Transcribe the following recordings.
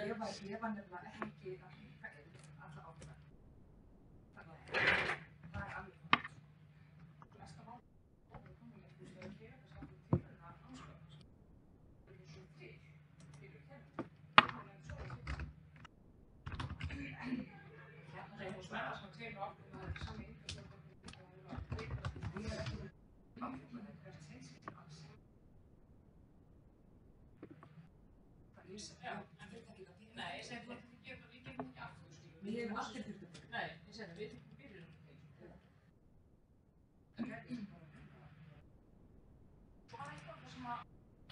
ég var nefnilega ekki að líka alla átta. Þannig að það alveg fótt. Næsta mál, og við komum ekki að gera þess að við tilhörna námsköp. Það er svo til fyrir kemur. Það er svo til. Hérna er svona tveir og aftur með sami innfjöldur. Ég er ekki áfengur hvert seinskipti alls. Það lýsa. Já, en þetta ekki að byrja. Nei, ég segi að við gerum ekki aftur, skilur. Við hefum allir þurft að byrja. Nei, ég segi að við þurfum að byrja um þetta. Það er ekki bara að byrja. Svo var eitthvað sem að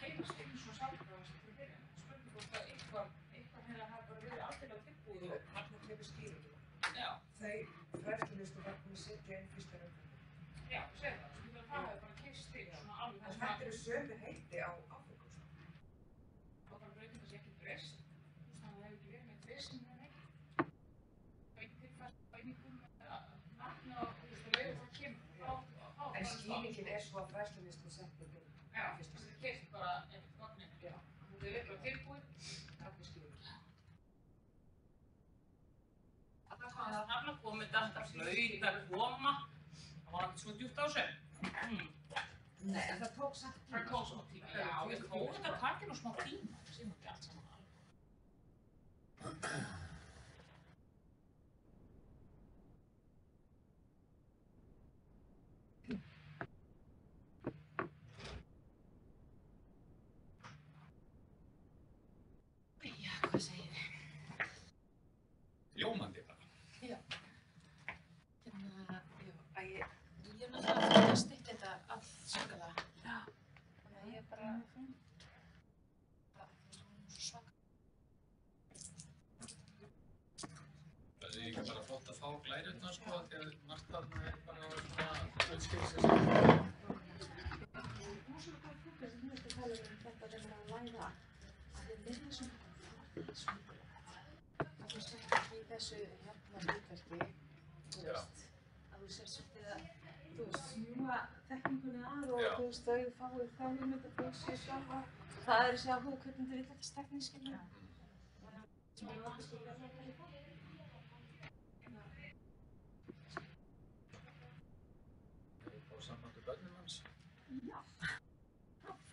heimast inn svo sjálfbráðast til að byrja. Spurning hvort að eitthvað hérna hafa bara verið algjörlega tilbúið og hann hefur skýringuna. Já. Þau fræðslulistu var búin að setja inn fyrsta umfjöldum. Já, ég segi það. Það hefur bara keyst til svona alveg það sem að... Þetta eru sömu heiti á áfengum. Og bara breytingar sem ekki breyst. Það hefur ekki verið með breysin með neitt. Það er ekki tilfæst á einingum nafna og leiður það kemur. En skýringin er svo að fræðslulistu setja inn. Já, það er keyst bara einhvern vagnin. Já. Þú er eitthvað tilbúið. Það er skýringin. Það er hann að koma þetta flauta að koma. Það var ekki svo djúpt á sig. Nei, en það tók samt tíma. Það tók smá tíma, já. Ég tók þetta að taka nú smá tíma. Það sé ekki allt saman alveg. Já, hvað segir þið? Ljómandi bara. Já. Ég er náttúrulega að stytta þetta allt svakalega. Já. Þannig að ég er bara... Það er svo svaka. Það er líka bara flott að fá glærurnar sko, því að margt þarna er bara svona hlutskilsins. Þú svo góð fólkar sem hefur að tala um þetta þegar maður að læra að þið verður svona svungulega. Að þú settir í þessu hérna hlutverki, þú veist, að þú sér svolítið að þú veist, smjúga þekkingunni að og þú veist, þau fáið þá hugmynd að þú sér sjálfa. Það er þessi áhuga hvernig þið vill þetta teknísk, skilja. Sem er okkur skilja að þetta líka. Það er bara samband við börnum hans. Já.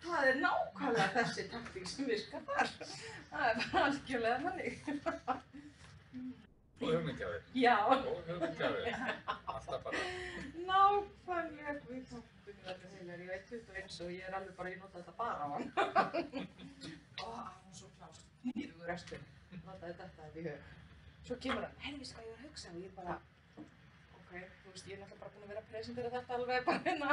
Það er nákvæmlega þessi taktík sem virkar þar. Það er bara algjörlega þannig. Og hugmyndgjafir. Já. Og hugmyndgjafir. Alltaf bara. Nákvæmlega. Við tókum þetta heilar. Ég veit 21 og ég er alveg bara, ég nota þetta bara á hann. Ó, hann er svo klár. Nýrugur restur. Notaði þetta í hug. Svo kemur hann, herri, hvað ég var að hugsa og ég bara, ok, þú veist, ég er náttúrulega bara búin að vera að presentera þetta alveg bara hérna.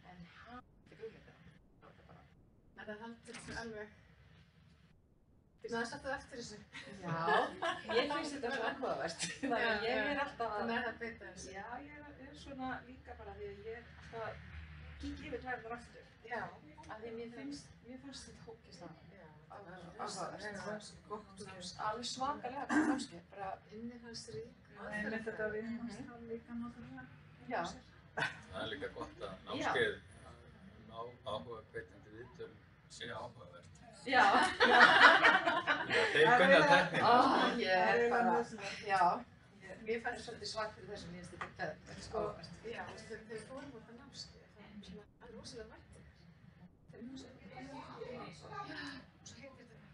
En hann, þetta er hugmyndina. Það er bara. En það heldur þessu alveg. Þú náðu satt eftir þessu. Já, ég finnst þetta svo áhugavert. Þannig að ég er alltaf að... Þannig að það beita þessu. Já, ég er svona líka bara því að ég er alltaf að kíkja yfir klærnar aftur. Já, af því mér finnst þetta hókislega. Já, áhugavert. Alveg svakalega gott námskeið, bara Innihaldsrík. En þetta við það líka náttúrulega. Já. Það er líka gott að námskeið áhugahvetjandi viðtöl sé áhugavert. Já. Þeir kunna tekník. Ég er bara, já. Mér fannst svolítið svag fyrir þessu, mér finnst þetta geðveikt áhugavert. Já, þeir fórum á það námskeið. Það er rosalega mættir. Þeir eru rosalega mættir. Já, og svo heitir þetta.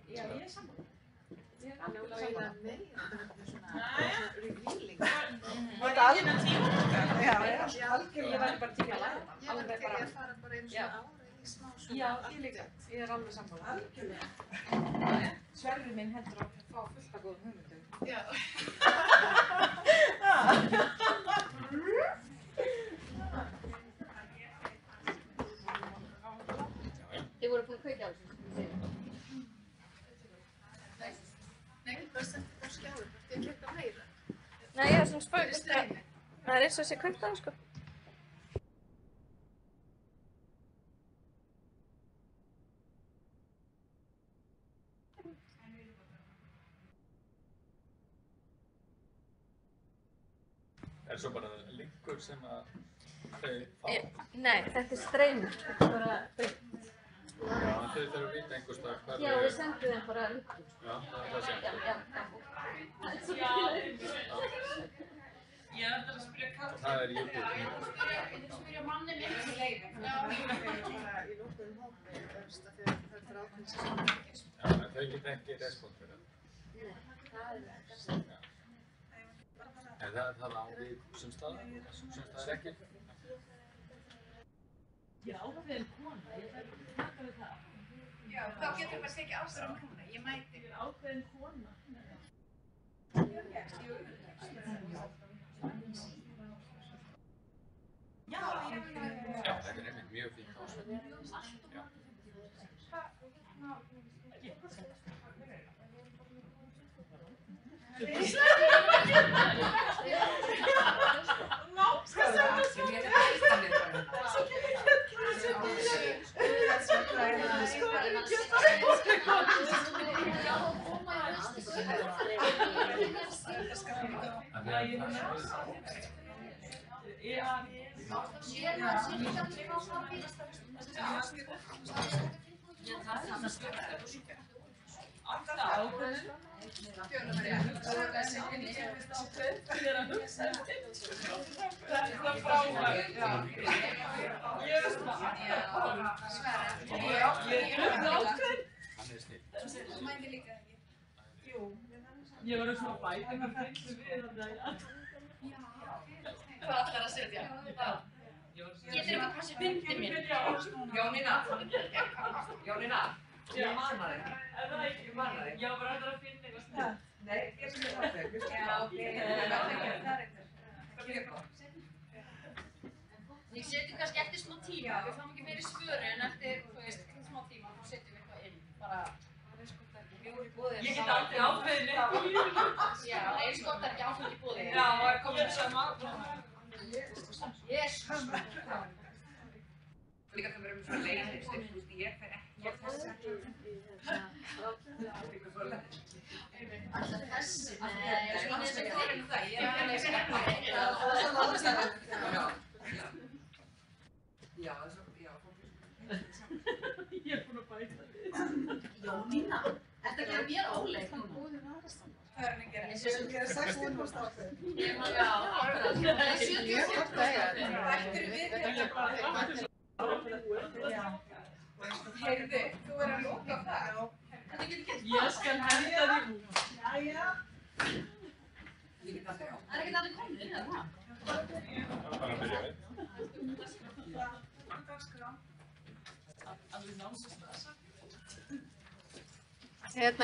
Já, ég er sammála. Ég er Alveg alveg sammála. meira. Þetta er svona revealing. Var þetta alveg tíma? Já, Algjörlega, ég væri bara til að læra það. Ég var til að fara bara einu svona ári í smá svona. Já, ég líka. Ég er alveg sammála. Algjörlega. Sverrir minn heldur að fá fullt af góðum hugmyndum. Já. Þið voru búin að kveikja á þessu, sem þið segja. Nei, bara setti þetta á skjáðu. Þú ert að klippa meira. Nei, ég er svona Það er streymi. Það er eins og sé kveikt á, sko. Er svo bara linkur sem að þau fá. Nei, þetta er streymur. Þetta er bara beint. Já, en þau þurfum að vita einhvers staðar hvar Já, við sendum þeim bara líkið. Já, það er það sem. Ég er alltaf að spyrja Og það er YouTube. Ég spyrja manni minn til leiðin. Bara í nokkuðum hópi, þegar það er ákveðin sem Já, en þau geta ekki respond fyrir það. Það er ekki. En það á við sumstaðar ekki. Já, ákveðin kona, ég þarf ekki að taka við það. Já, þá getur bara tekið ástæðan núna. Ég mæti. Ég er ákveðin kona. Já, Já, þetta er einmitt mjög fínt ásvöld. Já. alltaf ákveðin. Þetta frábært, já. Ég er svona ákveðin. Hann er snill. Þú mæti líka ekki. Jú, ég var svona bæta með fenglu við þetta. Hvað ætlar að setja? Getur eitthvað passi myndi mín? Jónína, ég manna þig. Ég manna þig. Já, bara þetta að finna eitthvað snið. Nei, ég sem er það þig. Já, ok, það er eitthvað. Mjög gott. Ég seti kannski eftir smá tíma, við fáum ekki meiri svöru en eftir, þú veist, smá tíma, þá setjum við eitthvað inn. Bara, bjór í búðir. Ég get aldrei ákveðin neitt. Já, eins gott er ekki áfengi í búðir. Já, það er komið sama. Jesús. Líka það verður svona leiðir, þú veist, ég fer ekki þess að Alltaf þessi, nei, ég er svona þessi fyrir það, ég er alveg það. Já, þessu, já, Ég er búin að bæta við. Jónína, þetta gerir mér óleik. Búðin aðrastann. Hvað er hann að gera? Ég er 16 ást ákveð. Já, akkurat. Það er 78 ákveð. Bættur við Heyrðu, þú er að lóka það. Þetta getur gett Ég skal henda því út. Jæja. ég get aldrei á. Það er ekkert allir komin, er það? Það er bara að byrja við.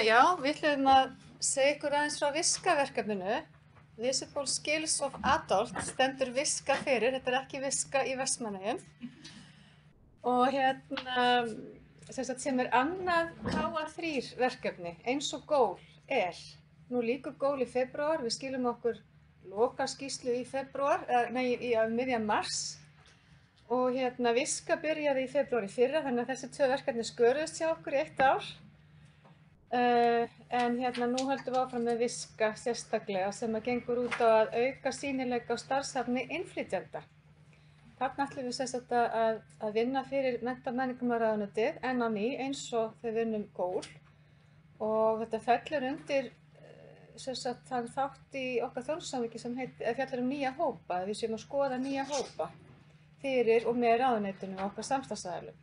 Já, við ætlum að segja ykkur aðeins frá VISCA-verkefninu. Visible Skills of Adults stendur VISCA fyrir, þetta er ekki VISCA í Vestmannaeyjum. Og sem er annað KA3 verkefni, eins og GÓL er. Nú lýkur GÓL í febrúar, við skilum okkur lokaskýrslu í febrúar, miðjan mars. Og VISCA byrjaði í febrúar í fyrra, þannig að þessi tvö verkefni sköruðust hjá okkur í 1 ár. En nú höldum við áfram með VISCA sérstaklega sem að gengur út á að auka sýnileika á starfshæfni innflytjenda. Þarna ætlum við að vinna fyrir mennta- og menningarmálaráðuneytið enn á ný eins og þau vinnum GÓL. Og þetta fellur undir þann þátt í okkar þjónustusamningi sem fjallar nýja hópa, við séum að skoða nýja hópa fyrir og með ráðuneytinu og okkar samstarfsaðilum.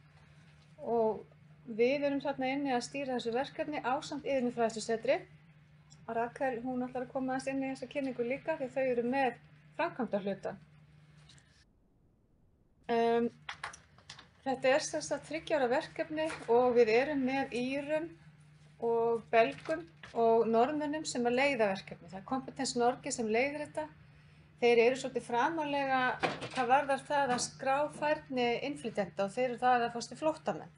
Og við erum þarna inni að stýra þessu verkefni ásamt Iðnfræðslusetri. Rakel, hún ætlar að koma aðeins inn í þessa kynningu líka því þau eru með framkvæmdahlutann. Þetta er 3 ára verkefni og við erum með Írum og Belgum og Norðmönnum sem að leiða verkefni. Það er Competence Norge sem leiðir þetta. Þeir eru svolítið framarlega hvað varðar það að skrá færni innflytjenda og þeir eru það að fást í flóttamenn.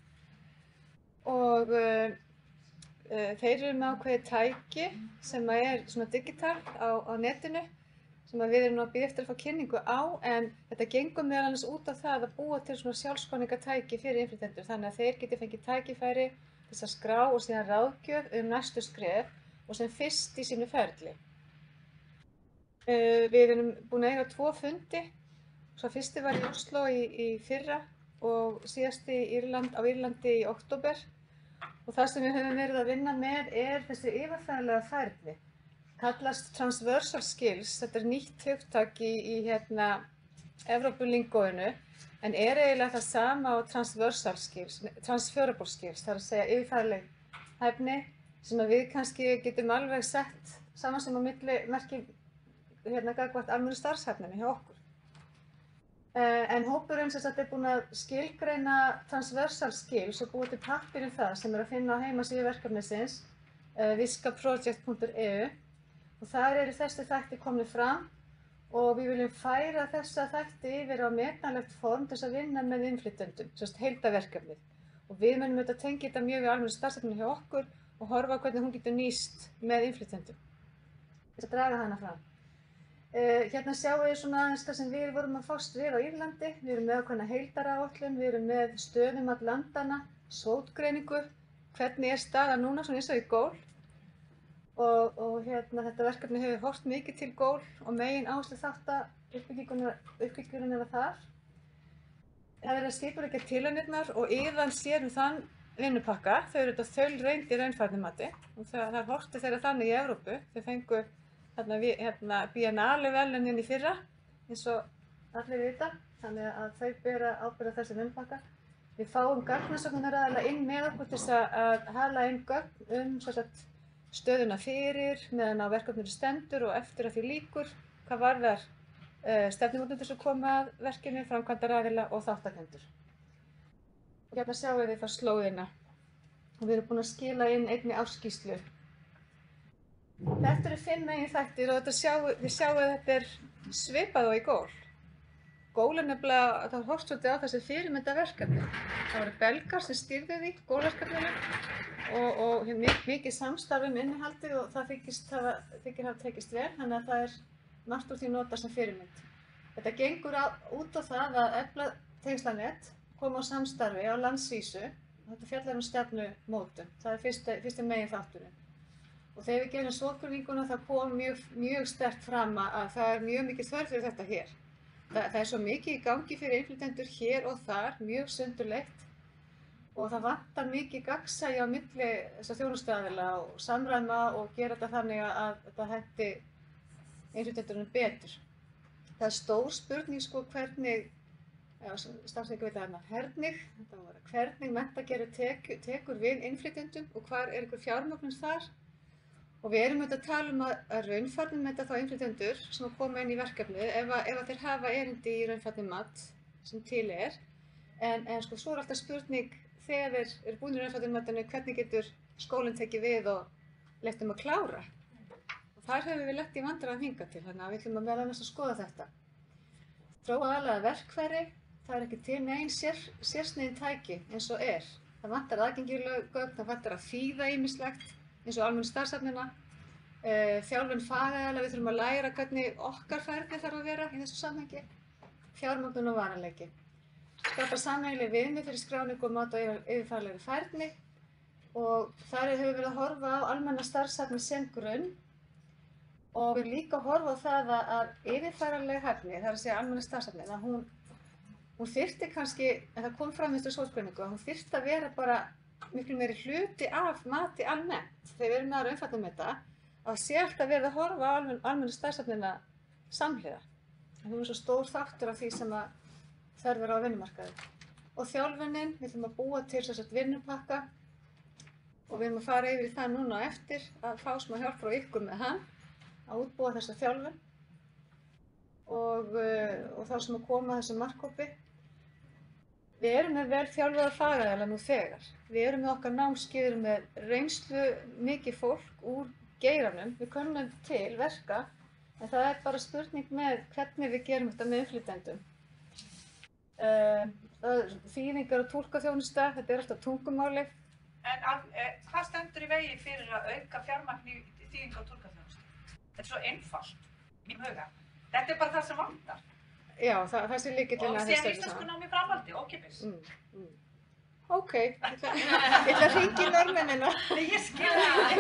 Og þeir eru með ákveðið tæki sem er svona digital á netinu sem við erum nú að bíða eftir að fá kynningu á, en þetta gengur meðal annars út á það að búa til svona sjálfskoðningatæki fyrir innflytjendur þannig að þeir geti fengið tækifæri til að skrá og síðan ráðgjöf næstu skref og sem fyrst í sínu ferli. Við erum búin að eiga 2 fundi, svo fyrsti var í Oslo í fyrra og síðast á Írlandi í október. Og það sem við höfum verið að vinna með þessi yfirfræðilega færni. Kallast transversal skills, þetta nýtt hugtak í Evrópulingóinu, en eiginlega það sama á transversal skills, transferable skills, það að segja yfirfræðileg hæfni sem við kannski getum alveg sett saman sem á milli merki gagnvart almennu starfshæfninni hjá okkur. En hópurinn sem sagt búinn að skilgreina transversal skills og búið til pappír það sem að finna á heimasíðu verkefnisins viskaproject.eu og þar þessi þætti komnir fram og við viljum færa þessa þætti yfir á metnalegt form til að vinna með innflytjendum, heildarverkefnið. Og við munum tengja þetta mjög við almennu starfshæfni hjá okkur og horfa á hvernig hún getur nýst með innflytjendum. Þess að draga hana fram. Hérna sjáum við svona aðeins það sem við vorum að fást við á Írlandi. Við erum með ákveðna heildaráætlun, við erum með stöðum all landana, SWOT-greiningu, hvernig staðan núna, svona eins og í GÓL. Og þetta verkefni hefur horft mikið til GÓL og megin áherslu þátta uppbyggingunnar þar. Það verið að skipuleggja tilraunirnar og Íðan sér þann vinnupakka. Þau eru þaulreynd í raunfærnimati og það horfti þeirra þannig í Evrópu. Þau fengu Biennale-verðlaunin í fyrra, eins og allir vita, þannig að þau bera ábyrgð á þessi vinnupakka. Við fáum gagnasögnunaraðila inn með okkur til þess að hala inn gögn stöðuna fyrir, meðan á verkefninu stendur og eftir að því lýkur, hvað varðar stefnumótendur sem koma að verkinu, framkvæmdaraðila og þáttakendur. Og hérna sjáum við það slóðina og við erum búin að skila inn einni ársskýrslu. Þetta eru 5 meginþættir og þið sjáum að þetta svipað og í GÓL. GÓL nefnilega, það horfst svolítið á þessi fyrirmyndaverkefni. Það voru belgar sem stýrðu því, GÓL-verkefninu og mikið samstarf innihaldið og það þykir hafa tekist vel, þannig að það margt úr því notað sem fyrirmynd. Þetta gengur út á það að efla tengslanet, koma á samstarfi á landsvísu og þetta fjallar stefnumótun. Það fyrsti meginþátturinn. Og þegar við gerum SWOT-greininguna það kom mjög sterkt fram að það mjög mikið þörf fyrir þetta hér. Það svo mikið í gangi fyrir innflytjendur hér og þar, mjög sundurleitt og það vantar mikið gagnsæi á milli þessara þjónustuaðila og samræma og gera þetta þannig að þetta henti innflytjendurinn betur. Það stór spurning hvernig, starfsveiki veit að hvernig menntakerfið tekur við innflytjendum og hvar einhver fjármögnun þar. Og við erum að tala um að raunfærnimeta þá innflytjendur sem að koma inn í verkefnið ef þeir hafa erindi í raunfærnimat sem til en svo alltaf spurning þegar þeir eru búin í raunfærnimatinu hvernig getur skólinn tekið við og leyft þeim að klára. Og þar höfum við lent í vandræðum hingað til, þannig að við ætlum að meðal annars að skoða þetta. Þróa aðlaga verkfæri, það ekki til nein sérsniðin tæki eins og Það vantar aðgengileg gögn, það vantar að þýða ýmislegt eins og almennu starfshæfnina, þjálfun fagaðila, við þurfum að læra hvernig okkar færni þarf að vera í þessu samhengi, fjármögnun og varanleiki. Skapa sameiginleg viðmið fyrir skráningu og mat á yfirfærlegri færni og þar höfum við verið að horfa á almenna starfshæfni sem grunn og við líka að horfa á það að yfirfærleg hæfni, það að segja almenna starfshæfni, að hún þyrfti kannski, en það kom fram í þessu SWOT-greiningu, að hún þyrfti að vera bara miklu meiri hluti af mati almennt. Þegar við erum með að raunfærnimeta að sé alltaf verið að horfa á almennu starfshæfnina samhliða. Það er svo stór þáttur af því sem að þörf á vinnumarkaði. Og þjálfunin, við ætlum að búa til vinnupakka og við erum að fara yfir í það núna á eftir að fá smá hjálp frá ykkur með hann að útbúa þessa þjálfun og þá sem að koma að þessum markhópi. Við erum með vel þjálfaða fagaðila nú þegar. Við erum með okkar námskeið, við erum með reynslu mikið fólk úr geiranum. Við könnum til verka, en það bara spurning með hvernig við gerum þetta með innflytjendum. Þýðingar og túlkaþjónusta, þetta alltaf tungumáli. En hvað stendur í vegi fyrir að auka fjármagn í þýðingar og túlkaþjónustu? Þetta svo einfalt í huga. Þetta bara það sem vantar. Já, það sé lykillinn að og síðan íslenskunám í framhaldi, ókeypis. Ok, ég ætla að hringja í Norðmennina. Ég skil það.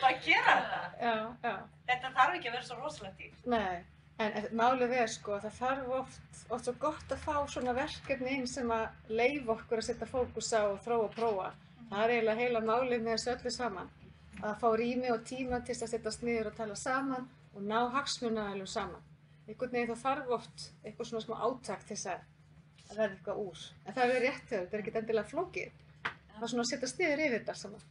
Bara gera þetta. Já. Þetta þarf ekki að vera svo rosalega dýrt. Nei, En málið sko, það þarf oft svo gott að fá svona verkefni inn sem að leyfa okkur að setja fókus á og þróa og prófa. Það er eiginlega heila málið með þessu öllu saman. Að fá rými og tíma til að setjast niður og tala saman og ná hagsmunaaðilum saman. Einhvern veginn þá þarf oft eitthvað svona smá átak til þess að verða eitthvað úr. En það er rétt höfð, þetta er ekkert endilega flókið. Það er svona að setjast niður yfir þetta saman.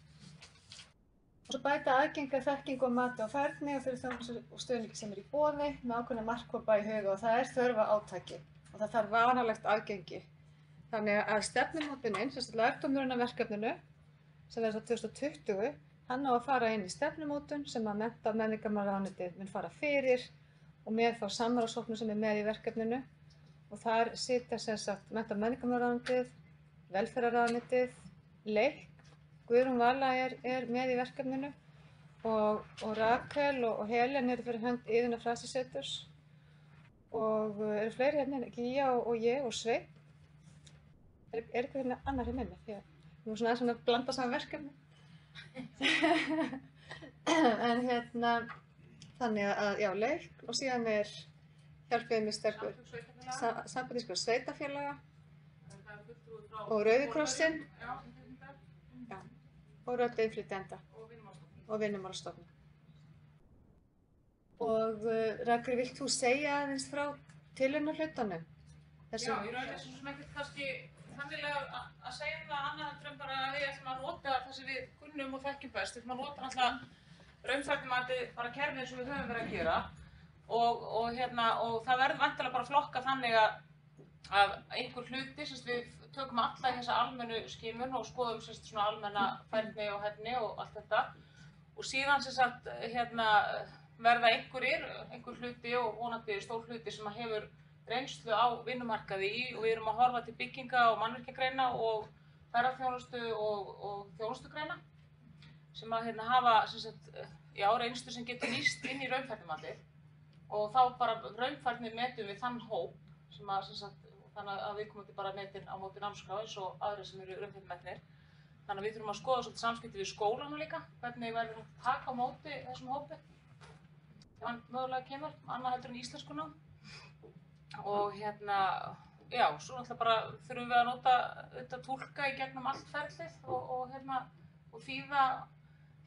Og svo bæta aðgengi að þekkingu og mati á færni og fyrir þjónustu og stuðningi sem í boði með ákveðna markhópa í huga og það er þörf á átaki og það þarf varanlegt aðgengi. Þannig að stefnumótunin, sérstaklega lærdómurinn af verkefninu, sem verður þá 2020, hann á að fara inn í stefnumótun sem að mennta- og menningarmálaráðuneytið mun fara fyrir og með þá samráðshópnum sem er með í verkefninu. Og þar sitja sem sagt mennta- og menningarmálaráðuneytið, velferðarráðuneytið, Leik, Guðrún Vala er með í verkefninu og Rakel og Helen eru fyrir hönd Iðunnar Frasiseturs og eru fleiri hérna, Gíja og ég og Sveinn. Er eitthvað hérna annar hérna inni? Því að við erum svona aðeins að blanda saman verkefni. En hérna, þannig að já, Leik og síðan er hjálpiðið mér sterkur sambandískra sveitafélaga og Rauði krossinn. Og Rödd innflytjenda og Vinnumálastofnun. Og Rakel, vilt þú segja aðeins frá tilraunahlutunum? Já, í raun svona ekkert kannski þannilega að segja það annað heldur bara að við ætlum að nota það sem við kunnum og þekkjum best. Við ætlum að nota alltaf raunfærnimatið bara kerfið eins og við höfum verið að gera og það verður væntanlega bara flokka þannig að einhver hluti, við tökum alla í þessa almennu skimun og skoðum svona almenna færni og hæfni og allt þetta og síðan verða einhver hluti og vonandi stór hluti sem hefur reynslu á vinnumarkaði í og við erum að horfa til bygginga og mannvirkjagreina og ferðaþjónustu og þjónustugreina sem að hafa reynslu sem getur nýst inn í raunfærnimatið og þá bara raunfærni metum við þann hóp sem að þannig að við komum til bara metin á móti námskrá eins og aðrir sem eru raunfærnimetnir. Þannig að við þurfum að skoða svolítið samskipti við skólana líka, hvernig verður að taka á móti þessum hópi ef hann mögulega kemur, annað heldur en íslenskunám. Og svo náttúrulega bara þurfum við að nota túlka í gegnum allt ferlið og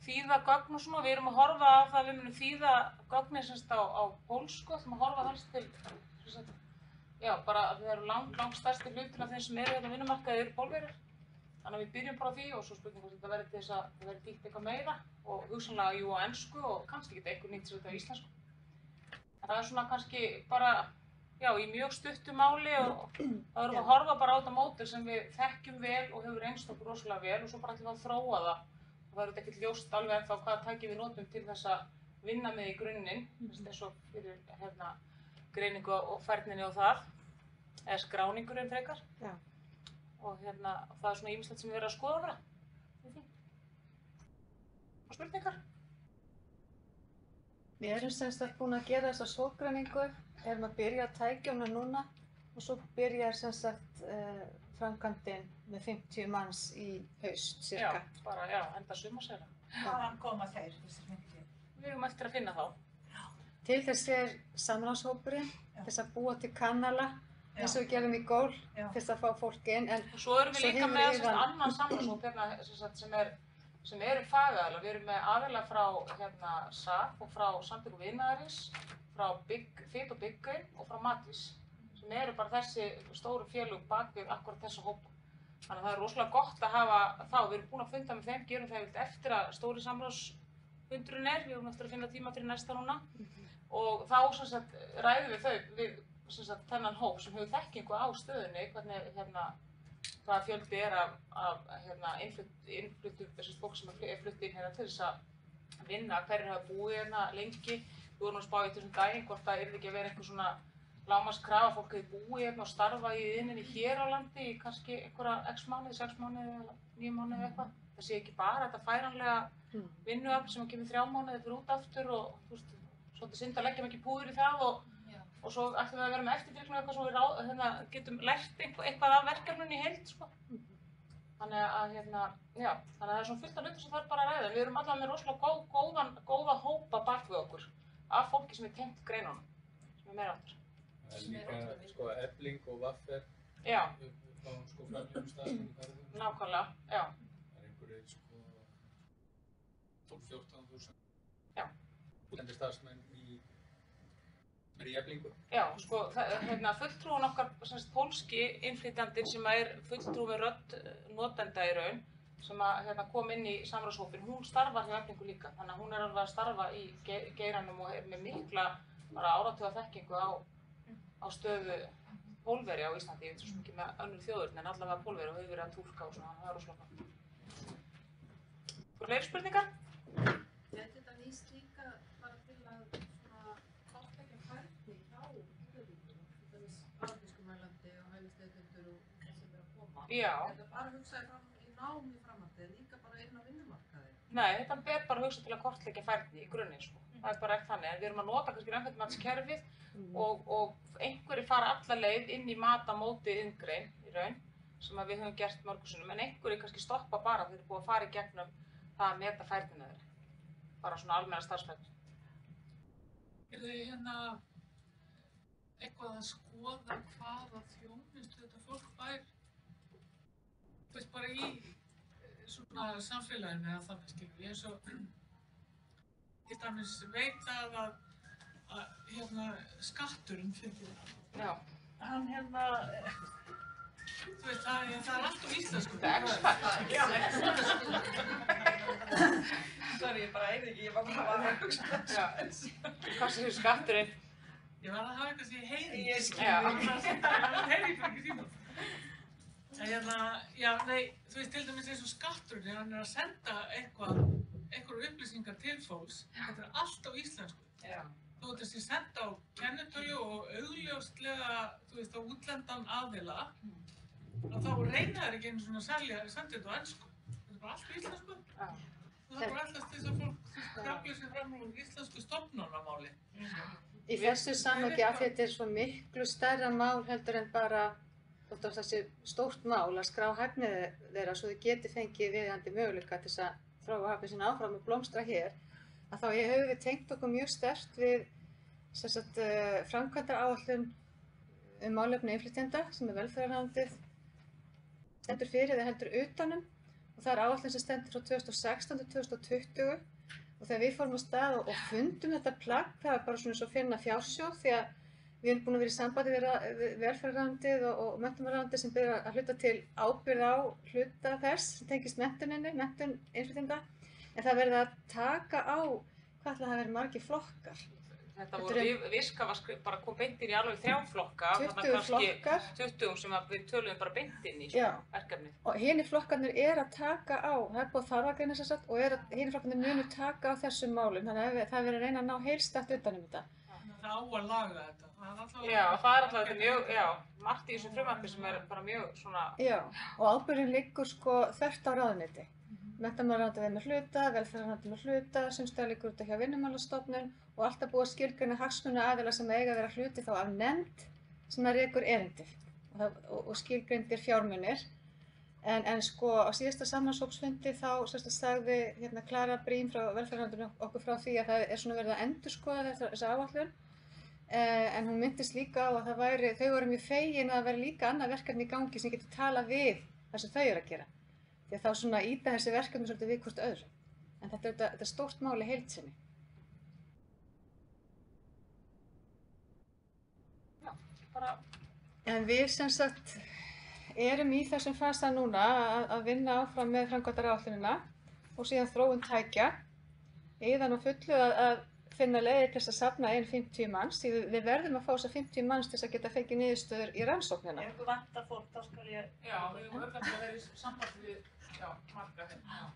þýða gögn og svona. Við erum að horfa á það að við munum þýða gögnin á pólsku, ætlum að horfa helst til bara að það eru langstærsti hlutin af þeim sem eru hérna á vinnumarkaði eru Pólverjar. Þannig að við byrjum bara á því og svo spurning hvort þetta verði til þess að það verði þýtt eitthvað meira og hugsanlega jú á ensku og kannski geta einhver nýtt sér þetta á íslensku. En það er svona kannski bara í mjög stuttu máli og þá erum við að horfa bara á þetta módel sem við þekkjum vel og hefur reynst okkur rosalega vel og svo bara ætlum við að þróa það. Og það er ekkert ljóst alveg ennþá hvaða tæki við notum til þess að vinna með í grunninn, eins og fyrir greiningu og færninni og það, eða skráningurinn frekar. Já. Og það er svona ýmislegt sem við erum að skoða bara. Og spurningar? Við erum sem sagt búin að gera þessa sorggreiningu, erum að byrja að tækja hana núna og svo byrjar sem sagt framkvæmdin með 50 manns í haust, cirka. Já, bara enda sumarsæla. Hvaðan koma þeir, þessir 50? Við erum eftir að finna þá. Til þess er samráðshópurinn, þess að búa til kannala, eins og við gerum í gól, þess að fá fólk inn. En svo erum við líka með annan samráðshóp sem eru fagaðilar. Við erum með aðila frá SAF og frá Samtökum iðnaðarins, frá Fit og Byggrein og frá Matís, sem eru bara þessi stóru félög bak við akkurat þessa hópa. Þannig að það er rosalega gott að hafa þá. Við erum búin að funda með þeim, gerum það eftir að stóri samráðsfundurinn er. Við erum eftir að finna tíma fyrir næsta núna. Og þá ræðum við þennan hóp sem hefur þekkingu á stöðunni, hvernig hvaða fjöldi er af innfluttum fólk sem er flutt inn hérna til þess að vinna, hverjir hafa búið hérna lengi. Við vorum að spá í þessum daginn hvort það yrði ekki að vera einhver svona lágmarkskrafa, fólk hefði búið hérna og starfað í iðninni hér á landi í kannski einhverja x mánuði, 6 mánuði eða 9 mánuði eða eitthvað. Það sé ekki bara þetta færanlega vinnuafl sem kemur 3 mánuði fyrir út aftur og svolítið synd að leggja mikið púður í það og svo ætlum við að vera með eftirfylgni eitthvað svo við getum lært eitthvað af verkefnunni í heild, sko. Þannig að það er svona fullt af hlutir sem það er bara að ræða. Við erum allavega með rosalega góða hópa bak við okkur af fólki sem er tengt greinunum, sem með meira áttur. Það er líka sko Efling og Vaffer Já, upp á sko framlegum starfsmenn í ferðum. nákvæmlega, já. Það er einhverjir sko 12-14.000 Já. útlendir starfsmenn í Eflingu. Já, sko, fulltrúin okkar, semst pólski innflytjandinn sem er fulltrúi með rödd notenda í raun, sem kom inn í samráðshópinn, hún starfar hjá Eflingu líka, þannig að hún er alveg að starfa í geiranum og er með mikla áratuga þekkingu á stöðu Pólverja á Íslandi. Ég veit svo mikið með önnur þjóðurinn en allavega Pólverja og hefur verið að túlka og svona, það er rosalega flott. Fleiri spurningar? Gæti þetta nýst líka bara til að svona kortleggja færni hjá útlendingum, til dæmis arabískumælandi og hælisleitendur og það sem er að koma? Já. Er þetta bara hugsaði í nám í framhaldi, eða líka bara inn á vinnumarkaði? Nei, þetta er bara hugsað til að kortleggja færni í grunninn, sko. Það er bara ekki þannig, en við erum að nota kannski raunfærnimatskerfið og einhverjir fara alla leið inn í mat á móti iðngrein í raun, sem við höfum gert mörgum sinnum, en einhverjir kannski stoppa bara þegar þeir eru búið að fara í gegnum það að meta færnina þeirra, bara svona almenna starfsfærni. Er þið eitthvað að skoða hvaða þjónustu þetta fólk fær? Þú veist, bara í svona samfélaginu eða þannig, skilur ég, eins og til dæmis veit það að skatturinn fyrir Já. hann þú veist, það er allt á íslensku. Það er expert. Já. Sorry, ég bara ekki, ég var bara að hugsa það. Hvað sem skatturinn? Ég var að hafa eitthvað sem ég heyri. Ég skil. Það heyri ég bara ekki síma. Já, nei, þú veist, til dæmis eins og skatturinn, hann er að senda einhverju upplýsingar til fólks, þetta er allt á íslensku. Já. Þú veist, þessi senda á kennitölu og augljóslega, þú veist, á útlendan aðila, að þá reyna þær ekki einu svona senda þetta á ensku. Þetta er bara allt á íslensku. Já. Það er bara alltaf þess að fólk kraflir sig fram úr íslensku stofnanamáli. Í þessu samhengi af því að þetta er svo miklu stærra mál heldur en bara þessi stórt mál að skrá hæfni þeirra svo þau geti fengið viðeigandi möguleika til þess að þróa hæfni sinna áfram og blómstra hér, að þá höfum við tengt okkur mjög sterkt við framkvæmdaráætlun málefni innflytjenda sem er velferðarráðuneytið stendur fyrir eða heldur utanum, og það er áætlun sem stendur frá 2016 til 2020, og þegar við fórum á stað og fundum þetta plagg, það var bara svona eins og finna fjársjóð, því að við erum búin að vera í sambandi við velferðarráðuneytið og menntamálaráðuneytið sem byrjar að hluta til ábyrgð á hluta þess sem tengist menntun innflytjenda, en það verður að taka á hvað ætla að það verið margir flokkar. Þetta voru Virka bara kom beint inn í alveg 3 flokka, 20 flokkar. 20 sem við töluðum bara beint inn í verkefnið. Og hinir flokkarnir er að taka á, það er búið að þarfagreina sem sagt, og hinir flokkarnir munu taka á þessum málum, þannig að það er verið að reyna að ná heilstætt utan þetta. Það á að laga þetta. Já, það er alltaf þetta mjög, margt í þessu frumvarpi sem er bara mjög svona... Já, og ábyrgðin liggur sko þvert á ráðuneyti. Menntamálaráðuneytið er með hluta, velferðarráðuneytið með hluta, sumstaðar liggur þetta hjá Vinnumálastofnun og alltaf búið að skilgreina hagsmunaaðila sem eiga að vera hluti þá af nefnd sem að rekur erindið og skilgreindir fjármunir. En sko á síðasta samráðshópsfundi þá sagði Klara Brím frá velferðarráðuneytinu okkur frá því að það er svona verið að endurskoða þessa áætlun. En hún myndist líka á að þau voru mjög fegin að það væri líka annað verkefni í gangi sem getur talað við það sem þau eru að gera. Því að þá svona ýta þessi verkefni svolítið við hvort öðru. En þetta er stórt mál í heild sinni. Já, bara... En við sem sagt erum í þessum fasa núna að vinna áfram með framkvæmdaráætlunina og síðan þróun tækja. Íðan og fullu að finna leiðir til þess að safna inn 50 manns, því við verðum að fá þess að 50 manns til þess að geta fengið niðurstöður í rannsóknina. Ef ykkur vantar fólk, þá skal ég... Já, við höfum öllum að vera í sambandi við, marga hérna.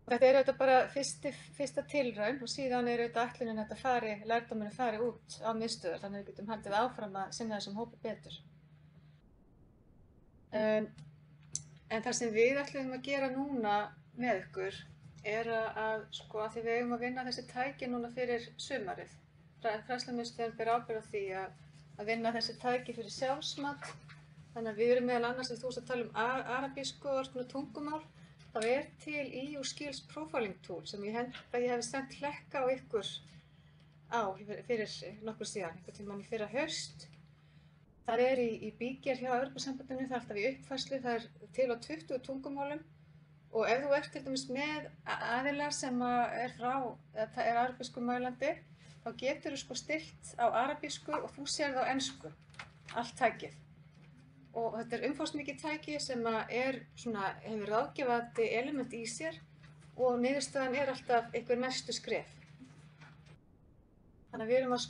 Þetta er auðvitað bara fyrsta tilraun og síðan er auðvitað ætlunin að lærdómurinn fari út á miðstöðvar, þannig að við getum haldið áfram að sinna þessum hópi betur. En það sem við ætlum að gera núna með ykkur er að sko að því við eigum að vinna þessi tæki núna fyrir sumarið. Fræðslumiðstöðin ber ábyrgð á því að vinna þessi tæki fyrir sjálfsmat. Þannig að við erum meðal annars, þú veist að tala um arabísku og svona tungumál. Það er til EU Skills Profiling Tool sem ég hef sendt hlekka á ykkur fyrir nokkur síðan, einhvern tímann í fyrra haust. Það er í bígerð hjá Evrópusambandinu, það er alltaf í uppfærslu, það er til á 20 tungumálum og ef þú ert til dæmis með aðila sem er arabísku mælandi, þá getur þú sko stillt á arabísku og þú sér það á ensku, allt tækið. Og þetta er umfangsmikið tæki sem hefur ráðgefandi element í sér og niðurstaðan er alltaf einhver næstu skref. Þannig að við erum að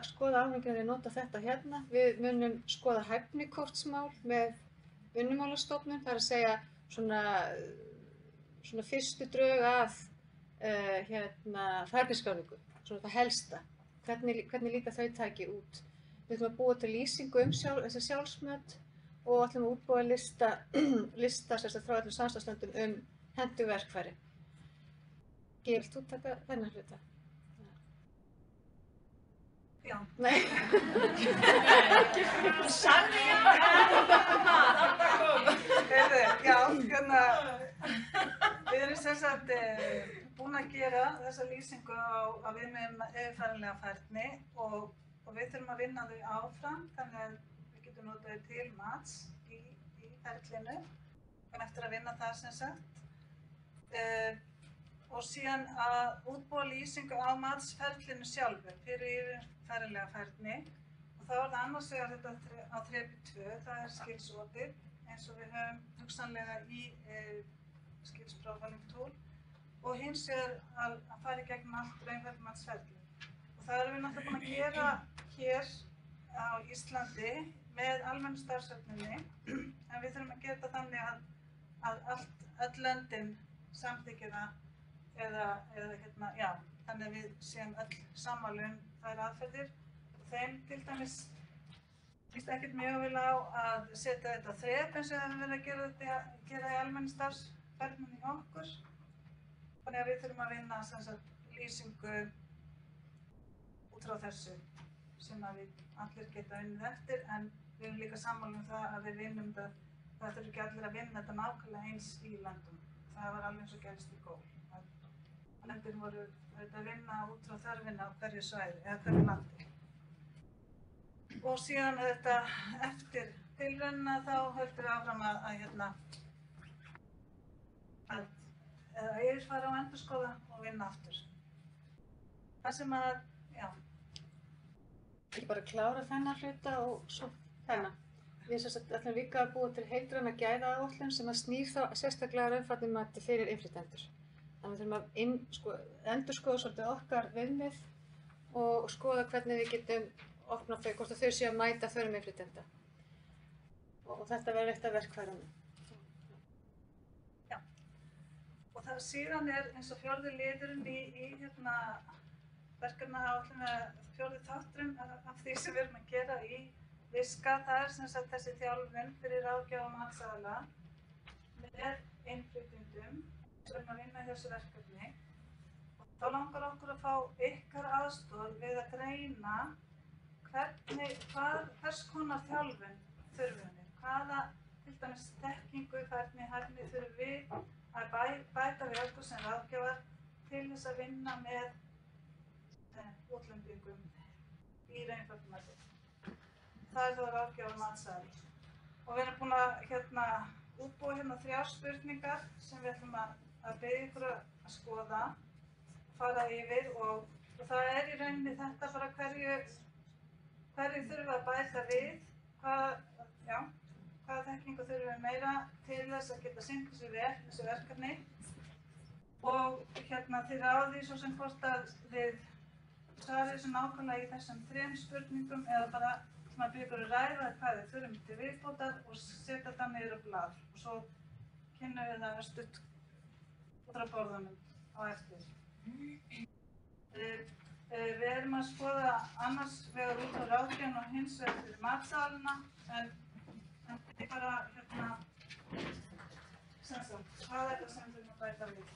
skoða áhengjum við nota þetta hérna. Við munum skoða hæfnikortsmál með Vinnumálastofnun, það er að segja svona fyrstu drög að færniskráningu, svona það helsta. Hvernig líta þau tæki út? Við ætlum að búa til lýsingu þessi sjálfsmat og ætlum að útbúa lista frá öllum samstarfslöndum hentug verkfæri. Vilt þú taka þennan hluta? Já. Nei. Þú sagði þarna kom. Já, við erum sem sagt búin að gera þessa lýsingu á viðmiðum yfirfæranlega færni og við þurfum að vinna þau áfram, þannig að við getum notað þau til mats í ferlinu, en eftir að vinna það sem sagt. Og síðan að útbúa lýsingu á matsferlinu sjálfu fyrir yfirfæranlega færni og þá er það annars vegar þetta á þrepi 2, það er skills-audit eins og við höfum hugsanlega í skills profiling tool og hins vegar að fara í gegnum allt raunverðmatsferli. Og það erum við náttúrulega búin að gera hér á Íslandi með almennu starfsefninni en við þurfum að gera þetta þannig að öll löndin samþykkja það þannig að við séum öll sammála þær aðferðir og þeim til dæmis líst ekkert mjög vel á að setja þetta þrep eins og það hefur verið að gera í almennu starfsferlinu í okkur. Þannig að við þurfum að vinna lýsingu út frá þessu sem að við allir geta unnið eftir en við erum líka sammála það að við vinnum það þurfum ekki allir að vinna þetta nákvæmlega eins í löndum. Það var alveg eins og gerist í GÓL. Löndin voru að vinna út frá þörfinni á hverju svæði eða hverju landi. Og síðan þetta eftir tilraunina þá höldum við áfram að yfirfara og endurskoða og vinna aftur. Það sem að, Ekki bara klára þennan hluta og svo þennan. Við ætlum líka að búa til heildræna gæðaáætlun sem að snýr þá sérstaklega raunfærnimati fyrir innflytjendur. Þannig að við þurfum að endurskoða svolítið okkar viðmið og skoða hvernig við getum opnað þau, hvort þau séu að mæta þörfum innflytjenda. Og þetta verður eitt af verkfærunum. Já. Og það síðan er eins og fjórði liðurinn í verkefnaáætlun, fjórði þátturinn af því sem við erum að gera í VISCA. Það er sem sagt þessi þjálfun fyrir ráðgjafa og matsaðila með innflytjendum sem erum að vinna í þessu verkefni. Og þá langar okkur að fá ykkar aðstoð við að greina hvers konar þjálfun þurfum við. Hvaða, til dæmis þekkingu, hvernig hæfni þurfum við að bæta við okkur sem ráðgjafar til þess að vinna með útlendingum í raunfærnimati. Það er þá ráðgjafar og matsaðili. Og við erum búin að útbúa 3 spurningar sem við ætlum að biðja ykkur að skoða, fara yfir og það er í rauninni þetta bara hverju þurfum við að bæta við, hvaða þekkingu þurfum við meira til þess að geta sinnt þessu verkefni og þið ráðið svo sem hvort að þið svarið þessu nákvæmlega í þessum 3 spurningum eða bara að byrja ykkur að ræða hvað þið þurfum til viðbótar og setja það niður á blað og svo kynnum við það stutt út á borðunum á eftir. Við erum að skoða annars vegar út á ráðgjöfn og hins vegar fyrir matsalina en þetta er bara hvað er það sem við erum að bæta við.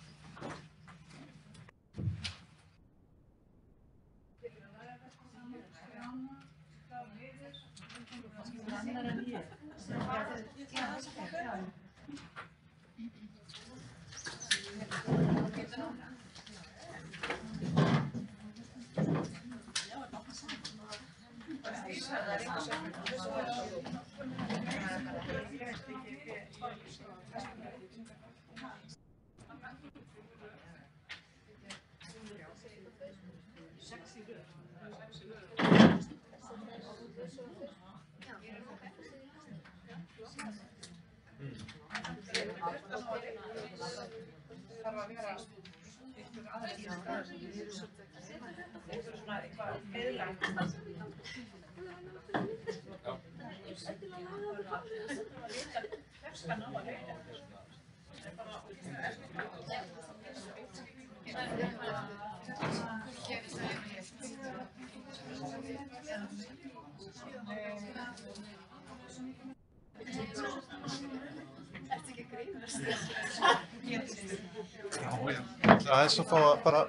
Aðeins að fá að bara...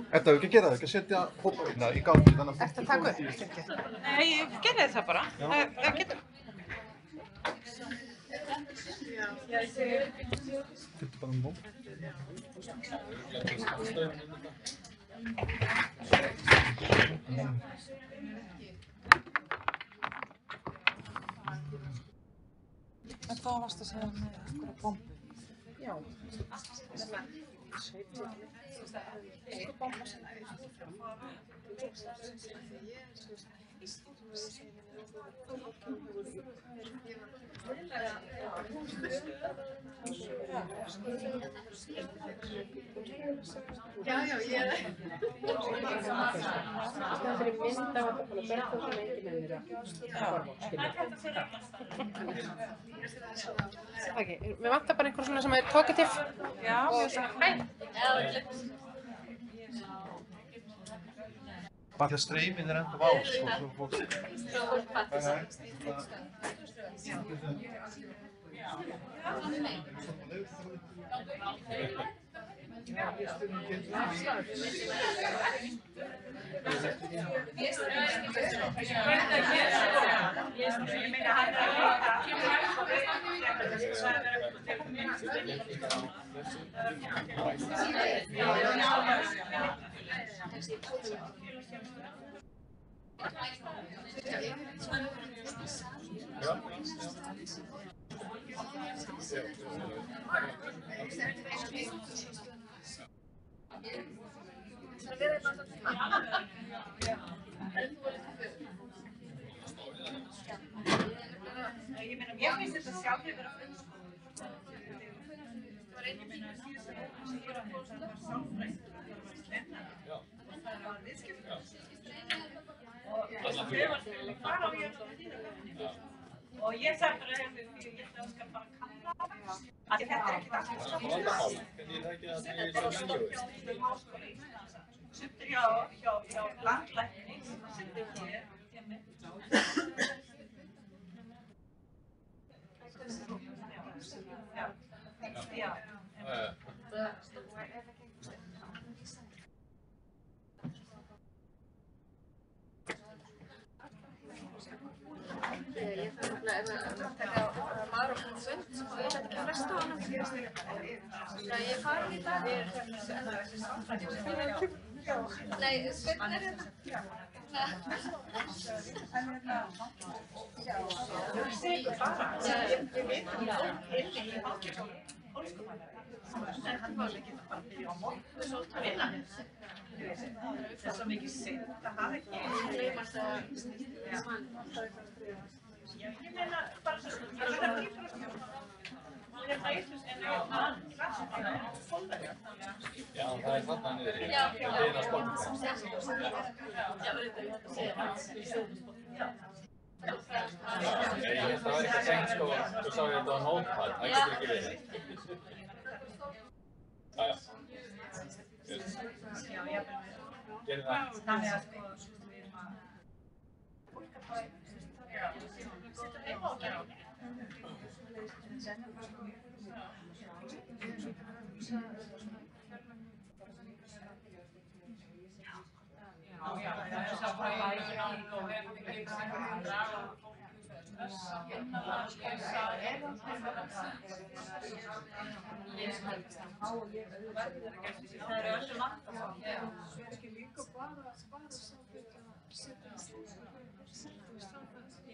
Þetta hefur ekki að gera það, ekki að setja hóparina í gangi þannig að... Ertu að taka upp? Nei, ég gerði það bara. Það getur. Þetta bara um bóm. En hvað varst að segja með einhverja bombu? Já, einhver bomba sem er Já, ég það fyrir mynd á að berða sem enginn ennir Ok, við vantar bara einhver svona sem er talkative. Já, mjög svona. Bara því að streymið er enda vás og svo fólk... Ég finnst þetta sjálfur vera fullskoðun. Ég meina síðast að það var sálfræðingur, það var slennar og það var viðskiptur. Og þau var fara á ég og ég sagði bara hefði því ég ætla að skal bara kanna að þetta er ekkert alltaf skóla. Háskóla Íslands. Suttur hjá landlækni sem sittur hér. Já. Ég þarf nefnilega að taka Marokko fund og ég ætla ekki að fresta á hana. Ég er farin í dag. Nei, Sveinn er hérna. Hann var ekki bara að byrja á morgun og að vinna. Það er svo mikið synd að hafa ekki. Ég meina bara svo, ég verða að býta frá stjórn. Ég er hættus en ég er klassbara og fólkverðar. Já, það er þarna niður í. Það er eina spoltum. Nei, ég held að það var eitthvað tengt sko, þú sá ég þetta á Notepad, það getur ekki verið. Jæja. Gerir það. Þannig að sko, við erum að fólk að setja heima og gera. Já, það er svo bara í náttúrulega og hefur ekki að draga þessa vinnalega lesa það eru öllu vant. Svo er ekki líka bara að spara sá fyrir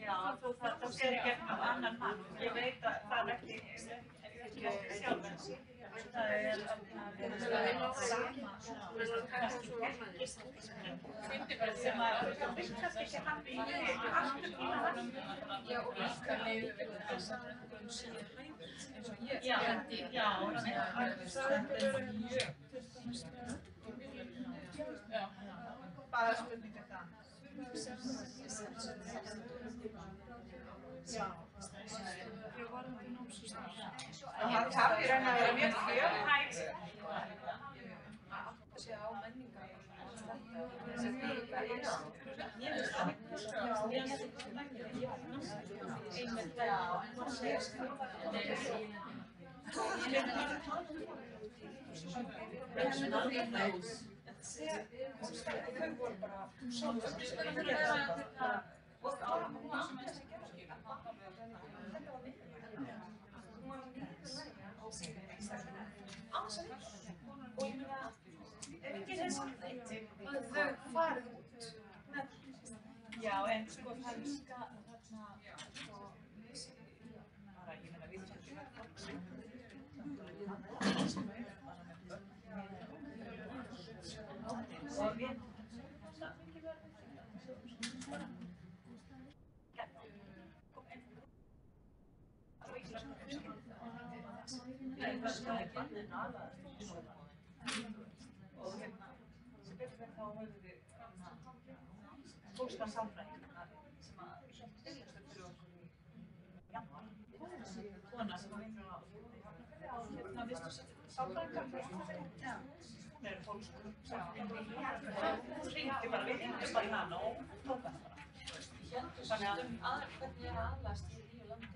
Já, það fer gegnum annan mann. Ég veit að það er ekki sjálf en það er sem að virkast ekki hann í aftur í hann. Já, og líka leiðum við þess að hún sé hæfitt eins og ég. Já, bara spurningar það. Já. Það þarf í raun að vera mjög fjölhæft. Sjá menningar og þetta. Þau farið út. Já, en sko það er líka þarna, bara ég meina við þekkjum fólk sem og við og hérna sem betur fyrir þá höfum við fólkska sálfræðingar sem að styrjast fyrir okkur í janúar. Kona sem að vinnur á hérna vistu sálfræðingar. Hún er fólksku sálfræðingar. Hún hringdi bara, við hringdum bara í hana og tók hana bara. Þannig að hvernig er aðlast í nýju landi?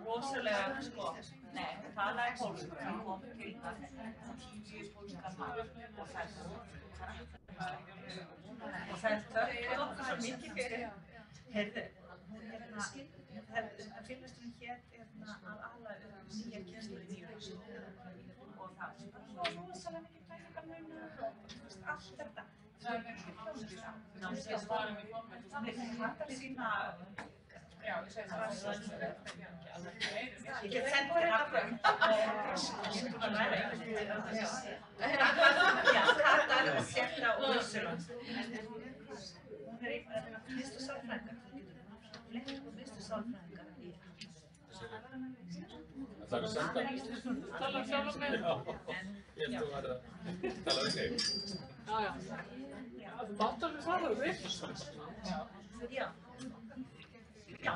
Rosalega, sko, nei, hún talaði pólsku, hún kom til það 10 pólskar mann og það er tökkt okkur svo mikið fyrir. Heyrðu, hún fyrirlesturinn hét að ala nýja kynslóð í nýju og það var rosalega mikið klæðingarmunur og allt þetta. Það er mjög hljóðslega. Þannig að það hættar sína. Já, ég segi það. Ég get sendt þér þetta. Ég er búin að læra já, Kata er sett á Úrsula. Hún er fyrstu sálfræðingar. Fyrstu sálfræðingar í Það er senda. Tala sjálf með. Ég held að tala við þig. Já. Bátar við það við. Já. Já,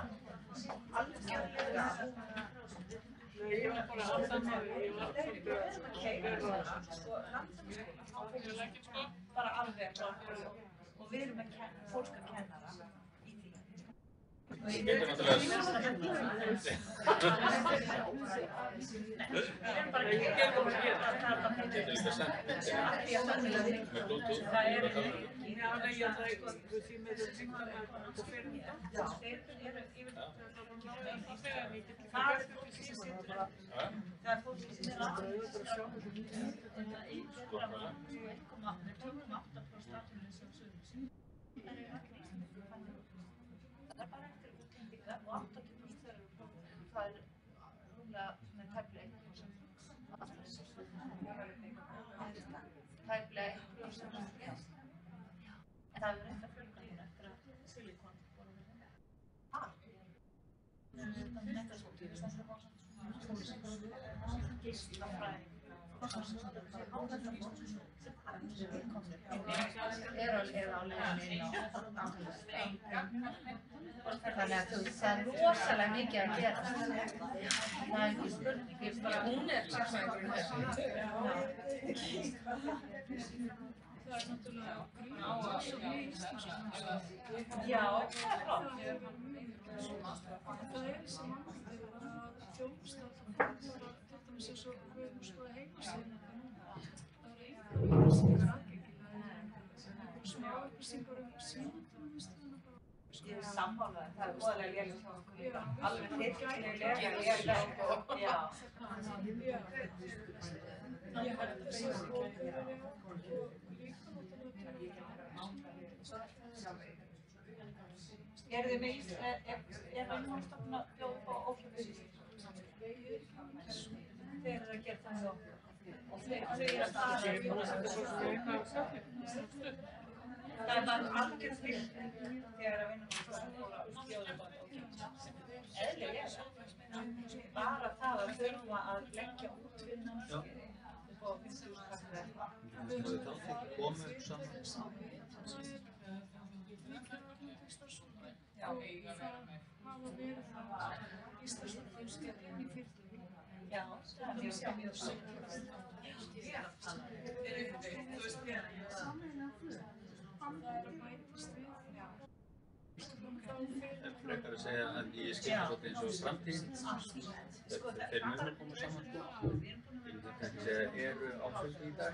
algjörlega. Ég var bara að þannig að ég var bara alveg og við erum með fólk að kennara í því. Við getum náttúrulega Við erum bara ekki að gera það getum líka sendt með Bluetooth. það er ekki. Já, nei, ég ætla ekki að því með þetta syngdana og fyrir þetta. Já, þeir eru yfir það er fólki sem situr það er fólki sem er aðeins við tökum 8% atvinnuleysi á Suðurnesjum. Það er ekki það er bara eftir útlendingar og 80% þeirra eru prófum. Það er rúmlega tæplega 1%. Tæplega 1%. En það hefur reynt að fjölga núna eftir að Silicon voru með Nettasóttíð, geislafræði, er á leiðinni inn á þannig að það er rosalega mikið að gera. Það er ekki spurning, hún er sérfræðingurinn þessu. Það er náttúrulega Já, það er sem mannir að þjónusta það fólk til dæmis eins og við erum skoða heimasíðuna það eru upplýsingar aðgengilega smá upplýsingar símatónlistina ég er sammála, það er voðalega lélegt hjá okkur líka. Alveg tilkynnilega lélegt. Já. Ég held að það sé og líka náttúrulega Eru þið með Vinnumálastofnun að bjóða upp á ókeypis? Þeir eru að gera það með okkur. Og þau eru að fara í það er bara algjör fylg þegar að Vinnumálastofnun fór að bjóða upp á ókeypis. Eðlilega. Bara það að þurfa að leggja út fyrir námskeiði og Já, það hafa verið Íslandsfélagið inn í fylginu. Já, það er mjög Frekar að segja að ég skilja svolítið eins og framtíðin. Þeir munir koma saman sko. Ég myndi ekki segja eru á fundi í dag.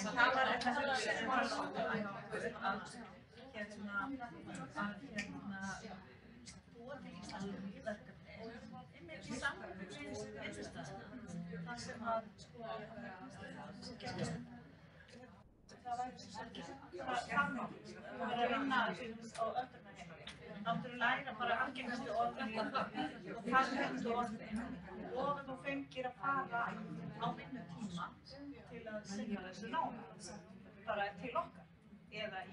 Það var þetta sem var að búa til Íslandsfélagið verkefni einmitt í samvinnu við vinnustaðina. Það sem að það væri sem sagt framnátt að vera að vinna á öldrunarheimili. Áttu að læra bara algengustu orðin og faglegustu orðin og þú fengir að fara á vinnutíma til að sinna þessu námi bara til okkar eða í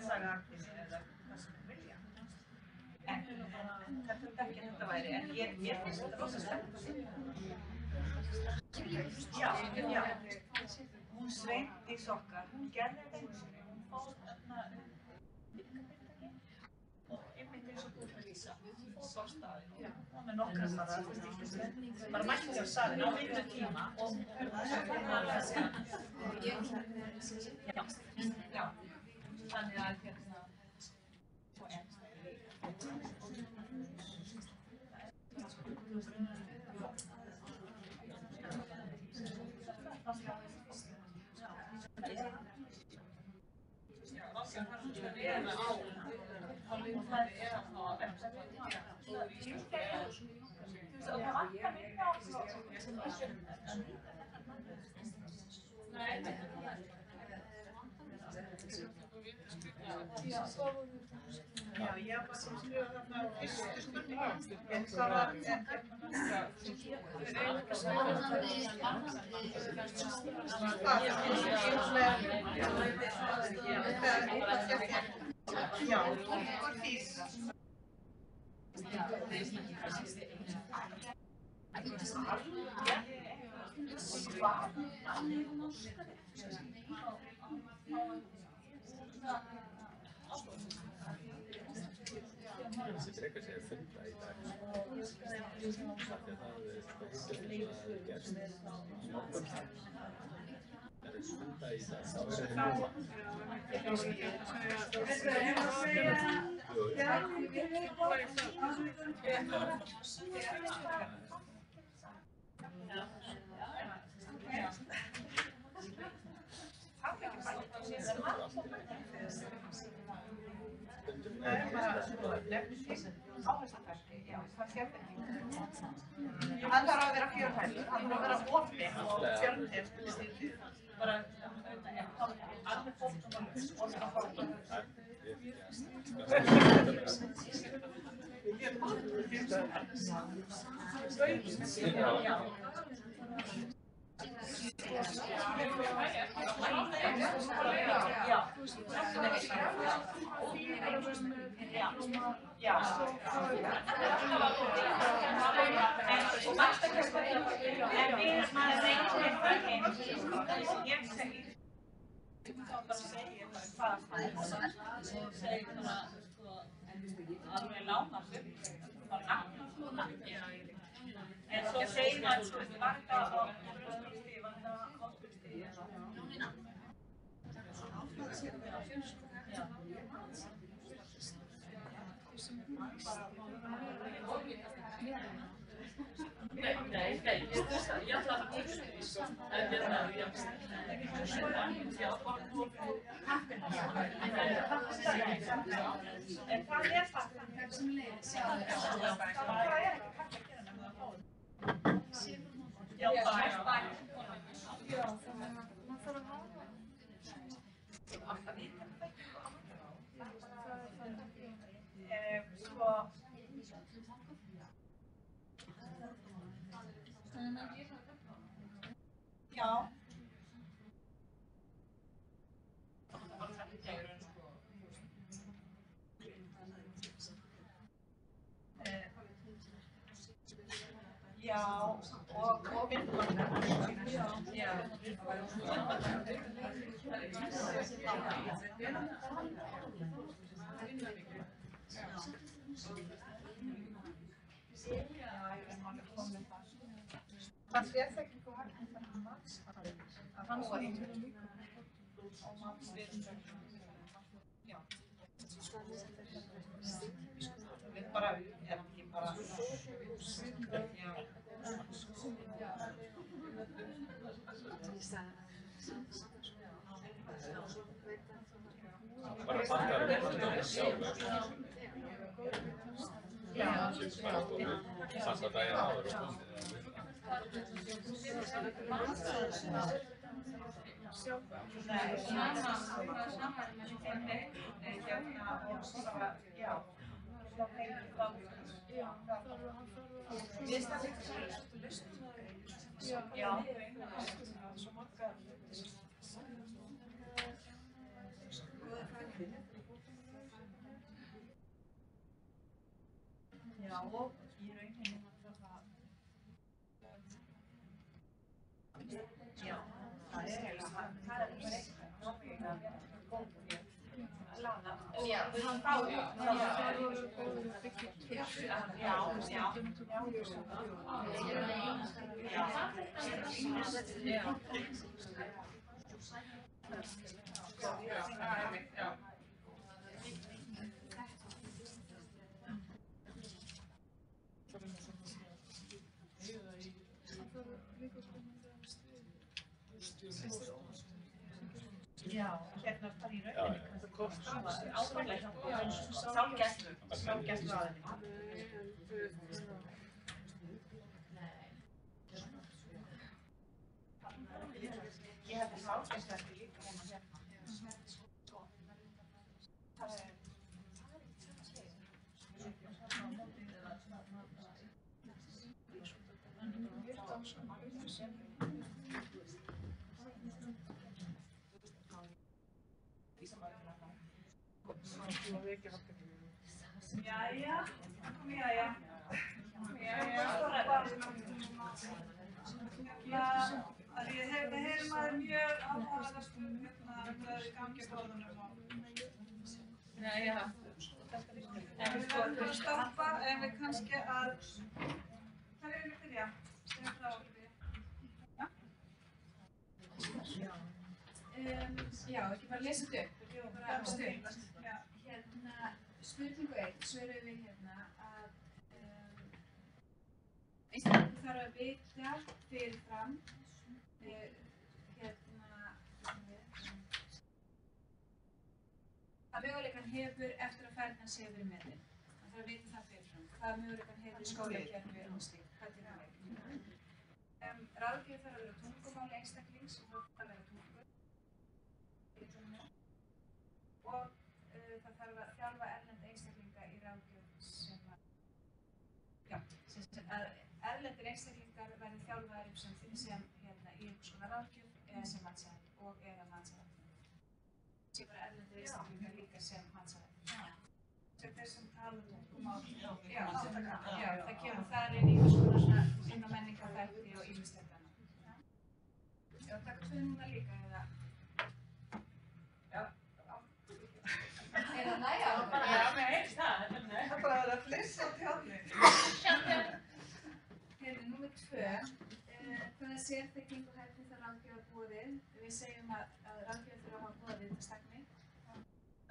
sagaaktími eða hvað sem þau vilja. En þetta er ekki að þetta væri, en ég finnst þetta rosa spennandi. Já. Hún Sveindís okkar, hún gerði þetta, hún fór þarna og einmitt eins og þú fyrir Lísa, hún fór á staðinn og hún með nokkra bara mætti á staðinn á vinnutíma og já, þannig að og Já, ég var sem skrifa þarna fyrstu spurningu, en hvað var Já, og fís. Þessi frekar segja funda í dag. Það er gerst í morgun. Það er funda í dag, þá er það núna. Hann þarf að vera fjölhæfur, hann þarf að vera opinn og fjölhæfur. Bara allir fólk sem var orðið að fólk. En svo segir maður svo varga á stíð, varga á stíð. En hvað er það? Það er ekki hægt að gera nefnilega á. Já, bæ. Já, þannig að maður þarf að hafa Alltaf vita hvað það er. Sko, já. Já, og vinnum. Já. Það sé það ekki hvað hægt með þennan Mats. Að hann var líka og Mats já. Við bara, ekki bara, já. Bara fattar sjálfur. Já. Sassa daginn áður og komið. Nei, saman með þinni, hérna, og bara, já, svo heim þá. Við stafum ekki svo lustum. Já. Svo margar. Já, og í rauninni já, það er eiginlega, það er bara eitthvað já, hann báði já, hérna bara í rauninni. Áðurlega sálgæslu aðeins. Ég hef þessi sálgæslu líka heima hérna. Jæja, jæja. Við heyrum að það er mjög áhugaverða með gangi bróðunum og jæja. En við verðum að stoppa en við kannski að hvað er við byrja? Segum frá Já, ekki bara lesa þetta upp, bara stutt. Hérna, spurningu 1, svöruðum við hérna að einstaklega þarf að vita fyrirfram að möguleikann hefur eftir að færðin sé verið metin. Það þarf að vita það fyrirfram. Hvaða möguleikann hefur í skólakerfi og slíkt. Hvað til það veit. Ráðgjöf þarf að vera tungumáli einstaklings og það þarf að vera tungur. Og það þarf að þjálfa erlenda einstaklinga í ráðgjöf sem að erlendir einstaklingar verði þjálfaðir sem hérna í einhvers konar ráðgjöf eða sem matsæðar og eða matsæðar. Sem bara erlendir einstaklingar líka sem matsæðar. Sem þeir sem tala tungumál. Já, það kemur þar inn í einhvers konar svona inn á menningarþætti og ýmislegt annað. Já, taka 2 núna líka eða? Er það næja? Já, með eins það. Það er bara að flissa á tjáni. Hérna, númer 2. Hvaða sérþekking og hæfni þarf ráðgjöf að boðið? Við segjum að ráðgjöf þurfa að hafa boðið viðtastækni,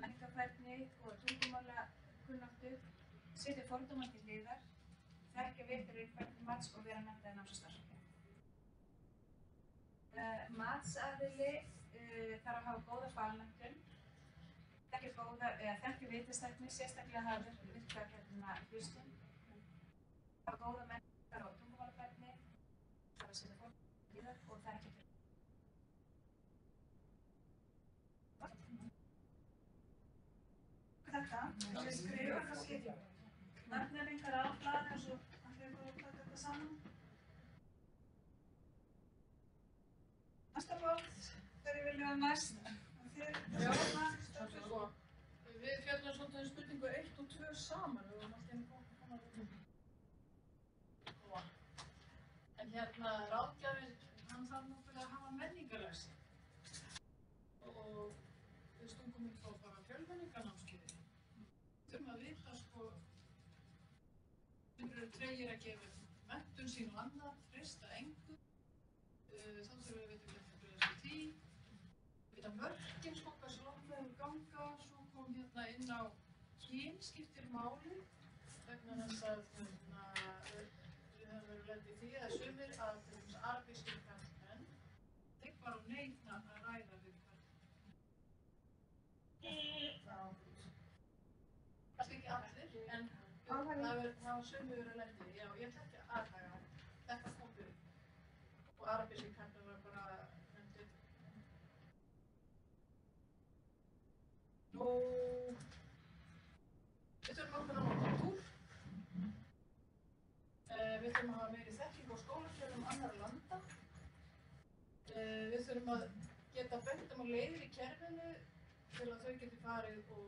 menningarfærni og tungumála kunnáttu, setja fordóma til hliðar, þekkja veitur einhverjum mats og vera menntaði náms- og starfsfólki. Matsaðili þarf að hafa góða fagmenntun, þekkja viðtastækni, sérstaklega hafa virka hlustun, hafa góða menningar og tungumálafærni, þarf að setja framtíðar og þekkja til. Þetta, ég skrifa kannski nefniringar á blaði eins og allir bara að taka þetta saman. Næsta borð, hverju viljum við næst? Þið, Við fjallum svolítið um spurningu 1 og 2 saman, við vorum alltaf inn í fólk. En hérna, ráðgjafinn, hann þarf náttúrulega að hafa menningarlæsi. Og við stungum upp á bara fjölmenningarnámskeiði. Við þurfum að vita, sko, þeir eru tregir að gefa menntun sín og annað, treysta engu. Þá þurfum við að vita hvernig við bregðast við því. Vita mörkin, sko, hversu langt við hefur ganga, svo kom hérna inn á kyn skiptir máli vegna þess að við höfum verið lent í því að sumir að til dæmis arabískir karlmenn þeir bara neita að ræða við karlmenn. Kannski ekki allir, en það hafa sumir verið lent í því. Já, ég ætla ekki að aðhaga þetta kom upp og arabískir karlmenn var bara nefndir. Og við þurfum okkur að nota túr. Við þurfum að hafa meiri þekking á skólakjörum annarra landa. Við þurfum að geta bent á leiðir í kerfinu til að þau geti farið og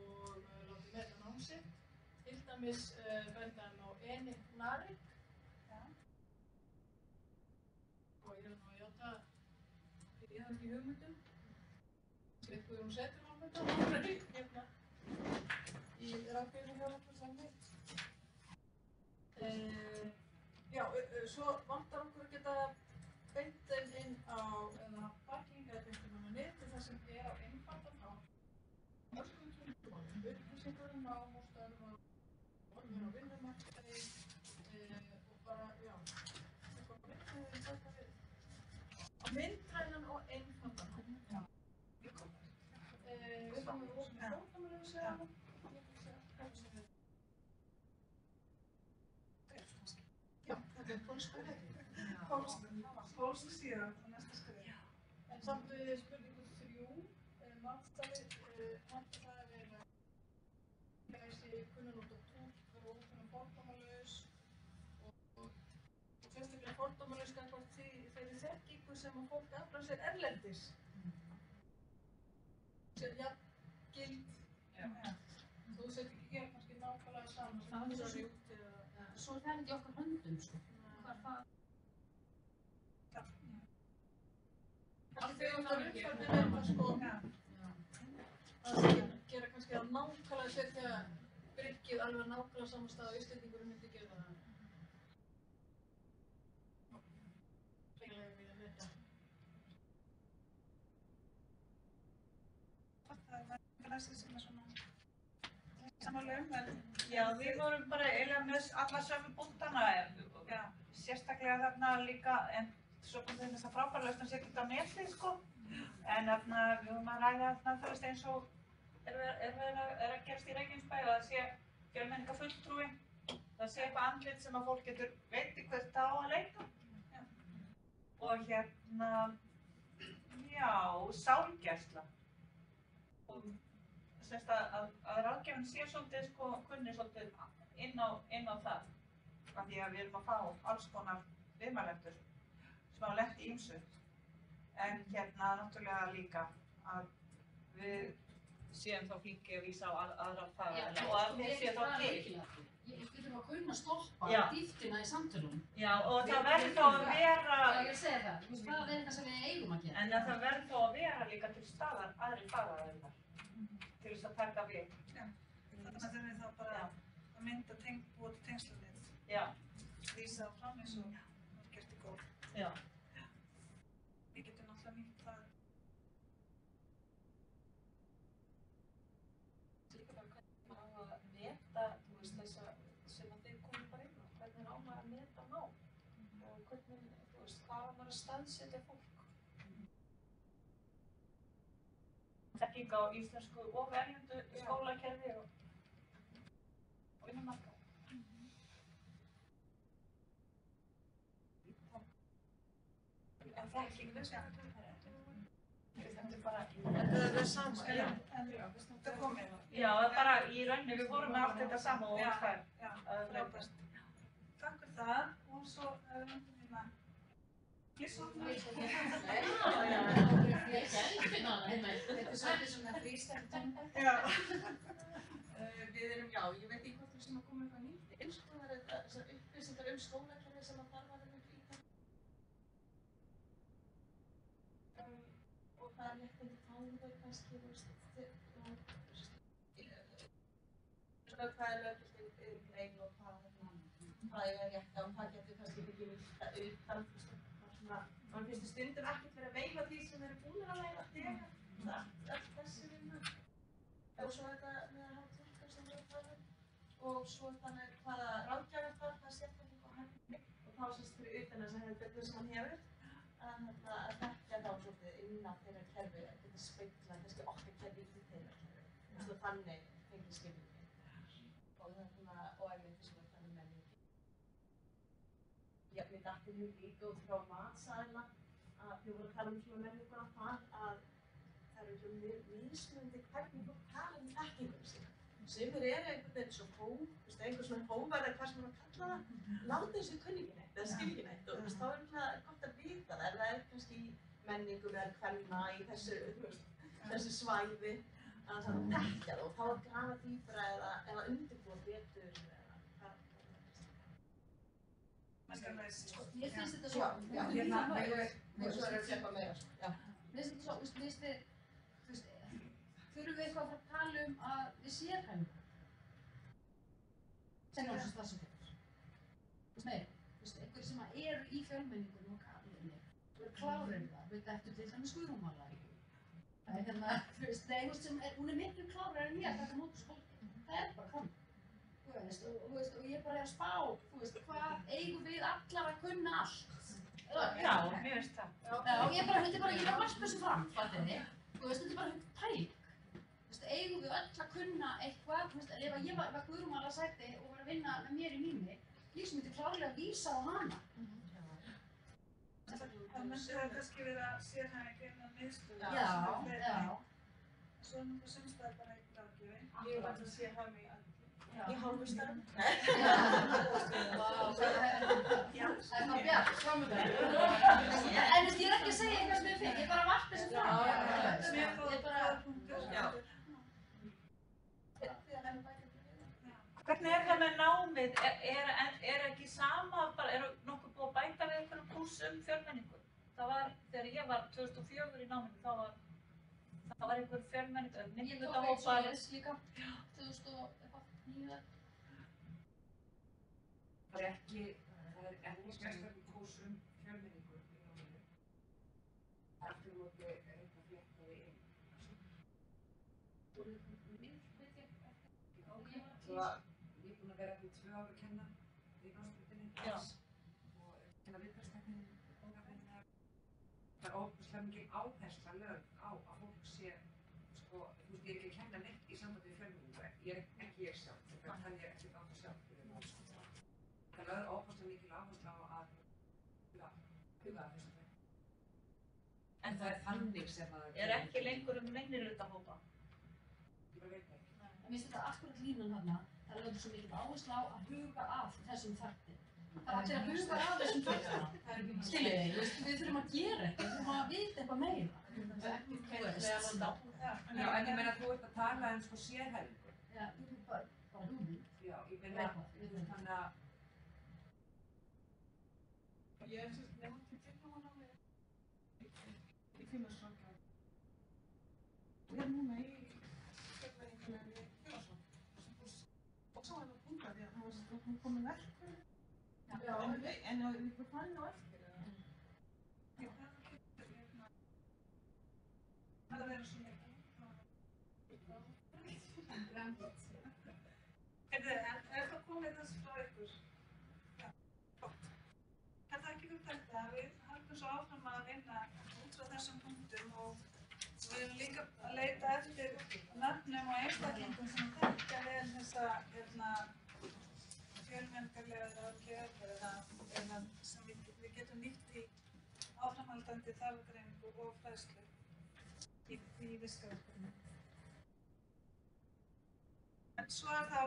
látið meta nám sitt. Til dæmis benda á Enik Narik. Og ég nú að játa fyrir ég hef ekki hugmyndum. Við Guðrún setur á þetta hérna í ráðgjöfinni hjá okkur þannig. Já, svo vantar okkur að geta beint þeim inn á parking eða beint þeim á neti þar sem er á einfaldan hátt. Mörgum tungumálum, upplýsingar um nám og störf og orðin á vinnumarkaði og bara, já, eitthvað myndræðin þetta við. Myndræðan og einfaldan hátt. Við þarfum að opna fórnarmölu saman. Já, þetta er pólska hefði. Pólska síðan, það næsta skrif. En samt við spurningu 3, matstæði, hætti það að vera gæsi kunnan út á túr, vera ókunnan fordómalaus og sérstaklega fordómalaus gagnvart þeirri þekkingu sem að fólk aflar sér erlendis. Sér jafngild. Þú sett ekki gera kannski nákvæmlega saman sem það er út eða... Svo er það ekki okkar höndum, sko. Hvað er það? Allt þegar það er umfjörðin er það, sko, að gera kannski að nákvæmlega setja bryggið alveg nákvæmlega saman stað og Íslendingur myndi gera það. Hreinlega við að vita. Það er menningarlæsi sem er svona samanlega en Já, við vorum bara eiginlega með alla sömu búntana, sérstaklega þarna líka, en svo kom þess að frábæra lausn að setja þetta á netið, sko. En þarna, við höfum að ræða þarna, þú veist, eins og er að gerast í Reykjanesbæ og það sé fjölmenningarfulltrúi, það sé eitthvað andlit sem að fólk getur veiti hvert á að leita. Og hérna, já, sálgæsla. Og semst að ráðgjafinn sé svolítið, sko, kunni svolítið inn á það. Af því að við erum að fá alls konar viðmælendur sem hafa lent í ýmsu. En hérna náttúrulega líka að við séum þá flinki að vísa á aðra fagaðila og að þeir séu þá til. Við þurfum að kunna stoppa dýptina í samtölunum. Já, og það verður þá að vera... Já, ég segi það. Það er eitthvað sem við eigum að gera. En það verður þá að vera líka til staðar aðri fagaðilar til þess að taka við. Já, þannig að þurfum við þá bara að mynda búa til tengslanit. Já. Vísa fram eins og gert í góð. Já. Við getum náttúrulega nýtt það. Líka bara hvernig á að meta, þú veist, þessa sem að þeir komið bara inn á. Hvernig á maður að meta nám? Og hvernig, þú veist, hvað á maður að staðsetja fólk? Þekking á íslensku og erlendu skólakerfi og vinnumarkaði. En það Ég veist hvað það er. Þetta er bara, Þetta er það sama, já. Þetta er komið. Já, það er bara í rauninni, við vorum með allt þetta sama og það. Já, frábært. Takk fyrir það og svo hérna. þetta er svolítið svona frístættum. Já. Við erum, já, ég veit ekki hvort við sem að koma eitthvað nýtt eins og það er þessar upplýsingar skólakerfi sem að þarf að vera flýta. Og það er réttindi fæðingar kannski, þú veist, hvað er löggildin grein og hvað er rétt á og hvað getur kannski ekki nýtt utan, mann finnst stundum ekkert verið að veifa því sem eru búin að læra þegar, allt þessi vinna. Og svo þetta með að hafa túlkar sem við erum og svo þannig hvaða ráðgjafar þarf, það sé ekki á henni og þá sést fyrir utan þess að hefur sem hann hefur að þekkja þá svolítið innan þeirra kerfi að geta speikla kannski okkar kerfi í þeirra kerfi og þannig fengið skilningi og einmitt þess að þannig menningi. Ég veit aftur mjög líka út frá matsaðila að við vorum að tala svona menninguna þar að það eru mismunandi hvernig fólk tala þekkingum sína. Sumir einhvern veginn svo einhver svona hóvar eða hvað sem maður kalla það, láta þessu kunningi neitt eða skilji neitt og þá er gott að vita það ef það er kannski menningum eða kvenna í þessu svæði að það þekkja það og þá að grafa dýpra eða undirbúa betur eða hvað það er. Mér finnst þetta svo, mér svo er að sleppa meira. Mér finnst þetta svo, þurfum við eitthvað að fara að tala að við sérhæfum sem er þessu starfsfólk. Einhverjir sem eru í fjölmenningunum og kaflinni og klárir það, eftir til dæmis Guðrúnmála. Það er sem hún er miklu klárari en ég að taka mót úr skólki. Það er bara þannig. Og ég bara er að spá, hvað eigum við allar að kunna allt? Já, mér finnst það. Ég var margt þessu fram, fattiði. Þetta er bara tæk. Eigum við öll að kunna eitthvað, ef ég var Guðrúnmála sæti og var að vinna með mér í mými, ég sem myndi klárlega að vísa á hana. Það myndi það kannski vera sérhæfing innan miðstöðu. Já. Svo er náttúrulega sumstaðar bara ekki ráðgjöfin. Ég var að sérhæfa í hálfu starf. Það er bjart, framöndar. En ég er ekki að segja eitthvað sem ég finn, ég bara vart þessu fram. Hvernig er það með námið? Er ekki sama, er nokkuð búið að bæta við einhverjum kúrsum fjölmenningu? Það var, þegar ég var 2004 í náminu, það var einhver fjölmenningu, minnihlutahópar. Ég tók svoleiðis líka, 2009. Það er ekki sérstaklega kúrsum fjölmenningu í náminu. Aftur á móti er eitthvað fléttaði inn. Ég er búin að vera í 2 ár að kenna í námsbrautinni og kenna viðbragðstækni og bókafræðina. Það er óbúslega mikil áhersla lögð á að fólk sé, ég er ekki að kenna neitt í sambandi við fjölmenningu, ekki ég sjálf, þetta kann ég ekki á það sjálf. Það er lögð óbúslega mikil áhersla á að huga að þessu þau. En það er þannig sem að... Er ekki lengur minnihlutahópa? Ég bara veit það ekki. Mér finnst þetta akkurat línan þarna, það er lögður svo mikil áherslu á að huga að þessum þætti. Það er að huga að þessum þætti. Skiljiði, við þurfum að gera eitthvað, við þurfum að vita eitthvað meira. Já, en ég meina þú ert að tala sérhæfingu. Já, bara hugmynd. Já, ég meina þannig að... Ég er nefndi tilnámanámi í félagsráðgjafa. Ég er núna í fjölmenningunni og svo er það punga því að það var komið verkefni. En við fannum á eftir það. Það er verið svo mikið. Er það komið þess frá ykkur? Já, gott. Er það ekki fyrir þetta? Við höldum svo áfram að vinna út frá þessum punktum og við erum líka að leita eftir nöfnum og einstaklingum sem þekkja vel þessa fjölmenningarlega ráðgjöf eða sem við getum nýtt í áframhaldandi áframhaldandi þarfagreiningu og fræðslu í virkaverkefni. En svo þá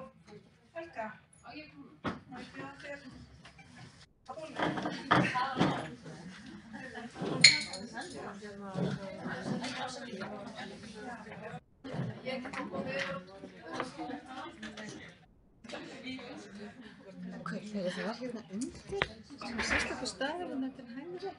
Helga. Má ég bjóða þér bólu? Hvað er það hérna undir? Sem sérstakur staður hérna til hægri?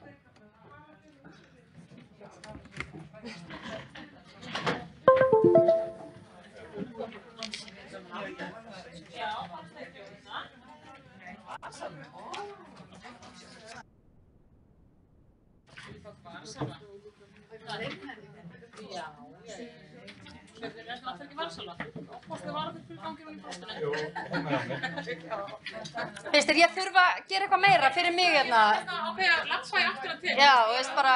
Finnst þér ég þurfa að gera eitthvað meira fyrir mig hérna? Ákveða að lappa í áttina til. Já, veist bara...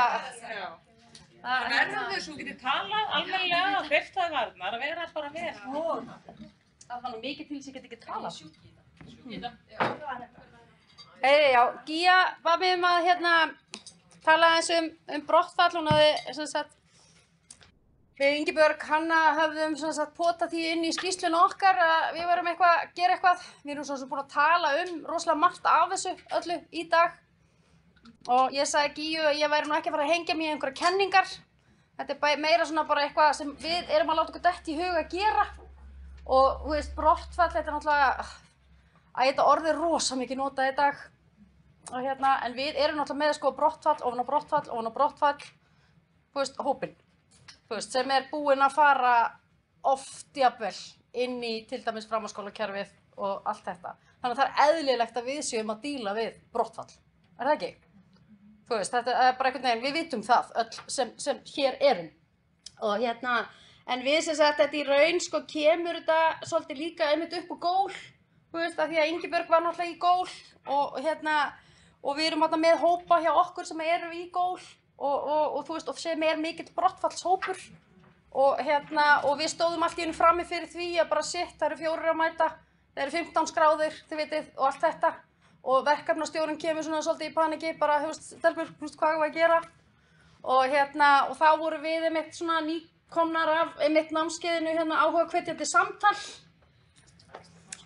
Það verður þau svo getur talað almennilega og hreyftaði varnar að vera bara vel. Það var nú mikið til þess að ég get ekki talað. Já, Gía var með að tala eins um brottfall. Hún hafði við Ingibjörg Hanna höfðum potað því inn í skýrsluna okkar að við verum að gera eitthvað. Við erum svo búin að tala rosalega margt af þessu öllu í dag. Og ég sagði Gíu að ég væri nú ekki að fara að hengja mig í einhverja kenningar. Þetta er meira svona bara eitthvað sem við erum að láta okkur detta í hug að gera. Og þú veist, brottfall, þetta er náttúrulega, þetta orðið er rosa mikið notað í dag. Og en við erum náttúrulega með brottfall, ofan á brottfall, ofan á brottfall, þú veist, hópinn. Þú veist, sem er búinn að fara oft jafnvel inn í til dæmis framhaldsskólakerfið og allt þetta. Þannig að það er eðlilegt að við séum að díla við brottfall. Er það ekki? Þú veist, þetta er bara einhvern veginn, við vitum það öll sem hér erum. Og en við sem sagt þetta í raun kemur þetta svolítið líka einmitt upp á gól. Þú veist, af því að Ingibjörg var náttúrulega í gól og og við erum með hópa hjá okkur sem eru í gól. Og þú veist, og sem mikill brottfallshópur og við stóðum allt í einu frammi fyrir því að bara shit, það eru 4 að mæta, það eru 15 skráðir, þið vitið, og allt þetta og verkefnastjórinn kemur svona svolítið í paniki, bara, Stelbjörg, hvað er að gera? Og þá voru við einmitt svona nýkomnar af einmitt námskeiðinu áhuga hvetjandi samtal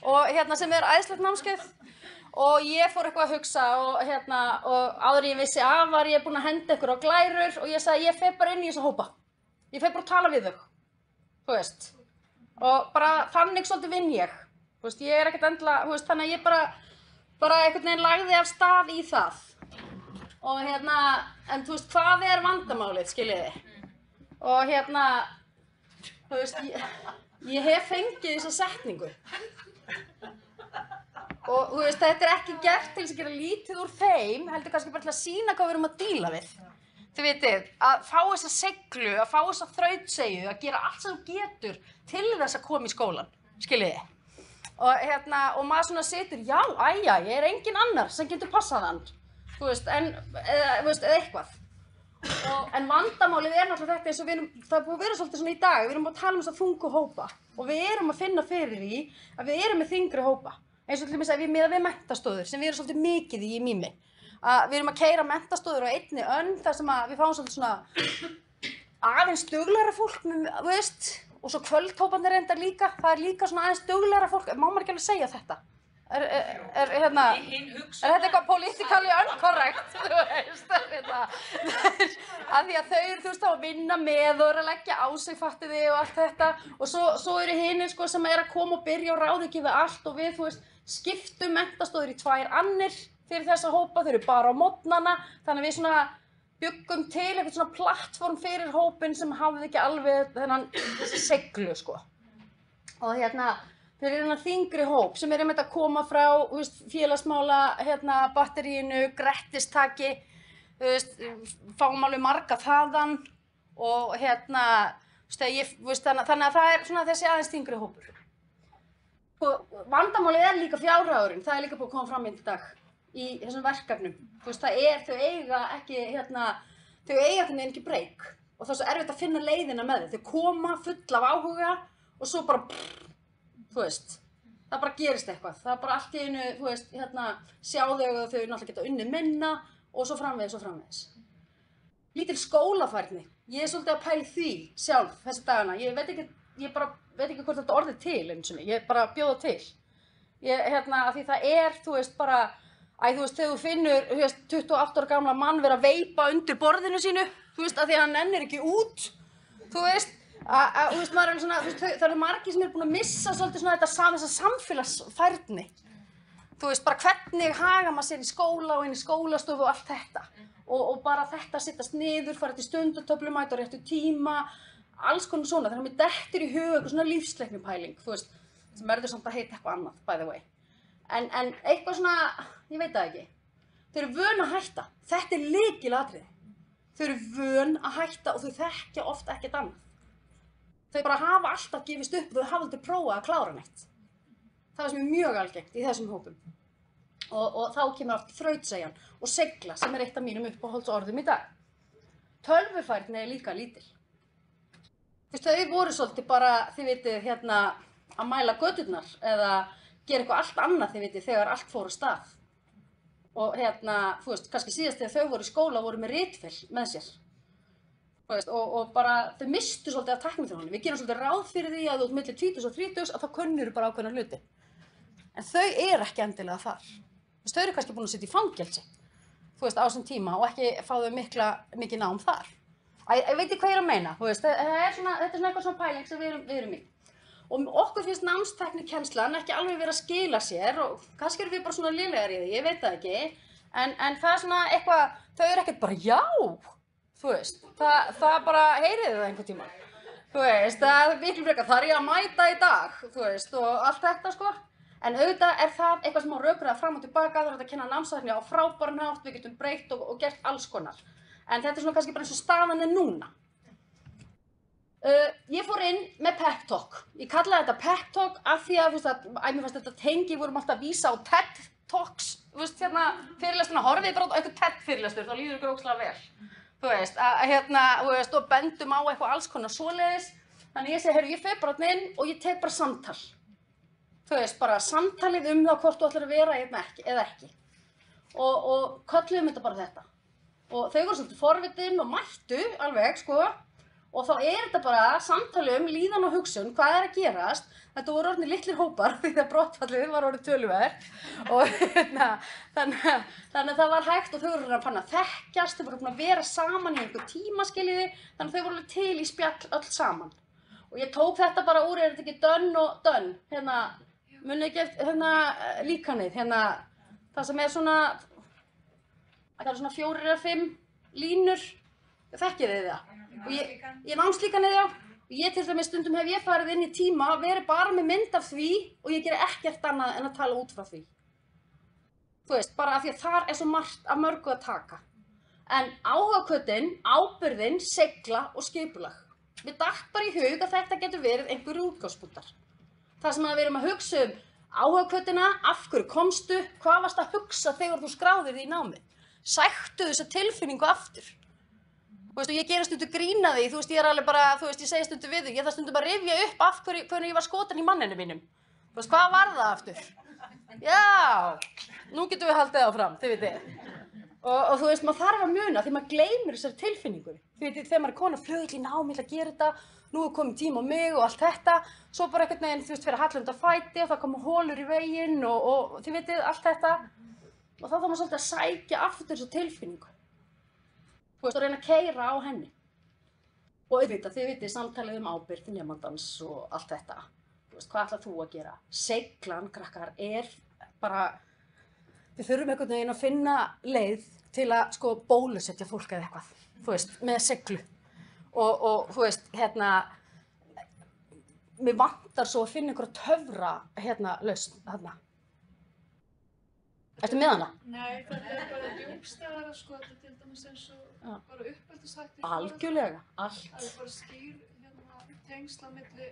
og sem æðislegt námskeið. Og ég fór eitthvað að hugsa og áður en ég vissi af var ég búin að henda ykkur á glærur og ég sagði ég fer bara inn í þessa hópa. Ég fer bara að tala við þau, þú veist. Og bara þannig svolítið vinn ég. Þú veist, ég er ekkert endilega, þú veist, þannig að ég bara einhvern veginn lagði af stað í það. Og en þú veist, hvað er vandamálið, skiljiði? Og þú veist, ég hef fengið þessa setningu. Og þú veist, þetta er ekki gert til þess að gera lítið úr þeim, heldur kannski bara til að sýna hvað við erum að díla við. Þið vitið, að fá þessa seglu, að fá þessa þrautseigju, að gera allt sem þú getur til þess að koma í skólan, skiljiði. Og og maður svona situr, já, æja, ég er engin annar sem getur passað hann, þú veist, eða eitthvað. En vandamálið er náttúrulega þetta eins og það er búið að vera svolítið svona í dag, við erum að tala þessa þungu hópa og við erum að finna fyrir því að við erum með þyngri hópa. Eins og til dæmis að við miðað við menntastóður sem við erum svolítið mikið í Mými. Við erum að keyra menntastóður á einni önn þar sem við fáum svolítið svona aðeins duglegra fólk, þú veist, og svo kvöldhóparnir reyndar líka, það er líka svona aðeins duglegra fólk, má maður ekki alveg segja þetta? Er þetta eitthvað politically incorrect, þú veist, að því að þau eru, þú veist, að vinna með og eru að leggja á sig, fattiði, og allt þetta, og svo eru hinir, sem að koma og byrja og ráða ekki við allt og við, þú veist, skiptum menntastóður í 2 annir fyrir þessa hópa, þau eru bara á morgnana, þannig að við svona bjuggum til eitthvað svona plattform fyrir hópinn sem hafði ekki alveg þessi seglu, Og þeir eru þyngri hóp sem einmitt að koma frá, þú veist, félagsmála, batteríinu, grettistaki, þú veist, fáum alveg marga þaðan og þannig að það er svona þessi aðeins þyngri hópur. Vandamálið er líka fjárhagurinn, það er líka búið að koma fram í dag í þessum verkefnum. Þú veist, þau eiga ekki, þau eiga þannig ekki breyk og það er svo erfitt að finna leiðina með þau. Þau koma full af áhuga og svo bara, þú veist, það bara gerist eitthvað. Það er bara allt í einu, þú veist, sjá þau og þau náttúrulega geta unnið minna og svo framvegis og framvegis. lítil skólafærni. Ég svolítið að pæla í því sjálf þessi dagana. Ég veit ekki hvort þetta orðið til einu sinni. Ég bara bjóða til. Af því það þú veist, bara, þú veist, þegar þú finnur, þú veist, 28 ára gamla mann vera að veipa undir borðinu sínu, þú veist, af því að hann nennir ekki út, þú veist, þú veist, maður er svona, þú veist, það eru margir sem eru búin að missa svolítið svona þessa samfélagsfærni. Þú veist, bara hvernig haga maður sér í skóla og inn í skólastofu og allt þetta. Og bara þetta að sittast niður, fara til stundatöflu, mæta á réttu tíma, alls konar svona. Þannig að mér dettur í hug eitthvað svona lífsleiknipæling, þú veist, sem verður samt að heita eitthvað annað, by the way. En eitthvað svona, ég veit það ekki. Þau eru vön að hætta. Þetta er lykilatriði. Þau eru vön að hætta og þau þekkja oft ekkert annað. Þau bara hafa alltaf gefist upp og þau hafa aldrei prófað að klára neitt. Það er sem er mjög algengt í þessum hópum. Og þá kemur aftur þrautseigjan og segla sem er eitt af mínum uppáhaldsorðum í dag. Tölvufærni er líka lítil. Þau voru svolítið bara, þið vitið, að mæla göturnar eða gera eitthvað allt annað, þið vitið, þegar allt fór á stað. Og þú veist, kannski síðast þegar þau voru í skóla voru með ritvél með sér. Þú veist, og bara þau mistu svolítið af tækniþróuninni. Við gerum svolítið ráð fyrir því að þú ert milli 20 og 30 að þá kunnirðu bara ákveðna hluti. En þau eru ekki endilega þar. Þau eru kannski búin að sitja í fangelsi, þú veist, á þessum tíma og ekki fá þau mikið nám þar. Ég veit ekki hvað ég er að meina, þú veist, þetta er svona eitthvað svona pæling sem við erum í. Og okkur finnst námstæknikennslan ekki alveg verið að skila sér og kannski erum við bara svona lélegar í því, ég veit það ekki. En það er svona eitthvað, þau eru ekkert bara já, þú veist, það bara heyriði það einhvern tíma. Þú veist, það er miklu frekar, það er ég að mæta í dag, þú veist, og allt þetta sko. En auðvitað er það eitthvað sem á rökræða fram og tilbaka, það er hægt að kenna námstækni á frábæran hátt, við getum breytt og gert alls konar. En þetta er svona kannski bara eins og staðan er núna. Ég fór inn með pep talk. Ég kallaði þetta pep talk af því að, mér fannst þetta tengi, við vorum alltaf að vísa á TED Talks, þú veist, fyrirlesturna, horfið bara á eitthvað TED fyrirlestur, þá líður ykkur ógeðslega vel. Þú veist, þú veist, og bendum á eitthvað alls konar svoleiðis. Þannig ég segi, heyrðu, ég fer bara inn og ég tek bara samtal. Þú veist, bara samtalið það hvort þú ætlar að vera eða ekki. Og kölluðum þetta bara þetta. Og þau voru svolítið forvitin og mættu alveg, sko. Og þá er þetta bara samtalið líðan og hugsun, hvað er að gerast. Þetta voru orðnir litlir hópar því að brottfallið var orðið töluvert. Og þannig að það var hægt og þau voru að fann að þekkjast, þau voru að vera saman í einhver tíma, skiljiði. Þannig að þau voru til í spjall öll saman. Og ég tók þetta bara úr, er þetta ekki dönn og dönn, munið ekki eftir líkanið, það sem er svona, það eru svona 4 eða 5 línur, þekkið þið það? Og ég námslíkanið, já, og ég til dæmis stundum hef ég farið inn í tíma, verið bara með mynd af því og ég geri ekkert annað en að tala út frá því. Þú veist, bara af því að þar er svo margt af mörgu að taka. En áhugahvötin, ábyrgðin, segla og skipulag. Við datt bara í hug að þetta getur verið einhverju útgangspunktar. Það sem við erum að hugsa áhugahvötina, af hverju komstu, hvað varst að hugsa þegar þú skráðir því í námið. Sæktu þessa tilfinningu aftur. Þú veist, og ég geri stundum grín að því, þú veist, ég er alveg bara, þú veist, ég segi stundum við þig, ég þarf stundum bara að rifja upp af hvernig ég var skotin í manninu mínum. Þú veist, hvað var það aftur? Já, nú getum við haldið áfram, þið vitið. Og þú veist, maður þarf að muna því maður gleymir þessari tilfinningu. Þið vitið, þegar maður er kona flugil í námi, ég ætla að gera þetta, nú er komið tíma á mig og allt þetta, svo bara einhvern veginn, þú veist, fyrir að halla undan fæti og það koma holur í veginn og þið vitið, allt þetta. Og þá þarf maður svolítið að sækja aftur þessu tilfinningu. Þú veist, og reyna að keyra á henni. Og auðvitað, þið vitið, samtalið ábyrgð nemandans og allt þetta. Þú veist, hvað ætlar þú að gera? Seglan, krakkar, er bara, við þurfum einhvern veginn að finna leið til að, sko, bólusetja fólk eða eitthvað, þú veist, með seglu. Og þú veist, mér vantar svo að finna einhverja töfra, lausn, Ertu með hana? Nei, þetta er bara djúpstæðara, sko, þetta er til dæmis eins og bara uppeldishætti. Algjörlega, allt. Það er bara skýr tengsla milli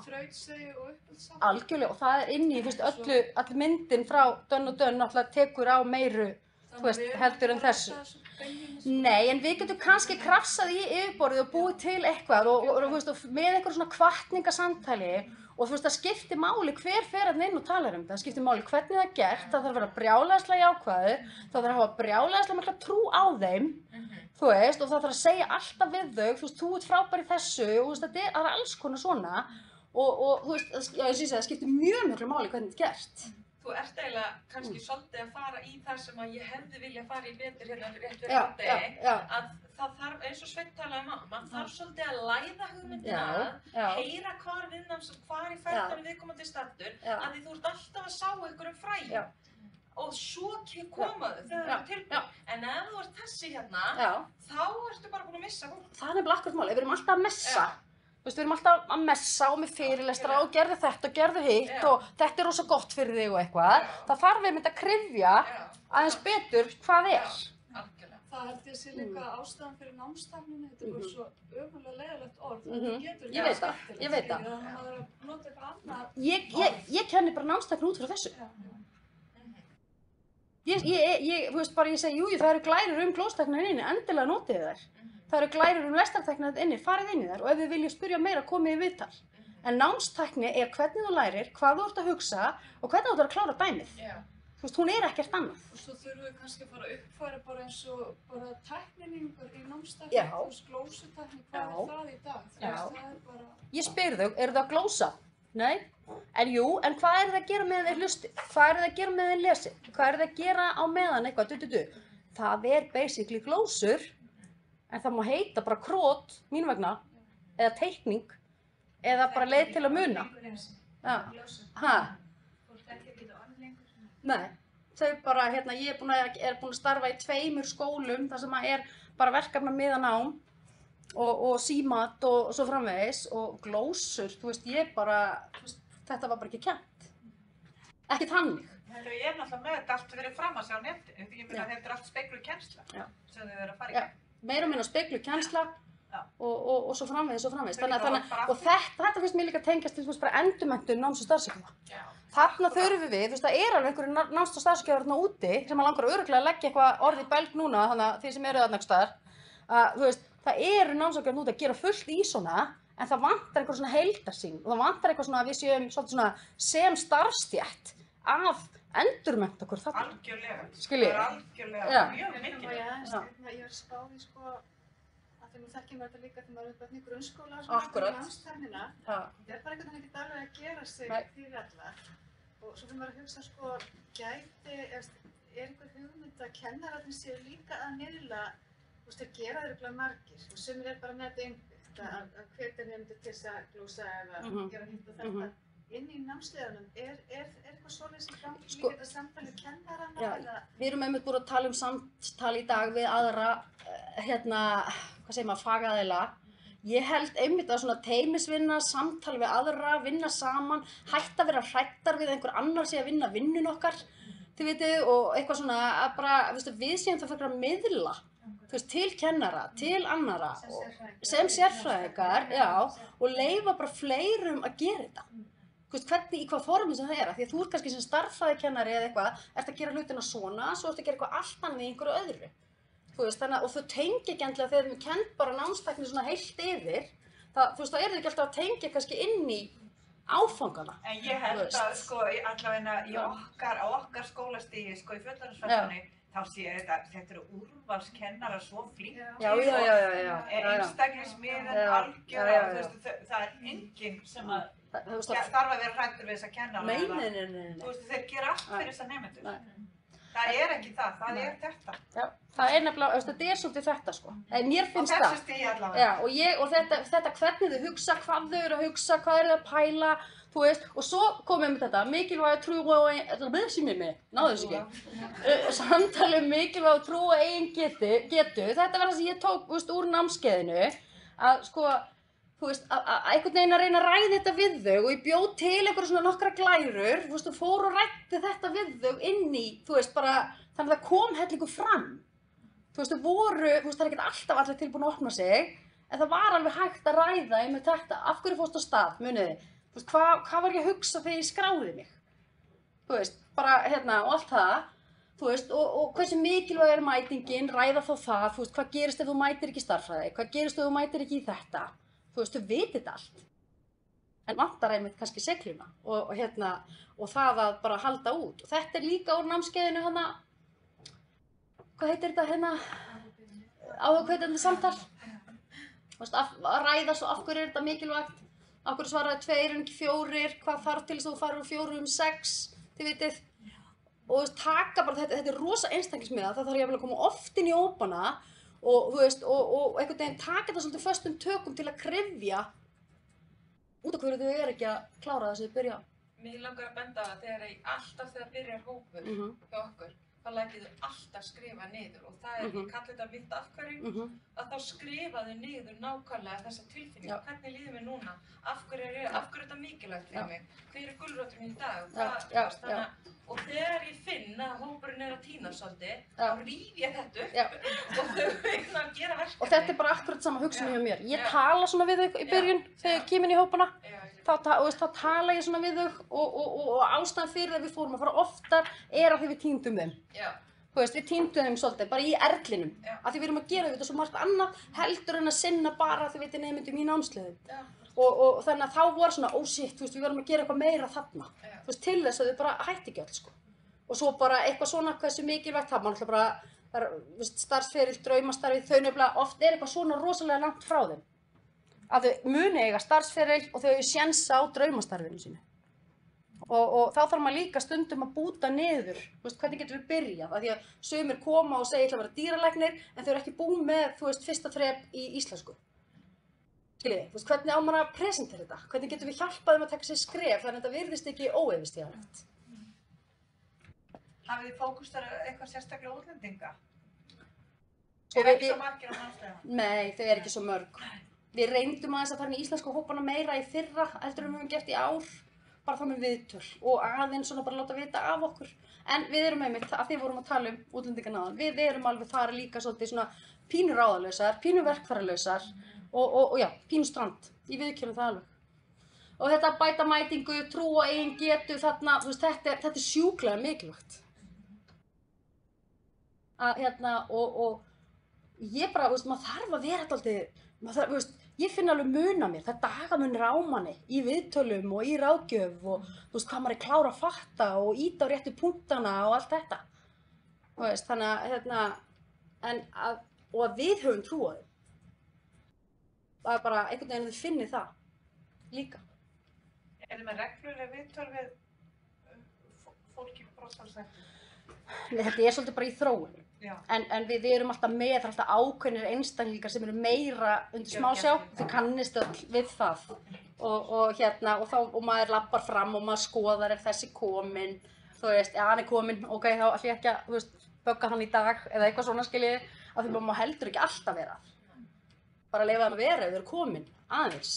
þrautseigju og uppeldishætti. Algjörlega, og það er inni í, þú veist, öll myndin frá Dönn og Dönn náttúrulega tekur á meiru, þú veist, heldur en þessu. Nei, en við getum kannski krafsað í yfirborðið og búið til eitthvað og þú veist, og með einhverjum svona hvatningasamtali Og þú veist, það skiptir máli hver fer þarna inn og talar það skiptir máli hvernig það er gert, það þarf að vera brjálæðislega jákvæður, það þarf að hafa brjálæðislega mikla trú á þeim, þú veist, og það þarf að segja alltaf við þau, þú veist, þú ert frábær í þessu, og þú veist, það er alls konar svona, og þú veist, já, ég segi það skiptir mjög miklu máli hvernig þetta er gert. Þú ert eiginlega kannski svolítið að fara í það sem að ég hefði viljað fara í betur hérna rétt fyrir hádegi, að það þarf, eins og Sveinn talaði maður þarf svolítið að læða hugmyndina heyra hvar í ferðinu viðkomandi stattur, að því þú ert alltaf að sá einhverjum fræjum og svo koma þau þegar þau eru tilbúin. En ef þú ert þessi hérna, þá ertu bara búin að missa fólk. Það er nefnilega akkurat málið, við erum alltaf að messa. Þú veist, við erum alltaf að messa og með fyrirlestra og gerðu þetta og gerðu hitt og þetta er rosa gott fyrir þig og eitthvað. Það þarf einmitt að kryfja aðeins betur hvað er. Það held ég sé líka ástæðan fyrir námstækninni, þetta er bara svo ömurlega leiðilegt orð. Ég veit það, ég veit það. Það er að nota eitthvað annað. Ég kenni bara námstækni út frá þessu. Þú veist bara, ég segi, jú, það eru glærur klóstæknir inni, endilega notið þær. Það eru glærur lestartæknir inni, farið inn í þær og ef þið viljið spyrja meira, komið í viðtal. En námstækni er hvernig þú lærir, hvað þú ert að hugsa og hvernig þú ert að klára dæmið. Þú veist, hún er ekkert annað. Og svo þurfum við kannski að fara að uppfæra bara eins og bara tækninningur í námstækni, þú veist, glósutækni, hvað er það í dag? Þú veist, það er bara... Ég spyr þau, eru það að glósa? Nei. En jú, en hvað er það að gera meðan þeir hlusti? Hvað er það að gera meðan þeir lesi? Hvað er það að gera á meðan eitthvað, Það er basically glósur, en það má heita bara krót, mín vegna, eða teikning, eða bara leið til að muna. Nei, þau bara, ég er búin að starfa í 2 skólum, þar sem er bara verkefna miðanám og símat og svo framvegis og glósur, þú veist, þetta var bara ekki kennt. Ekki þannig. Ég er náttúrulega með þetta allt verið fram að sjá netinu, því ég meina þetta er allt speklu kennsla sem þau verið að fara í gegn. Meira og minna speklu kennsla og svo framvegis. Og þetta finnst mér líka tengjast til bara endurmenntun náms- og starfsráðgjafa. Þarna þurfum við, þú veist, það er alveg einhverju náms- og starfsráðgjafar þarna úti sem að langar örugglega að leggja eitthvað orð í belg núna, þannig að þið sem eru þarna einhvers staðar, að þú veist, það eru námsráðgjafar núti að gera fullt í svona, en það vantar eitthvað svona heildarsýn og það vantar eitthvað svona að við séum svolítið svona sem starfstétt að endurmennta okkur þarna. Algjörlega. Skiljið? Það er algjörlega mjög mikið. Ég er spáð í að þegar maður þekkir maður þetta líka þegar maður er börn í grunnskóla og námstæknina. Það er bara einhvern veginn ekkert alveg að gera sig fyrir alla. Og svo fyrir maður að hugsa er einhver hugmynd að kennararnir séu líka að miðla, þú veist, þeir gera örugglega margir og sumir er bara með þetta innbyggt að hvetja nemendur til þess að glósa eða gera hitt og þetta. Inn í námsleiðunum, er eitthvað svoleiðis í gangi líka þetta samtali kennarana eða? Við erum einmitt búin að tala um samtal í dag við aðra, fagaðila. Ég held einmitt að svona teymisvinna, samtal við aðra, vinna saman, hætt að vera hræddar við einhver annar sé að vinna vinnun okkar, þið vitið, og eitthvað svona að bara, við séum það fyrir að miðla, þú veist, til kennara, til annara, sem sérfræðingar, og leyfa bara fleirum að gera þetta. Þú veist, hvernig, í hvað formi sem það er, því að þú ert kannski sem starffræðikennari eða eitthvað, ert að gera hlutina svona, svo ert að gera eitthvað allt annað í einhverju öðru. Þú veist, og þau tengja ekki endilega þegar við kennt bara námstækni svona heilt yfir, þú veist, þá eru þau ekki alltaf að tengja kannski inn í áfangana. En ég held að, allavega á okkar skólastigi, í fullorðinsfræðsfunni, þá sé þetta eru úrvalskennarar svo flinkir og einstaklingsmiðin algjörlega, það er enginn sem að þarf að vera hræddur við þessa kennara. Nei. Þú veist, þeir gera allt fyrir þessa nemendur. Það er ekki það er þetta. Já, það er nefnilega, þetta er svolítið þetta sko. En mér finnst það. Og þessu stigi allavega. Já, og þetta hvernig þau hugsa, hvað þau eru að hugsa, hvað eru þau að pæla, þú veist, og svo komum við þetta, mikilvæg trú og náðu þessu ekki. Samtali mikilvæg trú og eigin getu, þetta var það sem ég tók, úr námskeiðinu, að þú veist, að einhvern veginn að reyna að ræða þetta við þau og ég bjóð til einhverja svona nokkra glærur, þú veist, og fór og ræddi þetta við þau inn í, þú veist, bara, þannig að það kom hellingu fram. Þú veist, það er ekkert alltaf allir tilbúin að opna sig, en það var alveg hægt að ræða með þetta, af hverju fórstu á stað, muniði, þú veist, hvað var ég að hugsa þegar ég skráði mig? Þú veist, bara, og allt það, þú veist, og hversu mikilvæg er mætingin, ræða þá það, þú veist, hvað gerist ef þú mætir ekki í stærðfræði, hvað gerist ef þú mætir ekki í þetta? Þú veist, þau vitið allt. en vantar einmitt kannski segluna og það að bara halda út. Og þetta líka úr námskeiðinu hvað heitir þetta áhugahvetjandi samtal. Að ræða svo af hverju þetta mikilvægt, af hverju svaraði 2 en ekki 4, hvað þarf til þess að þú farir úr 4 í 6, þið vitið. Og taka bara, þetta rosa einstaklingsmiðað, það þarf jafnvel að koma oft inn í hópana og einhvern veginn taka þetta svolítið föstum tökum til að kryfja út af hverju þau ekki að klára það sem þau byrja á. Mér langar að benda á að alltaf þegar byrjar hópur hjá okkur, þá lætur þau alltaf skrifa niður og það ég kalli þetta vitt af hverju, að þá skrifa þau niður nákvæmlega þessa tilfinningu, hvernig líður mér núna, af hverju er þetta mikilvægt fyrir mig, hver er gulróturinn í dag, og þegar ég finn að hópurinn að tína svolítið, þá ríf ég þetta upp og þau að gera verkefni. Og þetta bara akkurat sama hugsun hjá mér. Ég tala svona við þau í byrjun þegar ég kem inn í hópana. Þá tala ég svona við þau og ástæðan fyrir að við fórum að fara oftar að því við týndum þeim. Við týndum þeim svolítið, bara í erlinum. Af því við erum að gera þetta svo margt annað heldur en að sinna bara þau veitir nemyndum í námsleiðum. Og þannig að þá voru svona, shit, við verðum að gera eitthvað meira þarna. Til þess að þau bara hætti ekki öll, sko. Og svo bara eitthvað svona hversu mikilvægt, það var náttúrulega bara, starfsferill, draumastarfið, þau nefnilega oft eitthvað svona rosalega langt frá þeim. Að þau muni eiga starfsferill og þau sénsa á draumastarfinu sínu. Og þá þarf maður líka stundum að búta niður, hvernig getum við byrjað, af því að sumir koma og segja ég ætla að vera dýralæknir, en þau eru ekki búin með, fyrsta þrep í íslensku. Skiljiði, hvernig á maður að presentera þetta? Hvernig getum við hjálpað þeim að taka sér skref þannig að þetta virðist ekki óeyfistíðanlegt? Hafið þið fókustar eitthvað sérstaklega útlendinga? Ekki svo margir á námsleiðum? Nei, þau eru ekki svo mörg. Við reyndum aðeins að fara inn í íslensku hópana meira í fyrra heldur en við höfum gert í ár, bara þá með viðtöl og aðeins svona bara láta vita af okkur. En við erum einmitt, af því við vorum að tala útlendingan áðan, við erum alveg þar líka svolítið svona pínu ráðalausar, pínu verkfæralausar og já, pínu strand, ég viðurkenni það alveg. Og þetta bæta mætingu, trúa eigin getu þarna, þetta er sjúklega mikilvægt. Og ég bara, maður þarf að vera alltaf, ég finn alveg mun á mér, það er dagamunir á manni í viðtölum og í ráðgjöf og hvað maður er klára að fatta og íta á réttu punktana og allt þetta. Þannig að, og að við höfum trú á þeim. Það er bara einhvern veginn að þið finnir það líka. Er þið með regluleg viðtöl við fólki með brotthvarfshættu? Þetta er svolítið bara í þróun. En við erum alltaf með alltaf ákveðnir einstaklingar sem eru meira undir smásjá, þið kannist öll við það. Og maður lappar fram og maður skoðar ef þessi kominn, hann er kominn, ok, þá ætlum ég ekki að bögga hann í dag eða eitthvað svona skiljiði, af því maður heldur ekki alltaf vera. Bara leyfa hann að vera ef þau eru kominn aðeins.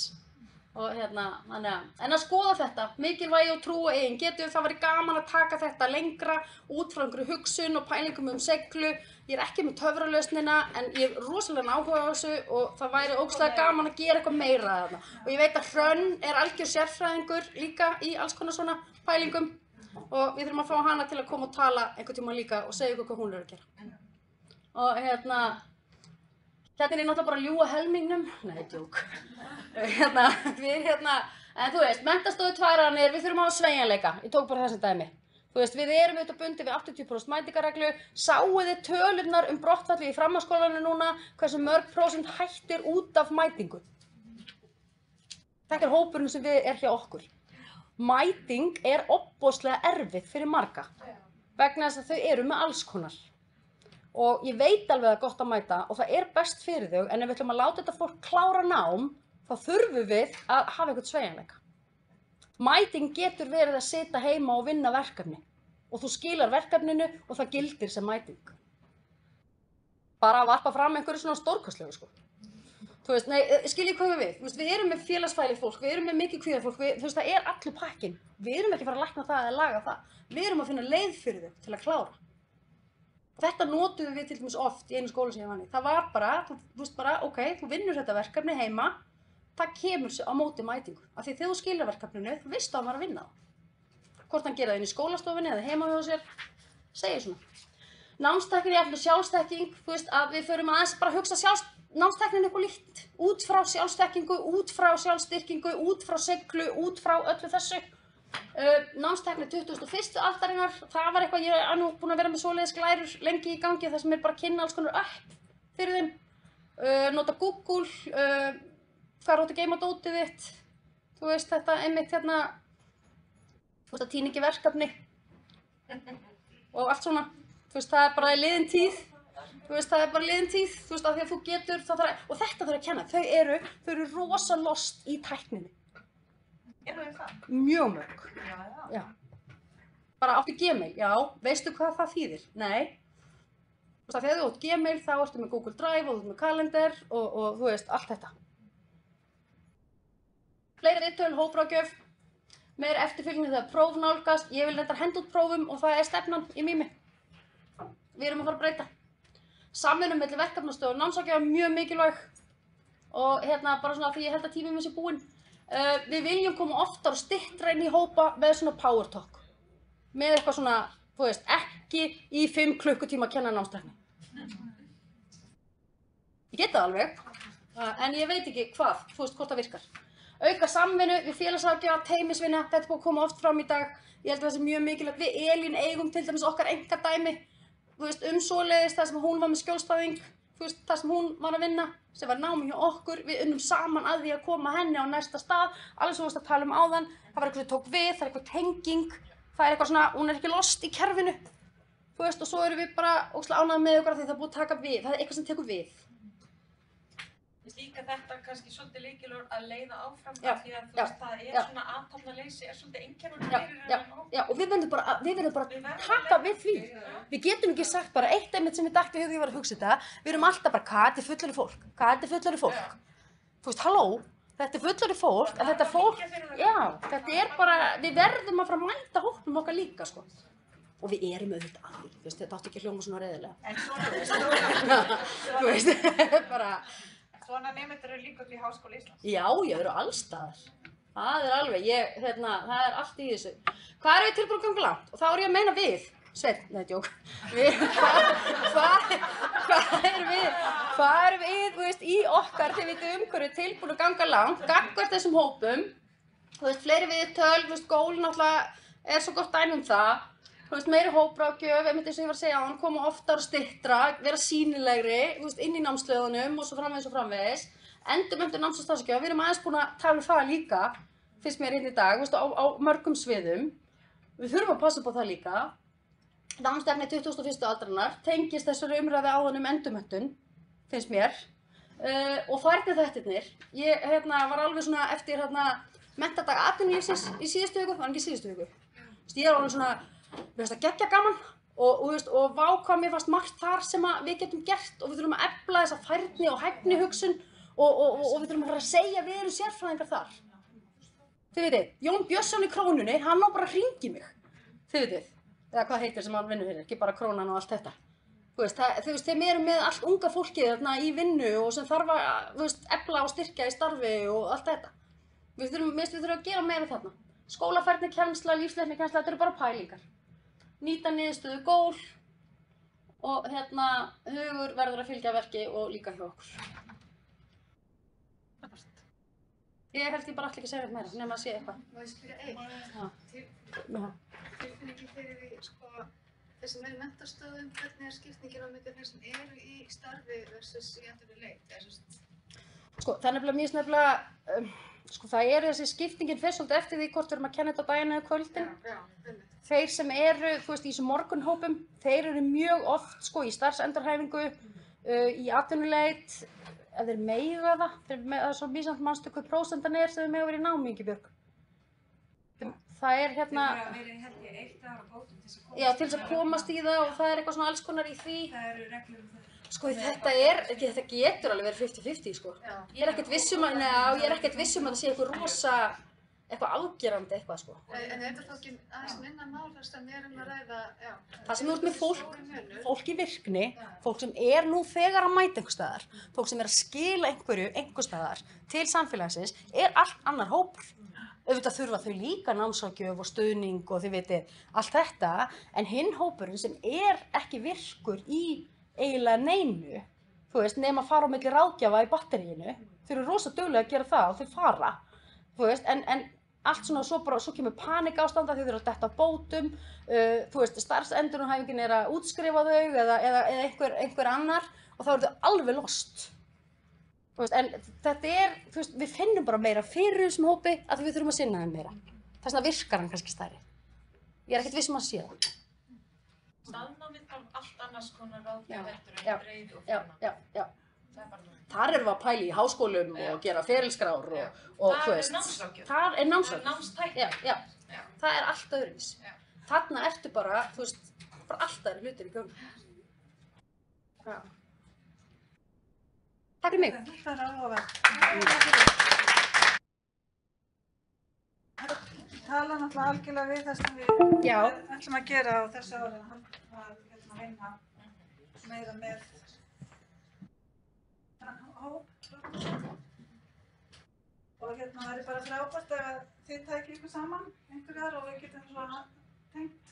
En að skoða þetta, mikilvægi og trú og eigin getu, það væri gaman að taka þetta lengra út frá einhverju hugsun og pælingum seglu. Ég er ekki með töfralausnina en ég er rosalega áhuga á þessu og það væri ógeðslega gaman að gera eitthvað meira þarna. Og ég veit að Hrönn er algjör sérfræðingur líka í alls konar svona pælingum og við þurfum að fá hana til að koma og tala einhvern tíma líka og segja ykkur hvað hún er að gera. Og hérna er ég náttúrulega bara að ljúga helmingnum, nei, djók. En þú veist, menntastofu tværanir, við þurfum að hafa sveigjanleika, ég tók bara þessi dæmi. Þú veist, við erum auðvitað bundið við 80% mætingarreglu, sáuð þið tölurnar brottfalli í framhaldsskólanum núna, hversu mörg prósent hættir út af mætingu. Þetta er hópurinn sem er hjá okkur. Mæting er ofboðslega erfitt fyrir marga, vegna þess að þau eru með alls konar. Og ég veit alveg að það er gott að mæta og það er best fyrir þau, en ef við ætlum að láta þetta fólk klára nám, þá þurfum við að hafa eitthvað sveigjanleika. Mæting getur verið að sitja heima og vinna verkefni og þú skilar verkefninu og það gildir sem mæting. Bara að varpa fram einhverju svona stórkostlegu, sko. Þú veist, nei, skiljið hvað við. Við erum með félagsfælið fólk, við erum með mikið kvíðafólk, það er allur pakkinn. Við erum ekki að fara að lækna það eða laga það. Við erum að finna leið fyrir þau til að klára. Þetta notuðum við til dæmis oft í einu skóla sem ég vann í. Það var bara, þú veist bara, ok, þú vinnur þetta verkefni heima, það kemur á móti mætingu. Af því þegar þú skilar verkefninu, þú veist að hann var að vinna það. Hvort hann gera það inn í skólastofunni eða heima hjá sér, segir svona. Námstekking er alltaf sjálfstekking, þú veist að við förum aðeins bara að hugsa námstæknin upp á líkt, út frá sjálfstekkingu, út frá sjálfstyrkingu, út frá seglu, út frá öllu þessu. Námstækni 21. aldarinnar, það var eitthvað, ég er nú búin að vera með svoleiðis glærur lengi í gangi þar sem er bara að kynna alls konar upp fyrir þeim. Nota Google, fara út að geyma dótið þitt, þú veist þetta einmitt hérna, þú veist að týna ekki verkefni og allt svona, þú veist það er bara liðin tíð, þú veist það er bara liðin tíð, þú veist af því að þú getur, og þetta þarf að kenna, þau eru rosa lost í tækninni. Eru þau það? Mjög mörg. Já. Bara áttu Gmail, já, veistu hvað það þýðir? Nei. Þú veist að þegar þú átt Gmail þá ertu með Google Drive og þú ert með kalender og þú veist allt þetta. Fleiri viðtöl, hópráðgjöf, meir eftirfylgni þegar próf nálgast, ég vil reyndar henda út prófum og það er stefnan í Mimi. Við erum að fara að breyta. Samvinna milli verkefnastöðu og námsráðgjafa er mjög mikilvæg og hérna bara svona því ég held að tíminn sé búinn. Við viljum koma oftar og styttra inn í hópa með svona power talk. Með eitthvað svona, þú veist, ekki í 5 klukkutíma að kenna námstækni. Ég get það alveg, en ég veit ekki hvað, þú veist, hvort það virkar. Auka samvinnu við félagsráðgjafa, teymisvinna, þetta er búið að koma oft fram í dag. Ég held að það sé mjög mikilvægt. Við Elín eigum til dæmis okkar einkadæmi, þú veist, svoleiðis það sem hún var með skjólstæðing, þú veist, það sem hún var að vinna, sem var námi hjá okkur, við unnum saman að því að koma henni á næsta stað, alveg sem við varst að tala um áðan, það var eitthvað sem tók við, það er eitthvað tenging, það er eitthvað svona, hún er ekki lost í kerfinu, þú veist, og svo erum við bara ógeðslega ánægð með okkur af því það er búið að taka við, það er eitthvað sem tekur við. Líka þetta kannski svolítið lykilorð að leiða áfram af því að þú veist, það er svona athafnaleysi, er svolítið einkennandi fyrir hennan. Já, og við verðum bara að taka við því. Við getum ekki sagt bara eitt einmitt sem ég dætti hug því ég var að hugsa þetta, við erum alltaf bara, hvað þetta er fullorðið fólk, hvað þetta er fullorðið fólk. Þú veist, halló, þetta er fullorðið fólk, en þetta fólk, já, þetta er bara, við verðum að fara að mæta hópnum okkar líka, sko. Og við erum auðvitað að því, þú veist, þetta átti ekki að hljóma svona reiðilega. En Þú veist, bara... Svona nemendur eru líka upp í Háskóla Íslands. Já, ég eru allstaðar. Það er alveg, það er allt í þessu. Hvað erum við tilbúin að ganga langt? Og þá er ég að meina við. Sveinn, nei, djók. Hvað erum við, þú veist, í okkar, þið veitum hverju tilbúin að ganga langt, gagnvart þessum hópum. Þú veist, fleiri viðtöl, þú veist, gól náttúrulega er svo gott dæmi um það. Þú veist, meiri hópráðgjöf, einmitt eins og ég var að segja á hann, koma oftar og styttra, vera sýnilegri, þú veist, inn í námslöðunum og svo framvegis. Endurmenntur náms- og starfsráðgjafa, við erum aðeins búin að tala um það líka, finnst mér hérna í dag, þú veist, á mörgum sviðum. Við þurfum að passa upp á það líka. Námstefni 21. aldarinnar tengist þessari umræðu áðan endurmenntun, finnst mér. Og færniþættirnir. Ég var alveg svona eftir menntadag atvinnulífsins í síðustu viku, var ekki síðustu viku. Ég er alveg svona, við veist að geggja gaman og vá hvað mér fannst margt þar sem við getum gert og við þurfum að efla þessa færni og hæfni hugsun og við þurfum að fara að segja við erum sérfræðingar þar. Þið veitir, Jón Björnsson í Krónunni, hann má bara hringi mig. Þið veitir, eða hvað heitir sem hann vinnur fyrir, ekki bara Krónan og allt þetta. Þú veist, þeim erum með allt unga fólkið þarna í vinnu og sem þarf að, þú veist, efla og styrkja í starfi og allt þetta. Við þurfum að gera meira þarna. Skólafærni kennsla, lífsleikni kennsla, þetta eru bara pælingar. Nýta niðurstöðu gól og hugur verður að fylgja verki og líka hjá okkur. Ég held ég bara allir ekki að segja meira, nema að sé eitthvað. Má ég spyrja eitt? Tilfinningi fyrir því, sko, þeir sem eru í menntastöðum, hvernig er skiptingin á milli þeir sem eru í starfi versus í endurnýju leit? Sko, það er nefnilega sko, það er þessi skiptingin fer svolítið eftir því hvort við erum að kenna þetta á daginn eða kvöldin. Þeir sem eru, þú veist, í þessum morgunhópum, þeir eru mjög oft, sko, í starfsendurhæfingu, í atvinnuleit, ef þeir meiga það, það er svo mísamt manstu hvað prósentan er sem þeir mega verið í námi, Ingibjörg. Það er Þeir verið held ég 1 ár á bótum til þess að komast. Já, til þess að komast í það og það er eitthvað svona alls konar í því. Það eru reglur um það. Sko, þetta getur alveg verið 50-50, sko. Ég er ekkert viss um að það sé eitthvað rosa, eitthvað afgerandi eitthvað, sko. En er þetta þá ekki aðeins minna mál þess að við erum að ræða, já. Það sem þú ert með fólk í virkni, fólk sem er nú þegar að mæta einhvers staðar, fólk sem er að skila einhvers staðar til samfélagsins, er allt annar hópur. Auðvitað þurfa þau líka námsráðgjöf og stuðning og þið vitið allt þetta, en hinn hópurinn sem er ekki virkur í eiginlega neinu, þú þú veist, nema að fara á milli ráðgjafa í batteríinu. Þau eru rosa duglega að gera það og þau fara, þú veist, en allt svona, svo kemur paníkástand að þau þurfa að detta á bótum, þú veist, starfsendurhæfingin er að útskrifa þau eða einhver annar og þá eru þau alveg lost. Þú veist, en þetta þú veist, við finnum bara meira fyrir þessum hópi að við þurfum að sinna þeim meira. Þess vegna virkar hann kannski stærri. Ég er ekkert viss að sé það. Staðnámið þarf allt annars konar ráðgjöf heldur en breiði og fjarnámið. Já. Þar erum við að pæla í háskólum og gera ferilskrár og þú veist. Þar er námsráðgjöf. Námstækni. Já. Það er allt öðruvísi. Þarna ertu bara, þú veist, bara allt aðrir hlutir í gangi. Já. Takk fyrir mig. Þetta er áhugavert. Tala náttúrulega algjörlega við það sem við ætlum að gera á þessu ári, að vinna meira með hóp. Og væri bara frábært ef þið tækið ykkur saman, einhverjar, og við getum svo tengt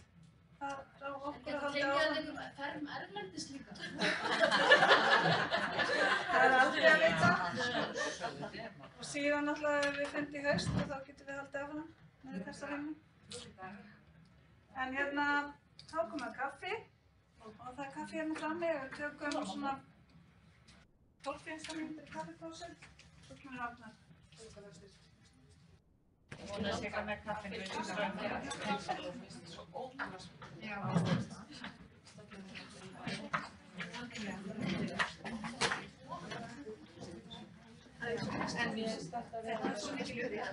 það frá okkur að halda áfram. Ferm erlendis líka. Það er aldrei að vita. Og síðan náttúrulega ef við fundum í haust og þá getum við haldið áfram með þessa vinnu. En þá komum kaffi og það er kaffi hérna frammi og við tökum svona 12-15 mínútur kaffipásu. Svo kemur Arnar. Hún er sikkert með kaffinu við svo ótrúlega. Já. En þetta er svo mikil uppið.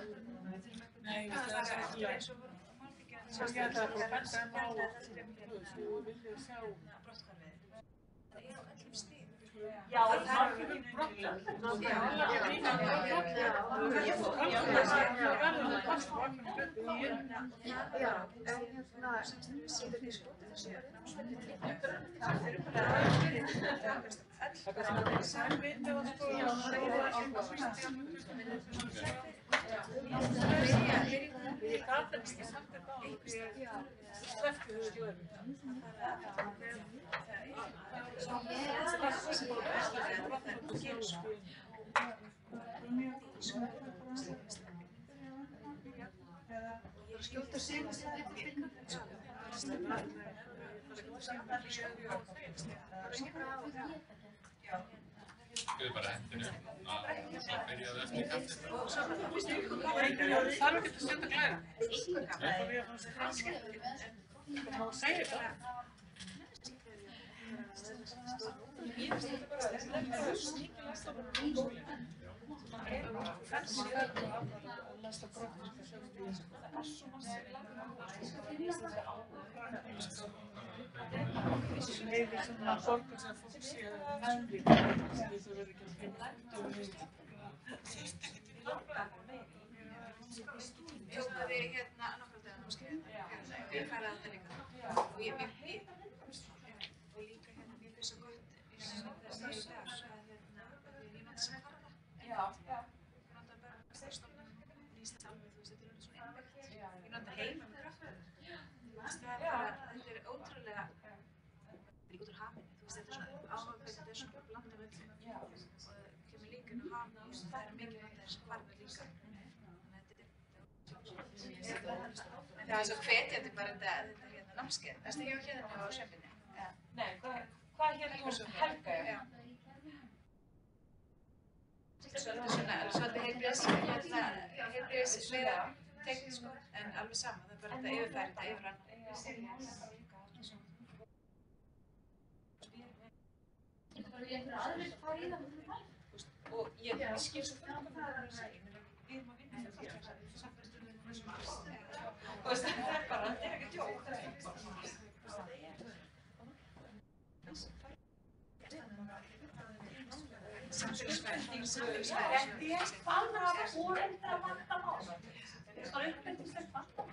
Nei, það er ekki eins og svo ég ætla að benda þeim á og vilja sjá brotthvarfið. Það er á öllum stigum. Já, það er Ég gat ekki sagt þetta á því að sleppti þau glöðu. Við bara hendinu og svo byrjaðu eftir kaffið. Það ekki að setja glæra. Það er skemmtilegt. Það segir það. Ég finnst þetta bara að skemmtilegast að vera í það er bara fancy að lesta brottverk það er svo massið Þessi leiðir sem að borga sem fólk sé meðvík sem þú verður ekki að finna Tók að þið nokkra dagar námskeið, ég færði að það líka og ég heita og líka mér finnst svo gott eins og það segir í dag að ég nota sem farða. Ég nota bara styrstofnum, nýst alveg, þú veist, þetta er svona innbyggt. Ég nota heima með kraftverðar. Þetta er ótrúlega, líka út úr hafinu, þú veist, þetta er svona áhugavert, þetta er svona bland af öllum og kemur líka inn á hafinu og það er mikið notaðir sem farða líka. Það er svo hvetjandi bara þetta námskeið. Það er ekki hérna á Sjöfnni. Nei, hvað er hérna hjá Helga? Svolítið heilbrigðislega tengt sko, en alveg sama. Það er bara þetta yfirfæri, þetta yfir annan. Og ég skil svo fyrir okkur það að segja, við erum að vinna þetta og þetta er bara, þetta er ekki djók, þetta er bara Þetta er bara foreldra vandamál. Þetta er bara uppbyggislegt vandamál.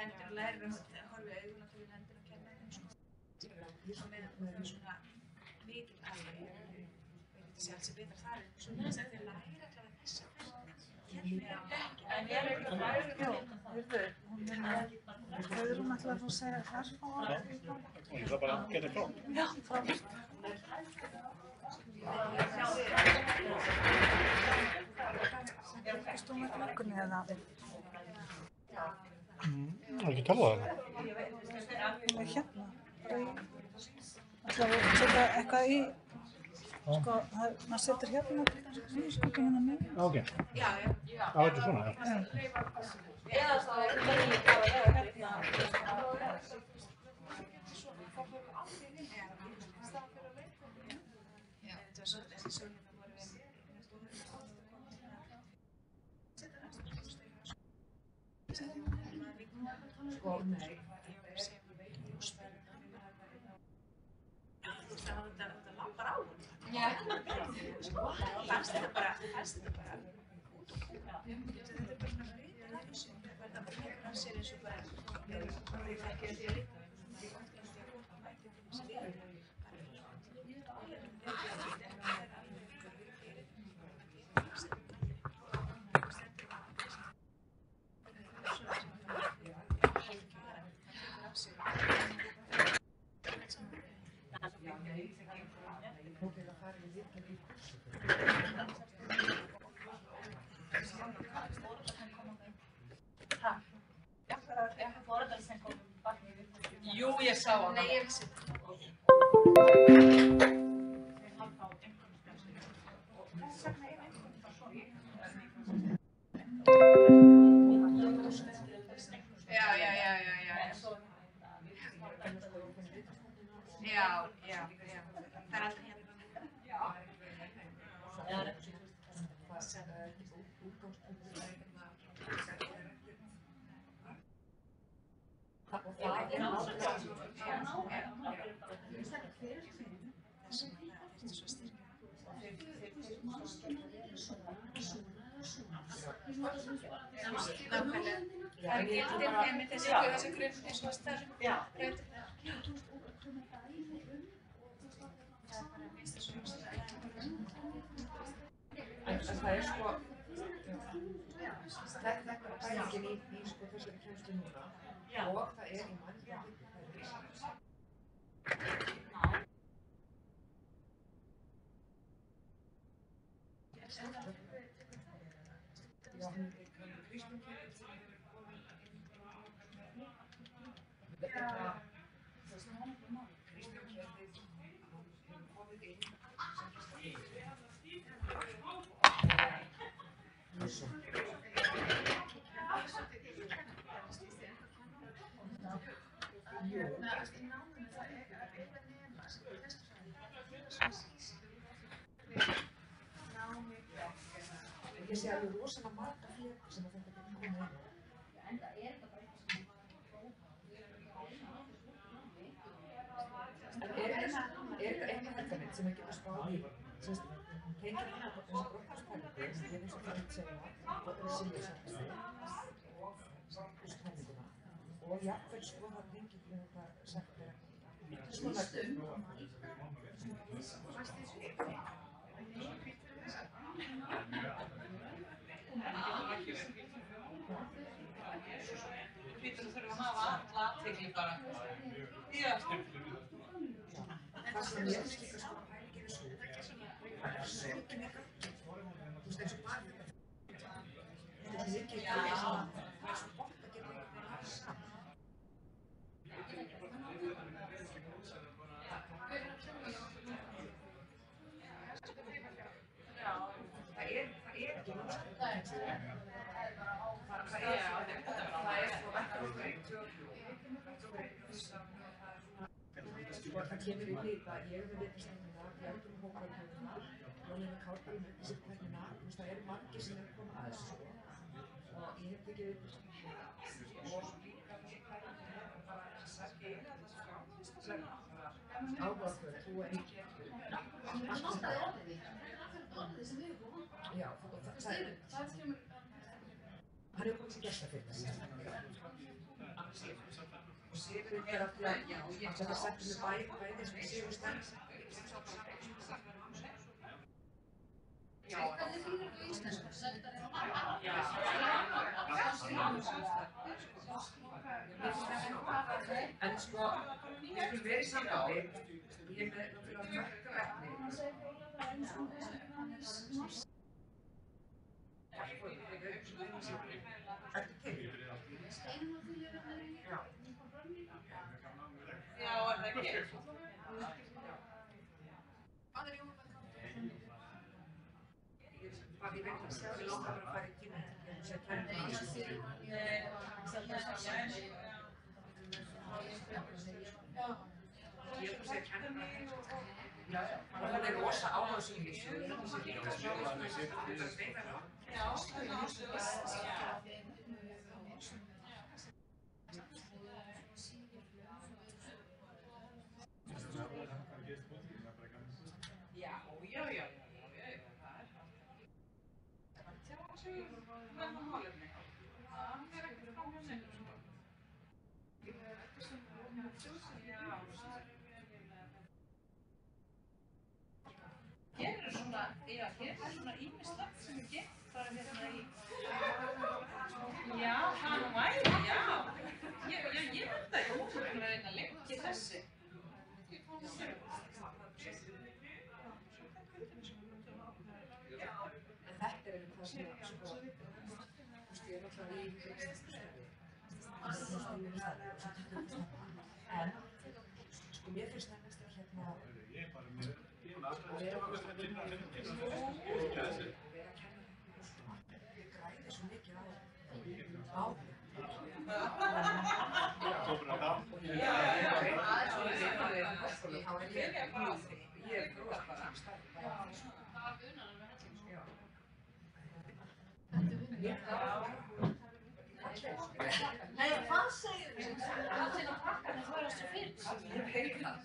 Hendur og lærir við horfum augun og fyrir hendina og kenna þeim sko. Með svona mikil alveg, ég veit ekki sjálf sem betur þar, svona þess að þeir læra allavega þessa hérna ekki. En ég ekki að læra Heyrðu, Guðrún ætlar að fá að segja þar frá. Ég ætla bara að gera frá. Já, frábært. Fylgist þú með klukkunni eða? Það er ekki talað þarna. Hún er hérna. Ætlar að setja eitthvað í, sko, maður setur hérna, skuggum hérna með. Ok. Já, þetta er svona, já. eða þá er það líka að vera hérna. Sko, nei. Það lampar á hún. Já. Fannst þetta bara. Þetta er bara það sér eins og bara, ég þekki það því að líka. Jú, ég sá hana. Nei, ég vissi þetta. Já. Það er aldrei hérna. Það er gildin einmitt þessi grunn eins og starf. Já. Það er sko, þetta er pælingin í sko þessari kennslu núna og það er í mannréttindi. Ég sé alveg rosalega marga fleti sem þetta getur komið inn á. Er þetta eitthvað verkefni sem við getum spáð í? Tengir hérna þessa brottnámspælingu, ég eins og það að segja, og resiliensarfræði og samfélagspælinguna og jafnvel skoða tengið við þetta sagt svona Hvítur þú þurfum að hafa alla athygli bara. Já. Það sem ég finnst líka svona pælingin er svo, það er svo ekki með gangi. Þú veist eins og bara þetta er mikið það er svo bort að geta einhvern veginn að saman. Það er ekki náttúrulega það kemur í hlýta, ég er með vitastefnina, Bjargum hóparhjóðina, Jónína Kárdal með upplýsingtæknina, það eru margir sem eru komið að þessu og ég hef tekið upplýsingtæknina og líka áhugaðfjöld, þú er ekki já, og það er hann hefur komið sem gestafyrst Og Sigurinn er alltaf, já, ég ætla að setja mig bæði sem Sigur Stenns. Já. Hvernig þýðir þetta á íslensku? Já. En sko, við skulum verið í sambandi, ég er með náttúrulega mörkaverkni. Ertu til? Já. Já, er það ekki? Hvað er jólaberg? Hvað ég veit að sjá, við langar bara að fara í kynna. Ég er að segja kenna. Já, hún er rosa áhugasöm í þessu. Hún er líka sögur. Hér er svona, já, hér er svona ýmislegt sem er gert bara hérna í. Já, hann væri, já. Ég veit það ekki, hún er að reyna að leggja þessi. En þetta er eitthvað sem, sko, ég er alltaf í ríkistarfi. En, sko, mér finnst það næst að hérna, vera að kenna ég græði svo mikið á Nei, hvað segir þú? Það er að pakka þetta var svo fyrir. Ég veit það.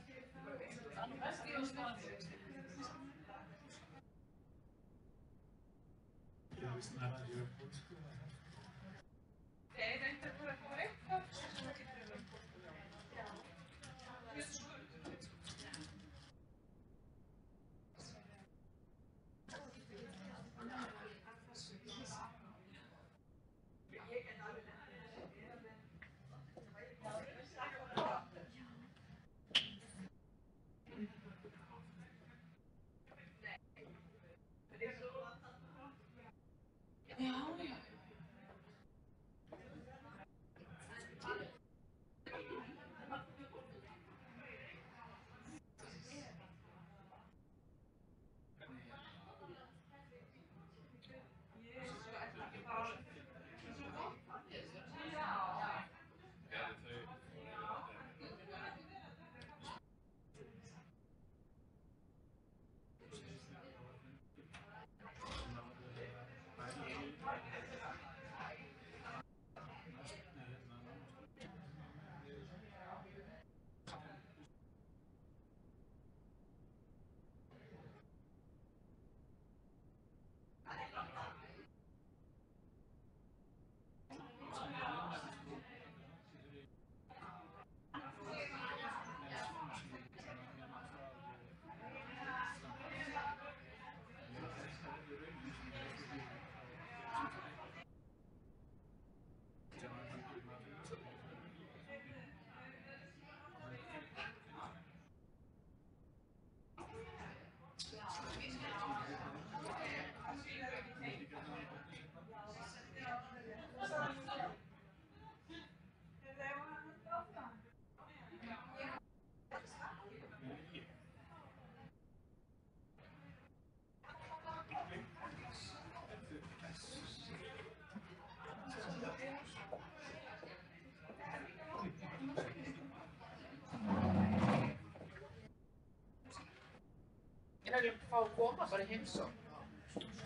hefði fá að koma bara í heimsókn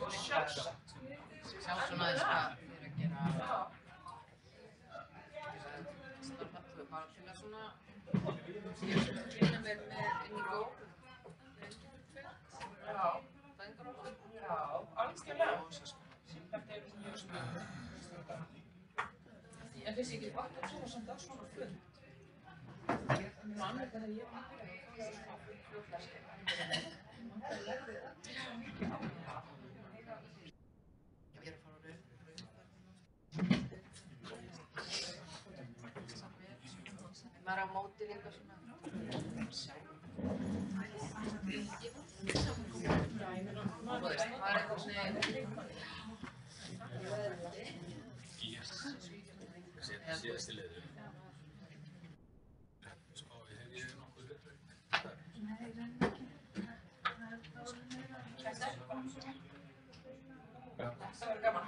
og sjálfsagt. Sjá svona aðeins hvað þið er að gera. Starfallu bara til að svona ég kynna mér með inn í góð. Já. Fæðingaróla. Já, algjörlega. Þetta er mjög spennandi. En finnst ég ekki vant að koma samt á svona fund. Mann þetta þegar ég var að byrja að fá fljótlega skemmt. Það lærði ótrúlega mikið á það. Ég er að fara á raun. Maður á móti líka svona. Maður er eitthvað svona. Síðasti leiður. Spáði, hef ég nokkuð þar? Nei, reyna ekki. Það var gaman.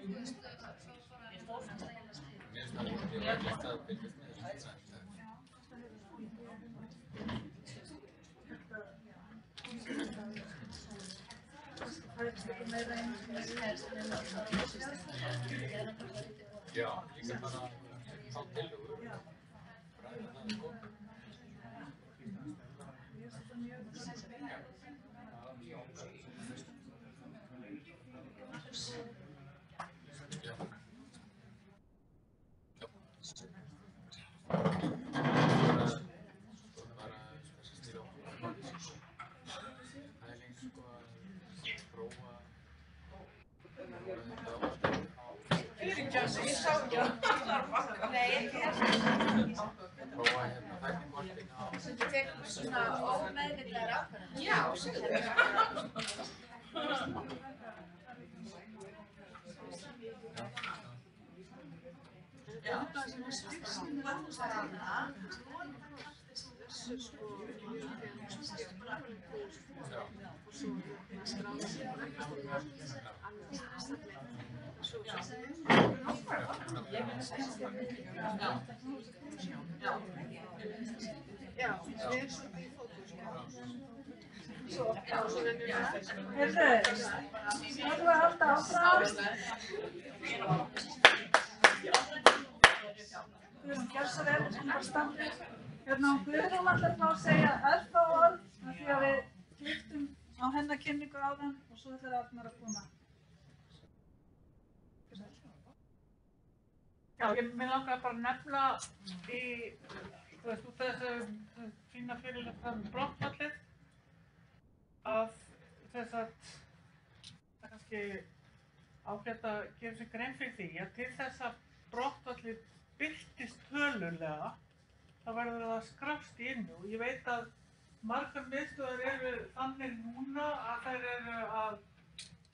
Mér finnst það ótrúlega að byrjast með þessu sagt. Já, líka bara á tillögur. Ræða það góð. Ég sá ekki að Nei, ekki hérna. Prófa hérna þætti kortin á. Sem þú tekur svona ómeðvitaðar ákvarðanir. Já, segðu Heyrðu, ætlum við að halda áfram. Guðrún Gjörsarell, umhverfisstofnun. Hérna á Guðrún ætlar að segja örfá orð af því að við klipptum á hennar kynningu áðan og svo ætlar Arnar að koma. Já, ég vil langar bara nefna í, þú veist, út af þessu fína fyrirlestra um brottfallið að þess að það er kannski ágætt að gera sér grein fyrir því að til þess að brottfallið birtist tölulega þá verður það að skrást í innu og ég veit að margar miðstöðvar eru þannig núna að þær eru að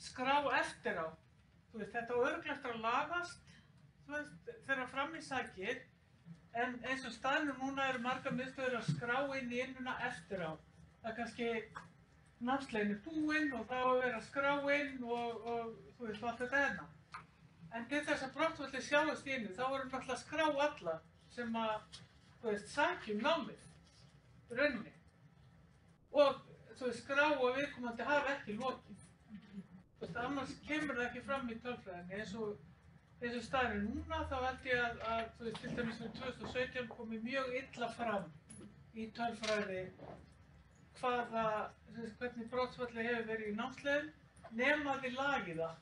skrá eftir á. Þú veist, þetta á örugglega eftir að lagast þegar fram í sakir, en eins og staðnum núna eru margar miðstöðvar að skrá inn í innuna eftir á. Það er kannski námsleiðin búinn og það á að vera að skrá inn og þú veist, allt þetta hérna. En til þess að brottfallið sjáist í innu, þá erum við náttúrulega að skrá alla sem að, þú veist, sækjum námið, rauninni. Og, þú veist, skrá og viðkomandi hafa ekki lokið. Þú veist, annars kemur það ekki fram í tölfræðinni eins og staðurinn núna, þá held ég að þú veist, til dæmis fyrir 2017 komið mjög illa fram í tölfræði hvernig brottfallið hefur verið í námsleiðum, nema þið lagið það.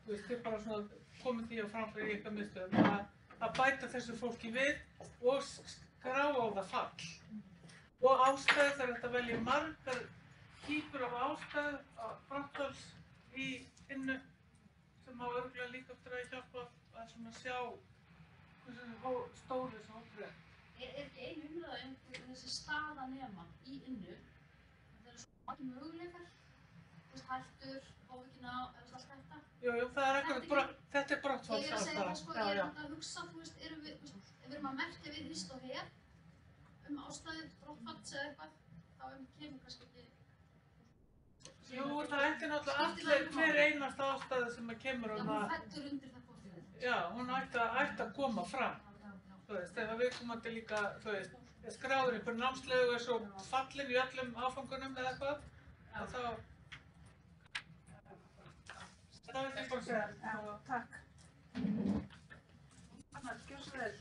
Þú veist, þið bara svona komið því á framfæri í eitthvað miðstöðum að bæta þessu fólki við og skrá á það fall. Og ástæður, það er hægt að velja margar típur af ástæður brottfalls í innu sem á örugglega líka eftir að hjálpa að svona sjá hversu stór þessi hópur er. Er ekki ein umræða þessi staða nema í innu? Það eru svo margir möguleikar, hættur, áhyggjuna, allt þetta. Jú, það er eitthvað, þetta er brottfallsástæða. Ég er að segja það sko, ég er að hugsa, þú veist, ef við erum að merkja við hist og her ástæður brottfalls eða eitthvað, þá kemur kannski ekki. Jú, það ætti náttúrulega allir hver einasta ástæða sem að kemur Já, hún fellur undir það hvort. Já, hún ætti að koma fram. Þú veist, ef við komandi líka, þú veist, skráður einhver námslegu er svo fallin í öllum áfangunum eða eitthvað, þá... Það er þetta bara að segja. Já, takk. Arnar, gjör svo vel.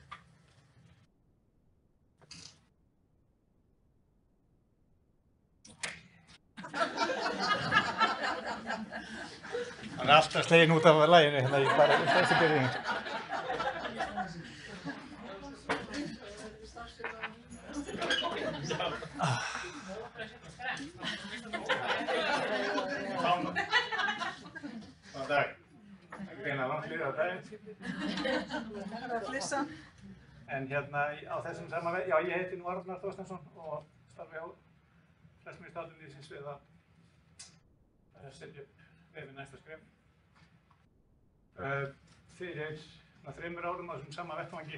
Það er alltaf slegin út af laginu hérna í bara þessi byrjun. Góðan dag. Það er langt liðið á daginn. Það er flissan. En hérna á þessum sama veg, já ég heiti nú Arnar Þorsteinsson og starfi á Flesmýrstafnlýsins við að setja upp vefið Næsta skref. Fyrir 3 árum á þessum sama vettvangi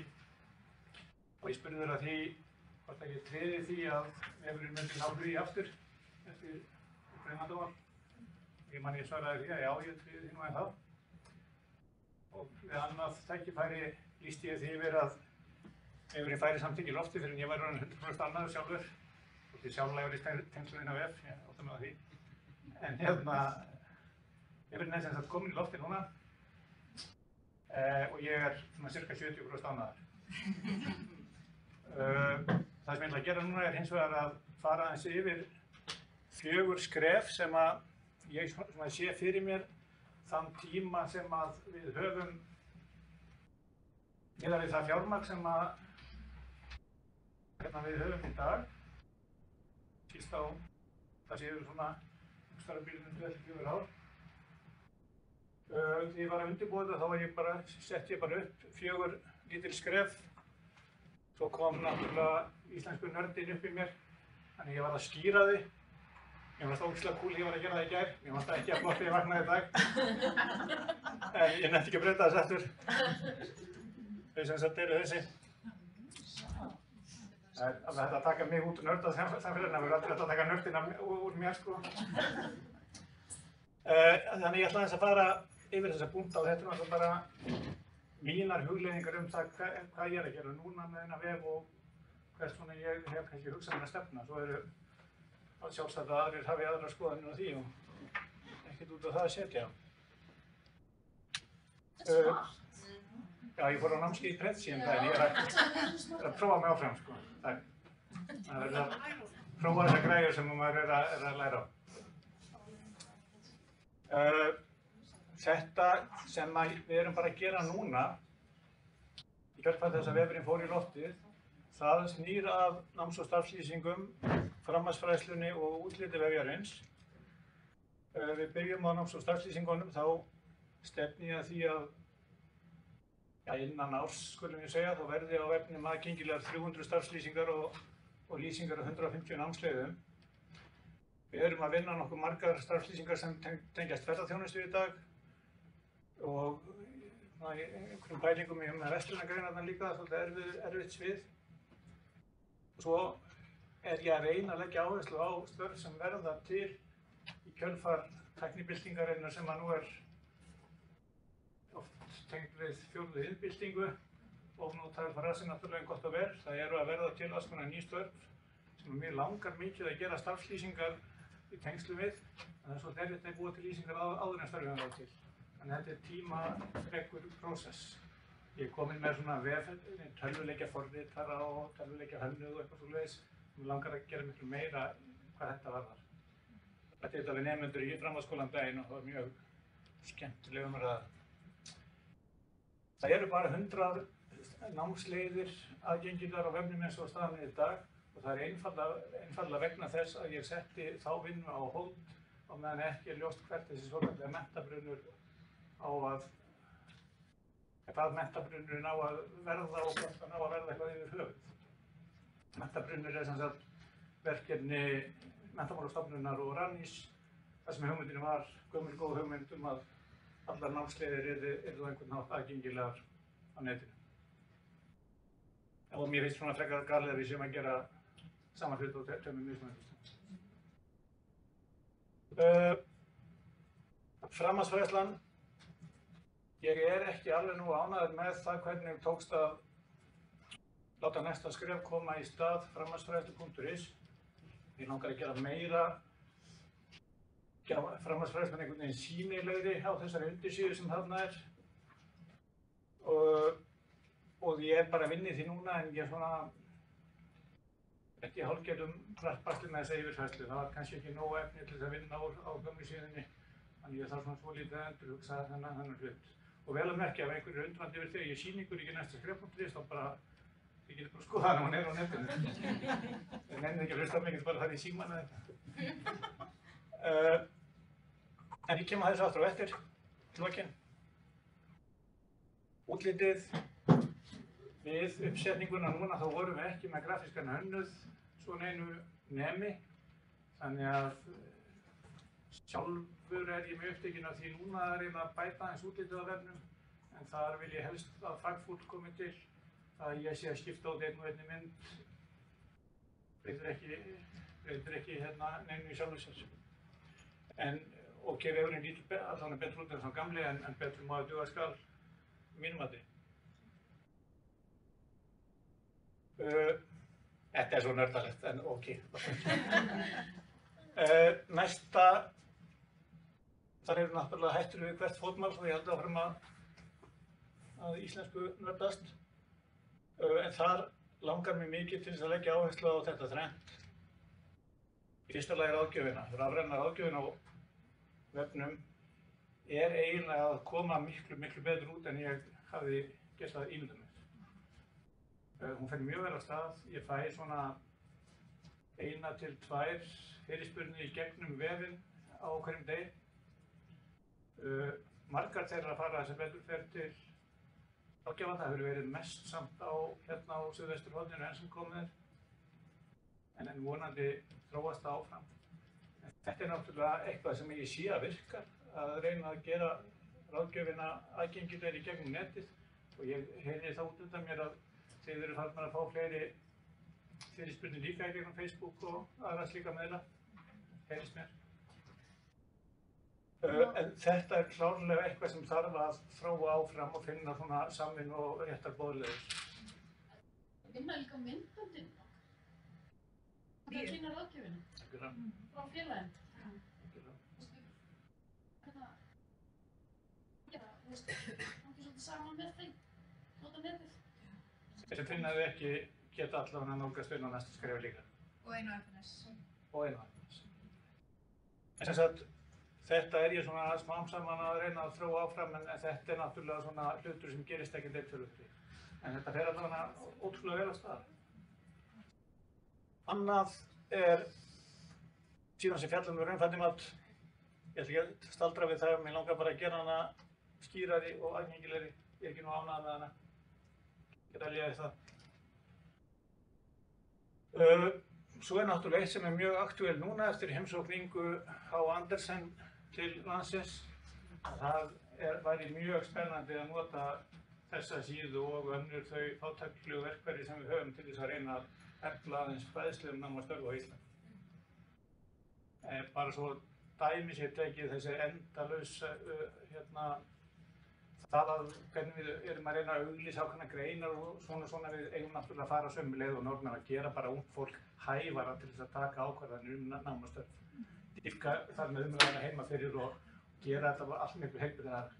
og ég spurði þeirra því hvort að ég tryði því að vefurinn myndi ná flugi aftur eftir Grænlandamál. Ég svaraði því að já, ég tryði því nú en þá. Og við annað tækifæri lýsti ég því yfir að vefurinn færi samt ekki í lofti fyrir en ég væri orðinn 100% annaður sjálfur. Og því sjálflegur í tengslum inn á vef, ég átta mig á því. En hérna, vefurinn er sem sagt kominn í lofti núna og ég er svona cirka 70% annaður. Það sem ég ætla að gera núna er hins vegar að fara aðeins yfir 4 skref sem að ég sé fyrir mér þann tíma sem að við höfum miðað við það fjármagn sem að við höfum í dag. Síst á það séu svona stærra bílum 24 ár. Þegar ég var að undirbúa þetta þá setti ég bara upp 4 lítil skref. Svo kom náttúrulega íslensku nördin upp í mér, þannig ég var að skýra því. Mér fannst ógeðslega kúl, ég var að gera það í gær. Mér fannst það ekki að flott þegar ég vaknaði í dag. En ég nefndi ekki að breyta þess aftur. Þau sem sagt eru þessi. Það er alveg hægt að taka mig út úr nördasamfélaginu, það verður aldrei hægt að taka nördina úr mér sko. Þannig ég ætla aðeins að fara yfir þessa punkta og þetta er náttúrulega bara mínar hugleiðingar það hvað ég er að gera núna með þennan vef og hvers svona ég hef kannski hugsað mér að stefna. Svo eru sjálfsagt að aðrir hafi aðrar skoðanir á því og ekkert út á það að setja. Já, ég fór á námskeið í Prezi daginn, ég er að prófa mig áfram sko. Það verður að prófa þessar græjur sem maður er að læra á. Þetta sem við erum bara að gera núna, í kjölfar þess að vefurinn fór í loftið, það snýr að náms- og starfslýsingum, framhaldsfræðslunni og útliti vefjarins. Við byrjum á náms- og starfslýsingunum, þá stefni ég að því að innan árs, skulum ég segja, þá verði á vefnum aðgengilegar 300 starfslýsingar og lýsingar á 150 námsleiðum. Við erum að vinna nokkuð margar starfslýsingar sem tengjast ferðaþjónustu í dag og einhverjum pælingum með verslunargreinarnar líka, svolítið erfitt svið. Og svo er ég að reyna að leggja áherslu á störf sem verða til í kjölfar tæknibyltingarinnar sem að nú er oft tengt við 4. iðnbyltingu og notaður frasi náttúrulega gott og vel. Það eru að verða til alls konar ný störf sem mér langar mikið að gera starfslýsingar í tengslu við, en það er svolítið erfitt að búa til lýsingar áður en störfum það til. Þannig að þetta er tímafrekur prósess. Ég er kominn með svona tölvuleikjaforritara og tölvuleikjahönnuð og eitthvað svoleiðis. Mér langar að gera miklu meira hvað þetta varðar. Þetta er þetta við nemendur í framhaldsskólann daginn og það var mjög skemmtileg umræða. Það eru bara 100 námsleiðir aðgengilegar á vefnum eins og staðan er í dag og það er einfaldlega vegna þess að ég setti þá vinnu á hold og meðan ekki er ljóst hvert þessi svokallaði menntabrunnur á hvað menntabrunnurinn á að verða og hvort hann á að verða eitthvað yfir höfuð. Menntabrunnur er sem sagt verkefni Menntamálastofnunar og Rannís, þar sem hugmyndin var gömul góð hugmynd að allar námsleiðir yrðu einhvern hátt aðgengilegar á netinu. Og mér finnst svona frekar galið að við séum að gera saman hlut og tömum mismunandi. Framhaldsfræðslan. Ég er ekki alveg nú ánægður með það hvernig tókst að láta Næsta skref koma í stað framhaldsfræðslu.is. Ég langar að gera meira, gera framhaldsfræðslan einhvern veginn sýnilegri á þessari undirsíðu sem þarna er. Og ég er bara að vinna í því núna en ég er svona ekki hálfgerðum prattbasli með þessa yfirfærslu. Það var kannski ekki nógu efni til þess að vinna á gömlu síðunni Þannig ég þarf svona svolítið að endurhugsa þennan hlut. Og vel að merkja ef einhverju er undrandi yfir þegar ég sýni ykkur ekki næsta skref.is þá bara, þið getur bara skoða hana, hún er á netinu. Ég nenni ekki að hlusta á mig, ég get bara farið í símann eða eitthvað. En ég kem að þessu aftur á eftir, lokin. Útlitið, við uppsetninguna núna þá vorum við ekki með grafískan hönnuð svona einu nemi. Þannig að sjálfur er ég mjög upptekinn af því núna að reyna að bæta aðeins útlitið á vefnum. En þar vil ég helst að fagfólk komi til. Það ég sé að skipta út einn og einni mynd. Breytir ekki neinu í sjálfu sér. Og gefi vefurinn lítið allan betur út en þá gamli en betur má að duga skal mínum mati. Þetta er svo nördalegt en ok. Næsta, þar eru náttúrulega hættur við hvert fótmál svo ég held áfram að íslensku nördast. En þar langar mér mikið til þess að leggja áherslu á þetta þrennt. Í fyrsta lagi ráðgjöfina. Rafræna ráðgjöfin á vefnum er eiginlega að koma miklu betur út en ég hafði gert það ímyndað mér. Hún fer mjög vel af stað. Ég fæ svona 1 til 2 fyrirspurnir í gegnum vefinn á hverjum degi. Margar þeirra fara sem betur fer til ráðgjafa. Það hefur verið mest samt á suðvesturhorninu enn sem komið er. En vonandi þróast það áfram. Þetta er náttúrulega eitthvað sem ég sé að virka, að reyna að gera ráðgjöfina aðgengilegri í gegnum netið og ég heyri það út undan mér að þið eru farnar að fá fleiri fyrirspurnir líka í gegnum Facebook og aðra slíka miðla, heyrist mér. En þetta er klárlega eitthvað sem þarf að þróa áfram og finna svona samvinnu og réttar boðleiðir. Vinna líka myndböndin. Það er að kynna ráðgjöfina. Frá félaginn. Gangi svolítið saman með þeim, nota netið. Þessi finnaðu ekki geta allavega nálgast inn á næsta skrefi líka. Og einu FNS. Og einu FNS. En sem sagt, þetta er ég svona smám saman að reyna að þróa áfram en þetta er náttúrulega svona hlutur sem gerist ekki eitt fyrir. En þetta fer allavega ótrúlega vel af stað. Annað er síðan sem fjallum raunfærnimat. Ég ætla ekki að staldra við það, mér langar bara að gera hana skýrari og aðgengilegri. Ég er ekki nú ánægður með hana. Ég get að liða það. Svo er náttúrulega eitt sem er mjög aktúel núna eftir heimsókningu H. Andersen til landsins. Það væri mjög spennandi að nota þessa síðu og önnur þau fátæklegu verkfæri sem við höfum til þess að reyna að efla aðeins fræðslu námastörf á Íslandi. Bara svo dæmi sér tekið þessi endalaus það að hvernig við erum að reyna að auglýsa ákveðnar greinar og svona við eigum náttúrulega að fara sömu leið og Norðmenn að gera bara ungt fólk hæfara til þess að taka ákvarðanir námastörf. Dýpka þar með umræðina heima fyrir og gera þetta allt miklu heilbrigðara.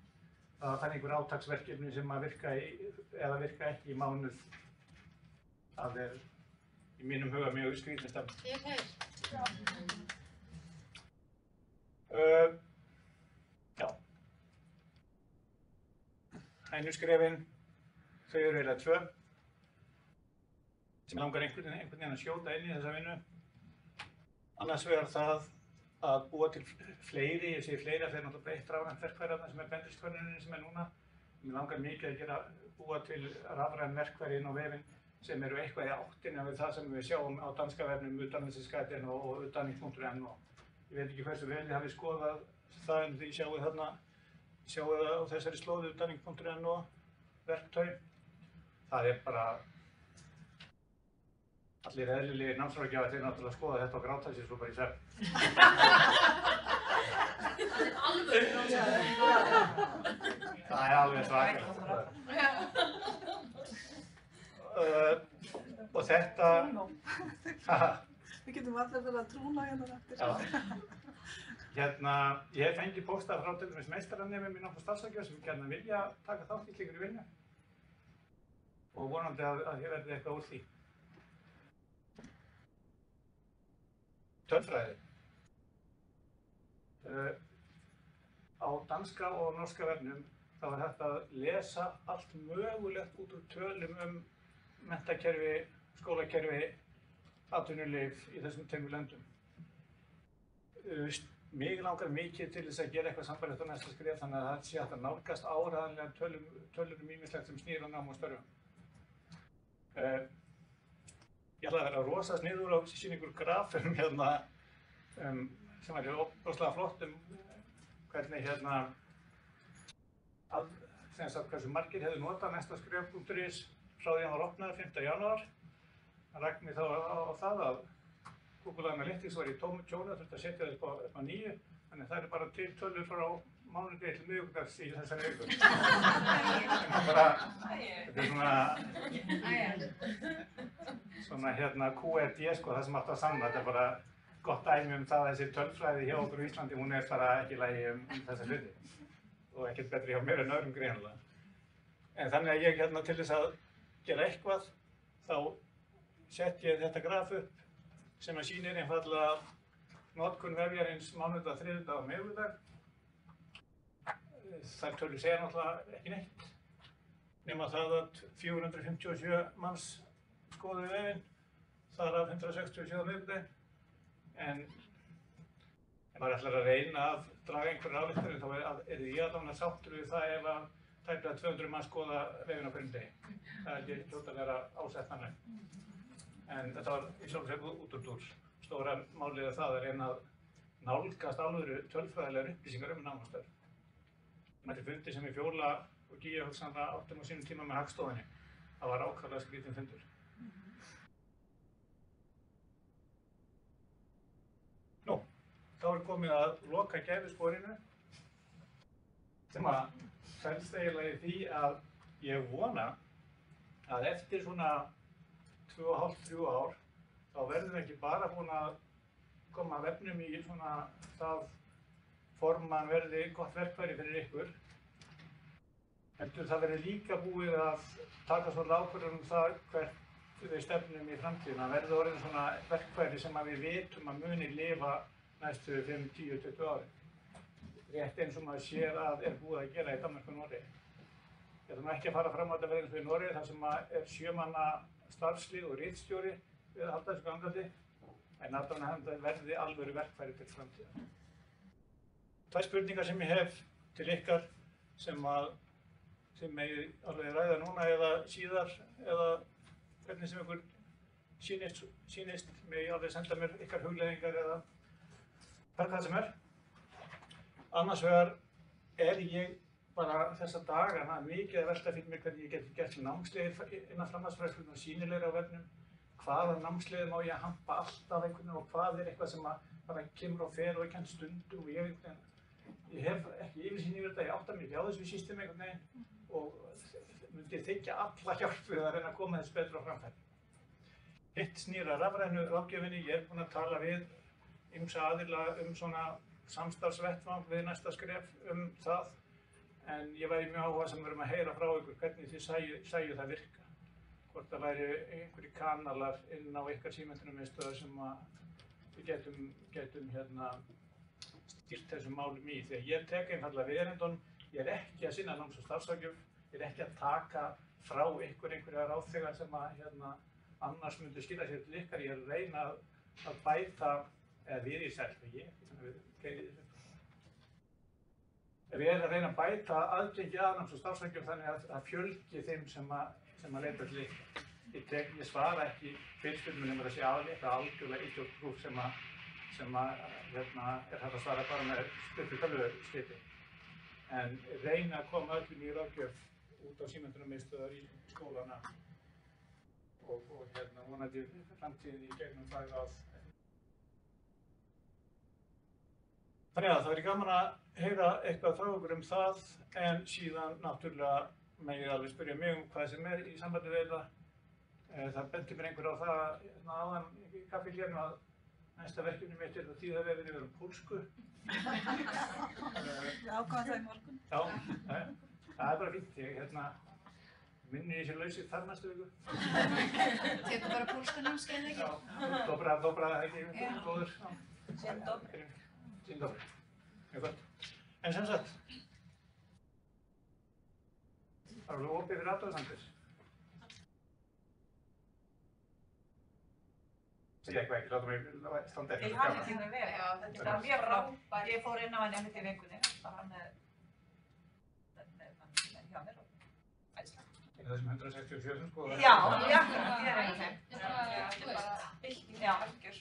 Það var einhver átaksverkefni sem að virka ekki í mánuð. Það er í mínum huga mjög skrýtin stefna. Já. Hænu skrefin, þau eru eiginlega 2 sem langar einhvern veginn að skjóta inn í þessa vinnu. Annars vegar það að búa til fleiri, ég segi fleiri að þeir náttúrulega breytt rafrænt verkfæri sem er bendilskönnunin sem er núna. Mér langar mikið að búa til rafræn verkfæri inn á vefinn sem eru eitthvað í áttina við það sem við sjáum á danska vefnum Uddannelsesguiden og Uddanning.no. Ég veit ekki hversu vel ég hafi skoðað það en því sjáu það á þessari slóðu Uddanning.no verktöy. Það er bara allir eðlilegir námsráðgjafar þeir náttúrulega skoða þetta og gráta sér svo bara í svefn. Það er alveg svakalegt. Og þetta... Við getum allir verið að trúna hérna eftir. Ég hef fengið póstað frá til dæmis meistaranemum mín á starfsráðgjöf sem gjarnan vilja taka þátt í slíkri vinnu og vonandi að ég verði eitthvað úr því. Tölfræði. á danska og norska vefnum þá er hægt að lesa allt mögulegt út úr tölum menntakerfi, skólakerfi, atvinnulíf í þessum tveimur löndum. Mig langar mikið til þess að gera eitthvað sambærilegt á næsta skref þannig að það sé hægt að nálgast áreiðanlega tölur ýmislegt sem snýr að nám og störfum. Ég ætla að vera rosa sniður á sýningur grafum hérna sem væri ótrúlega flott hvernig hversu margir hefðu notað næstaskref.is frá því að hann var opnaður 5. janúar. Það rækti mig þá á það að Google Analytics var í tómu tjóni og þurfti að setja það upp á nýju, þannig að það eru bara til tölur frá mánudegi til miðvikudags í þessari viku. Þetta er svona QED, það sem átt að sanna, þetta er bara gott dæmi það að þessi tölfræði hjá okkur í Íslandi, hún er bara ekki í lagi þessa hluti og ekkert betri hjá mér en öðrum greinilega. En þannig að ég til þess að gera eitthvað, þá sett ég þetta graf upp sem að sýnir einfallega notkun vefjarins mánudag, þriðjudag og miðvikudag. Þær tölur segja náttúrulega ekki neitt, nema það að 457 manns skoðuðu vefinn, þar af 167 á miðvikudaginn. En maður ætlar að reyna að draga einhverjar ályktanir, þá er ég allavega sáttur við það ef að tæplega 200 manns skoða vefinn á hverjum degi. Það er ekki hljótt að vera ásettanlegt. En þetta var í sjálf og sér útúrdúr. Stóra málið er það að reyna að nálgast alvöru tölfræðilegar upplýsingar nám og störf. Þetta er fundi sem Fjóla og Gíja hugsanlega áttum á sínum tíma með Hagstofunni. Það var ákaflega skrítinn fundur. Nú, þá er komið að loka gæfusporinu sem að felst eiginlega í því að ég vona að eftir svona 2,5–3 ár, þá verðum við ekki bara búin að koma vefnum í svona það form að hann verði gott verkfæri fyrir ykkur. Heldur það verði líka búið að taka svona ákvörðun það hvert við stefnum í framtíðina. Það verði orðin svona verkfæri sem að við vitum að muni lifa næstu 5, 10, 20 ári. Rétt eins og maður sér að er búið að gera í Danmörku og Noregi. Ég ætlum ekki að fara fram á þetta verið eins og í Noregi þar sem er 7 manna starfslið og ritstjóri við að halda þessu gangandi, en allavega það verði alvöru verkfæri til framtíðar. Tvær spurningar sem ég hef til ykkar sem megi alveg ræða núna eða síðar eða hvernig sem ykkur sýnist megi alveg senda mér ykkar hugleiðingar eða hvað sem er. Annars vegar er ég bara þessa dagana mikið að velta fyrir mig hvernig ég geti gert námsleiðir innan framhaldsfræðslunnar sýnilegri á vefnum. Hvaða námsleiðir má ég hampa alltaf einhvern veginn og hvað er eitthvað sem bara kemur og fer og ekki hann stundum og ég hef ekki yfirsýn yfir þetta, ég átta mig ekki á þessu systemi einhvern veginn og myndi þykja alla hjálp við að reyna að koma þess betur á framfæri. Hitt snýr að rafrænu ráðgjöfinni, ég er búinn að tala við ýmsa aðila svona samstarfsvettvang við næsta skref það. En ég væri mjög áhugasamur að heyra frá ykkur hvernig þið sæju það virka. Hvort það væri einhverjir kanalar inn á ykkar símenntunarmiðstöðvar sem við getum stýrt þessum málum í. Þegar ég tek einfaldlega við erindunum, ég er ekki að sinna náms- og starfsráðgjöf, ég er ekki að taka frá einhverja ráðþega sem annars myndu skila sér til ykkar. Ég er að reyna að bæta, eða við í self, Við erum að reyna að bæta aðgengi að náms- og starfsráðgjöf þannig að fjölgi þeim sem að leita til ykkar. Ég svara ekki fyrirspurnum að sé eitthvað algjörlega idiot-proof sem er hægt að svara bara með stuttu tölvusliti. En reyna að koma öllum í ráðgjöf út á símenntunarmiðstöðvar í skólana og vonandi framtíðin í gegnum það að. Þannig að það væri gaman að heyra eitthvað frá okkur það, en síðan náttúrulega megið alveg spyrja mig hvað sem er í sambandi við það. Það benti mér einhver á það áðan í kaffihlénu að næsta verkefni mitt er að þýða vefinn yfir pólsku. Ég ákvað það í morgun. Já, það er bara fínt. Ég minni ég sé lausið þar næstu viku. Tekur bara pólskunámskeið ekki? Já, dobra ekki, góður. Dzień dobry. Dzień dobry. Mjög gott. En sem sagt, það er alveg opið fyrir athugasemdir. Segja eitthvað ekki, láta mig standa eftir. Til hamingju með vel. Þetta var mjög frábært. Ég fór inn á henni einmitt í vikunni, bara með hjá mér og æðislega. Þessum 164 sko? Já, ég er einu þeim. Já, algjör.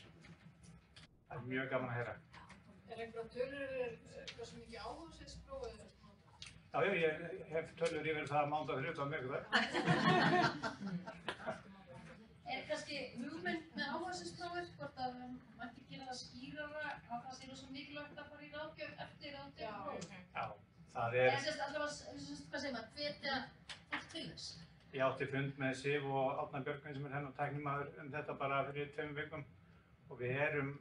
Það er mjög gaman að heyra. Er einhverja tölur hversu mikið áhugasveiðspróf er þetta? Já, ég hef tölur yfir það mánudag, þriðjudag og miðvikudag. Er kannski hugmynd með áherslusprófið, hvort að mætti gera það skýrara að það sé svo mikilvægt að fara í ráðgjöf eftir ráðgjöf? Já, það er... Eða sérst allavega, hvað segir maður, hvetja fólk til þess? Ég átti fund með Sif og Árna Björgvin sem er hennar tæknimaður þetta bara fyrir 2 vikum og við erum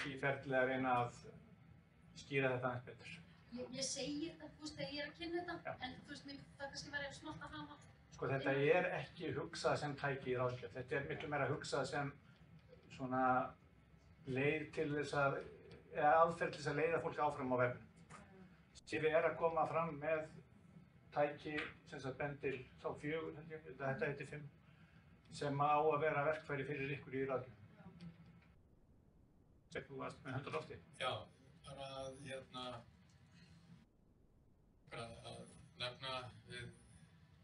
í ferli að reyna að skýra þetta aðeins betur. Ég segi þetta, þú veist, þegar ég er að kynna þetta, en þú veist, það kannski verið smart að hafa. Sko þetta er ekki hugsað sem tæki í ráðgjöf, þetta er miklu meira hugsað sem svona leið til þess að, eða aðferð til þess að leiða fólk áfram á vefnum. Sif er að koma fram með tæki sem sagt bendir þá 4, þetta heitir 5, sem á að vera verkfæri fyrir ykkur í ráðgjöf. Þú varst með hönd á lofti. Já, bara að nefna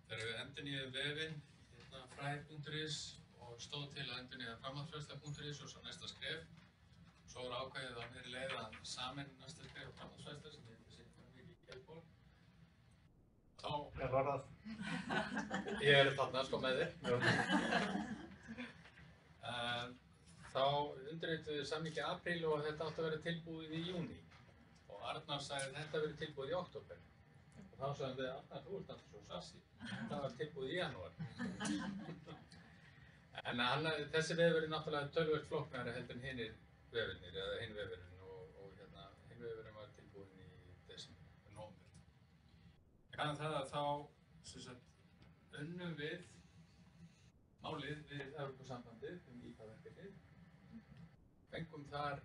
þegar við endurnýjuðum vefinn, fræðir.is og stóð til að endurnýja framhaldsfræðsla.is og svo næsta skref. Svo var ákvæðið á meiri leið að sameina næsta skref og framhaldsfræðsla sem ég sé mikið í Kjellborg. Hver var það? Ég er þarna sko með þér. Þá undirrituðu við samningi í apríl og þetta átti að vera tilbúið í júní. Og Arnar sagði að þetta verið tilbúið í október. Og þá sagðum við, Arnar, þú ert alltaf svo sassi. Það var tilbúið í janúar. En þessi vefur er náttúrulega töluvert flóknari heldur en hinir vefurnir, eða hinn vefurinn og hinn vefurinn var tilbúinn í nóvember. En það að þá unnum við málið við Evrópusambandið IPA-verkefnið. Fengum þar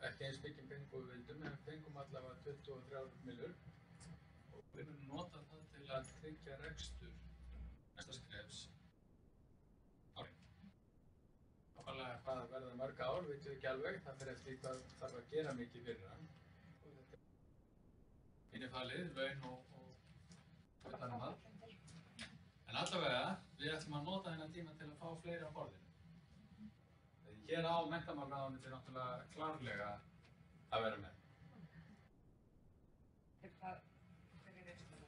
ekki eins mikið peningum við vildum, en fengum allavega 23 millur og við munum nota það til að tryggja rekstur næsta skrefs árið. Nákvæmlega hvað verða mörg ár, veitum við ekki alveg, það fyrir eftir hvað þarf að gera mikið fyrir hann. Innifalið, laun og utanum það. En allavega, við ætlum að nota þennan tíma til að fá fleiri á borðinu. Hér á menntamálaráðuneytið er náttúrulega klárlega að vera með. Hver er reynslan?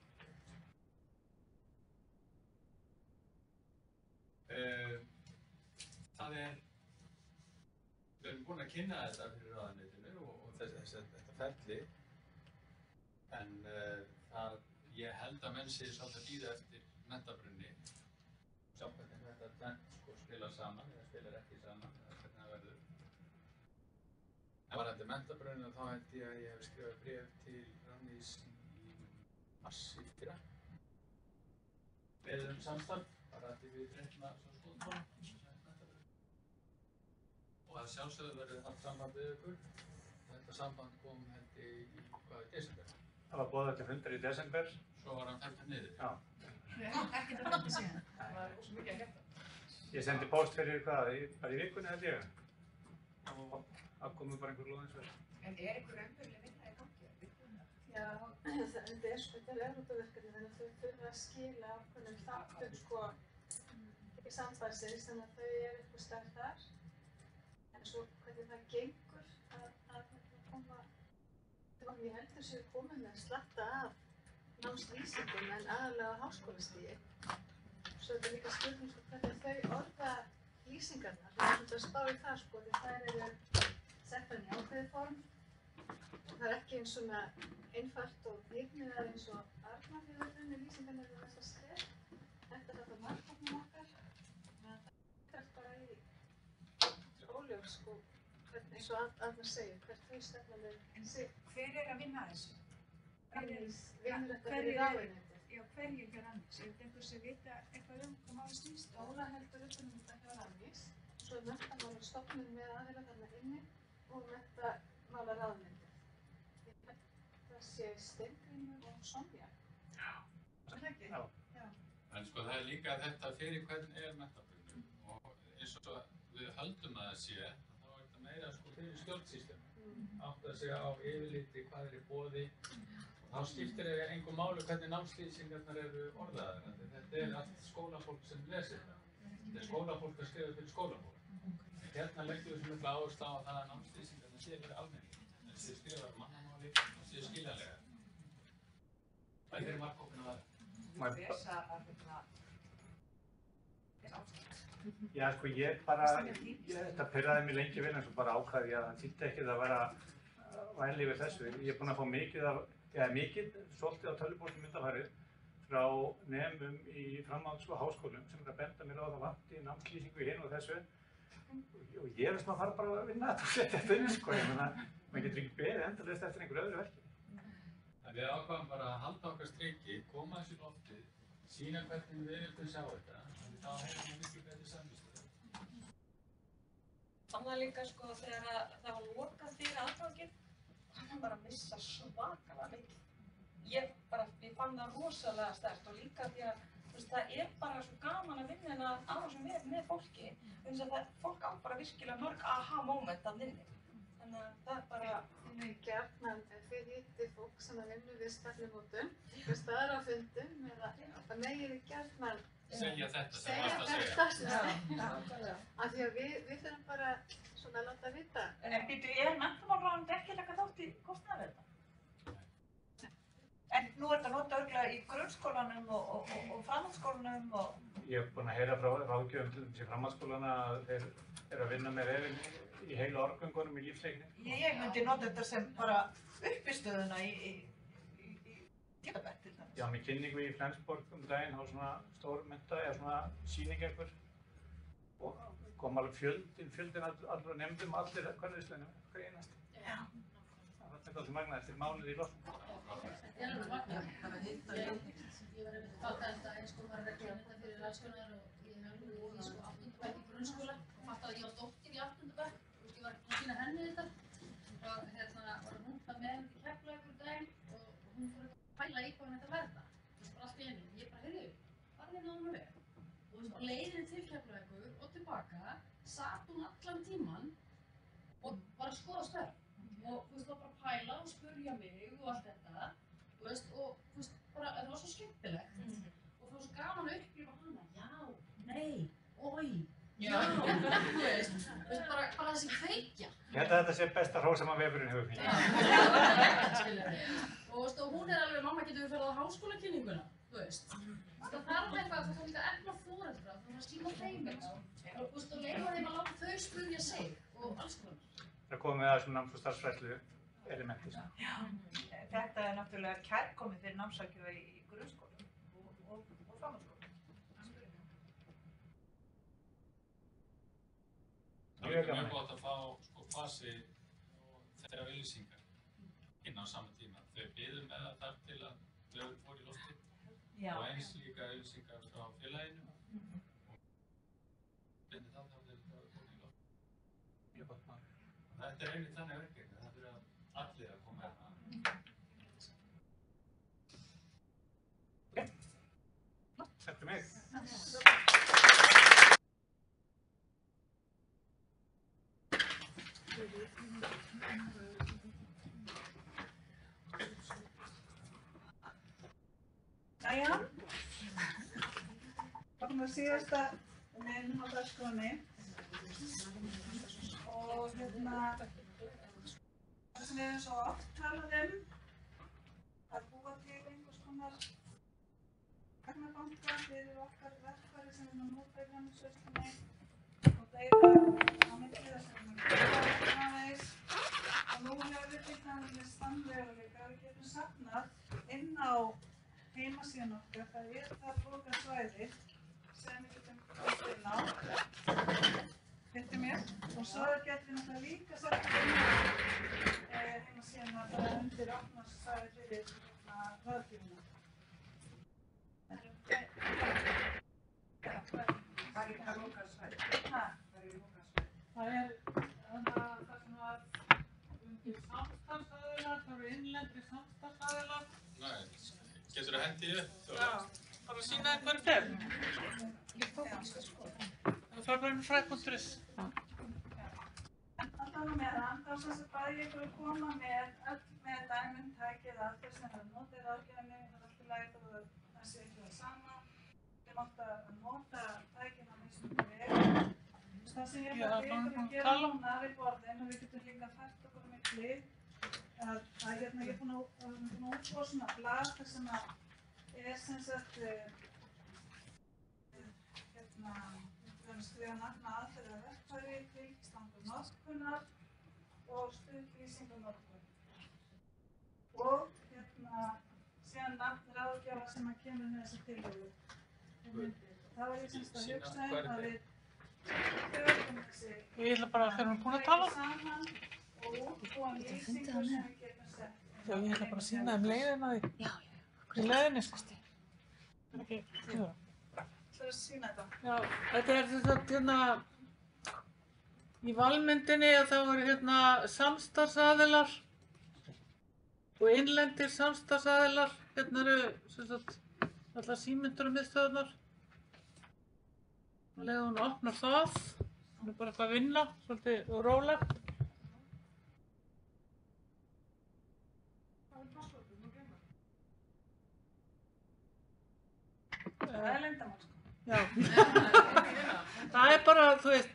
Það er, við erum búin að kynna þetta fyrir ráðuneytinu og þetta ferli, en ég held að menn sé svolítið að bíða eftir menntabrunni. Sjá hvernig þetta tvennt spilar saman eða spilar ekki saman. En varðandi menntabrunni þá held ég að ég hef skrifað bréf til Rannís í mars í fyrra. Við samstarf, bara því við reyndum að skoðum menntabrunni. Og að sjálfsögðu verður haft samband við ykkur. Þetta samband kom held í desember. Það var boðað til fundar í desember. Svo var hann felldur niður. Já. Ekkert að fundi síðan. Það var svo mikið að geta. Ég sendi post fyrir hvað, bara í vikunni held ég. Og það komið bara einhver lóðinsverð. En er einhver raunveruleg vinna í gangi? Já, þetta er Evrópuverkefni, þannig að þau þurfa að skila ákveðnum þáttum í sambandsins, þannig að þau eru eitthvað starf þar. En svo hvernig það gengur að koma, ég heldur sér að koma með að slatta af námslýsingum en aðalega á háskólastigi. Svo þetta er líka spurning hvernig þau orða lýsingarnar. Við erum að spá í það því þær eru settar í ákveðið form. Það er ekki eins svona einfalt og hnitmiðað eins og Arnar hefur unnið lýsingarnar við þessa skref. Þetta er þetta markmannum okkar. Það er bara í óljós eins og Arnar segir, hvert þau stefna með sig. Hver er að vinna þessu? Rannís vinnur þetta fyrir ráðuneytið. Já, hverju hjá Rannís? Er þetta einhver sem vita eitthvað hvað málið snýst? Dóra heldur utan þetta hjá Rannís. Svo er menntamálastofnun með aðila þarna inni og menntamálaráðuneytið. sé Steingrímur og Sonja. Er það ekki? Já. En sko það líka þetta fyrir hvern menntarbyrjun og eins og við höldum að það sé, þá þetta meira sko fyrir stjórnsýsluna. Átt að segja á yfirliti hvað í boði. Þá skiptir engum máli hvernig námslýsingarnar eru orðaðar. Þetta allt skólafólk sem lesir það. Þetta skólafólk að skrifa fyrir skólafólk. En hérna leggjum við svo mikla áherslu á það að námslýsingarnar sé fyrir almenning. Það sé skrifað mannamáli og sé skiljanlega. Það er markkópin að Já, sko ég bara, þetta pirraði mig lengi vel en svo bara ákvaði ég að það þýtti ekki að vera vænlega yfir þessu. Ég er búinn að fá mikið, svolítið á tölvupóstum undanfarið frá nemum í framhalds- og háskólum sem að benda mér á það vanti námslýsingu í hinn og þessu. Og ég veist maður fara bara að vinna þetta og setja þetta inn, sko. Ég meina, maður getur ekki beðið endalaust eftir einhverju öðru verki. Við ákvaðum bara að halda okkar striki, koma þessu loftið, sýna hvernig við viljum sjá þetta. Þá hefum við miklu betri samvistöðu. Annað líka sko þegar það var lokað fyrir aðganginn, það var bara að missa svakalega mikið. Ég fann það rosalega sterkt og líka því að það er bara svo gaman að vinna hérna á þessum veg með fólki. Þannig að fólk á bara virkilega mörg aha-moment að vinna. Þannig að það er bara... Gjarnan, þið hittið fólk sem að vinna við stefnumótun, við staðar á fundum, eða það megið þið gjarnan segja þetta sem varst að segja. Af því að við þurfum bara svona að láta vita. En býtu, menntamálráðuneytið ekki taka þátt í kostnaði þetta? En nú er þetta notað örugglega í grunnskólanum og framhaldsskólanum og... Ég hef búinn að heyra frá ráðgjöfum til þessi framhaldsskólana að þeir eru að vinna með vefinn í heilu árgöngunum í lífsleikni. Ég myndi nota þetta sem bara uppistöðuna í tímabært til dæmis. Já, með kynningu í Flensborg daginn á svona stór mennta eða svona sýning einhver og kom alveg fjöldin allra nefndum allir hverjusleinu, hver einast. Já. Það er alltaf magna eftir mánuði í lofnum. Þetta er alveg magna. Ég var að fatta þetta eins og var reglan þetta fyrir landskólanar og ég hef nú í sko 8. bekk í grunnskóla og fattaði að ég var dóttir í 8. bekk. Ég var að sýna henni þetta og var hún það með henni til Keflavíkur daginn og hún fór að pæla í hvað hún ætti að verða. Bara allt í einu. Ég bara, heyrðu, farðu inn á hana veg. Og leiðin til Keflavíkur og tilbaka sat hún allan tíman og var að skoða störf. Og þú veist, var bara að pæla og spurja mig og allt þetta. Þú veist, og þú veist, bara, það var svo skemmtilegt. Og það var svo gaman að upplifa hana. Já, nei, oi. Já, þú veist, bara þessi kveikja. Ég held að þetta sé besta hrós sem að vefurinn hefur fengið. Og hún er alveg, mamma getur við ferðað á háskólakynninguna, þú veist. Það þarf eitthvað, það þarf líka að efla foreldra, það þarf að sýna þeim eitthvað. Og leyfa þeim að láta þau spurja sig og alls konar. Það komið að svona náms- og starfsfræðslu elementi. Já, þetta er náttúrulega kærkomið fyrir námsráðgjafa í grunnskólum og framhaldsskólum. Það er mjög gott að fá sko fasi og þeirra auglýsingar inn á sama tíma. Þau biðu með það þar til að þau fór í loftið og eins líka auglýsingar frá félaginu og binni þá þau fór í loftið. Mjög gott mál. Þetta er einmitt þannig verkefni, það þurfa allir að koma hérna. Settu mig. Jæja, varum að síðasta meðnum á dagskránni og það sem við höfum svo oft talað að búa til einhvers konar gagnabanka fyrir okkar verkfæri sem við nota í framhaldsfræðslunni og deila á milli þess að við erum aðeins og nú hefur við til dæmis standveruleika við getum safnað inn á heimasíðan okkar, það er það lokað svæði sem við getum komið inn á, hittir mér, og svo getum við náttúrulega líka sett inn á heimasíðan að það er undir opnarsvæði fyrir ráðgjöfuna. Hvað er það lokað svæði? Það er það sem var Samstarfsaðilar, það eru innlendir samstarfsaðilar. Nei, getur þú hendið upp? Já, bara sína þér hvað er. Það fara bara inn á fræ.is. Allavega meðan, þá sem þess að bæði ykkur að koma með dæmum, tækið, aðferð sem það notið ráðgjöfni, það er alltaf lægt og það sé ekki það sama. Við mátt að nota tækina með sem það er. Það sem ég ætla að ykkur að gera núna við borðin og við getum líka fært okkur á milli að hérna ég er búin að útbúa svona blað þar sem að er sem sagt hérna við höfum skrifað nafna aðferða verkfæri, tilstangur notkunar og stuðlýsingu notkun. Og hérna síðan nafn ráðgjafa sem að kemur með þessa tillögu. Það var ég semst að hugsa að við tökum þessi Ég ætla bara að þegar við erum búin að tala. saman og útbúa lýsingu sem við getum sett. Já, ég ætla bara að sýna þeim leiðina því. Já, í leiðinni, sko. Ekki, já. Það er að sýna þetta. Já, þetta er þess að hérna í valmyndinni að það voru hérna samstarfsaðilar og innlendir samstarfsaðilar. Hérna eru sem sagt allar símyndarmiðstöðvarnar. Og leiðum hún opnar það, hún er bara eitthvað að vinna, svolítið rólegt. Það er leyndarmál, sko. Já, það er bara, þú veist,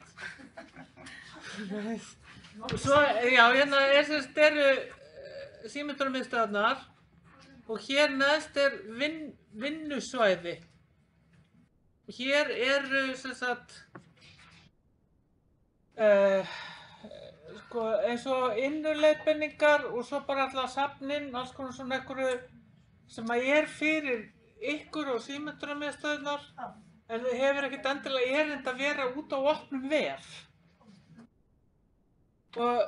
svo, já, hérna er sem sagt eru símyndarmiðstöðvarnar og hér neðst er vinnusvæði. Hér eru sem sagt sko, eins og innuleiðbeiningar og svo bara allar safnin, alls konar svona einhverju sem að er fyrir ykkur og símyndarmiðstöðvarnar en það hefur ekkert endilega erind að vera út á opnum vef. Og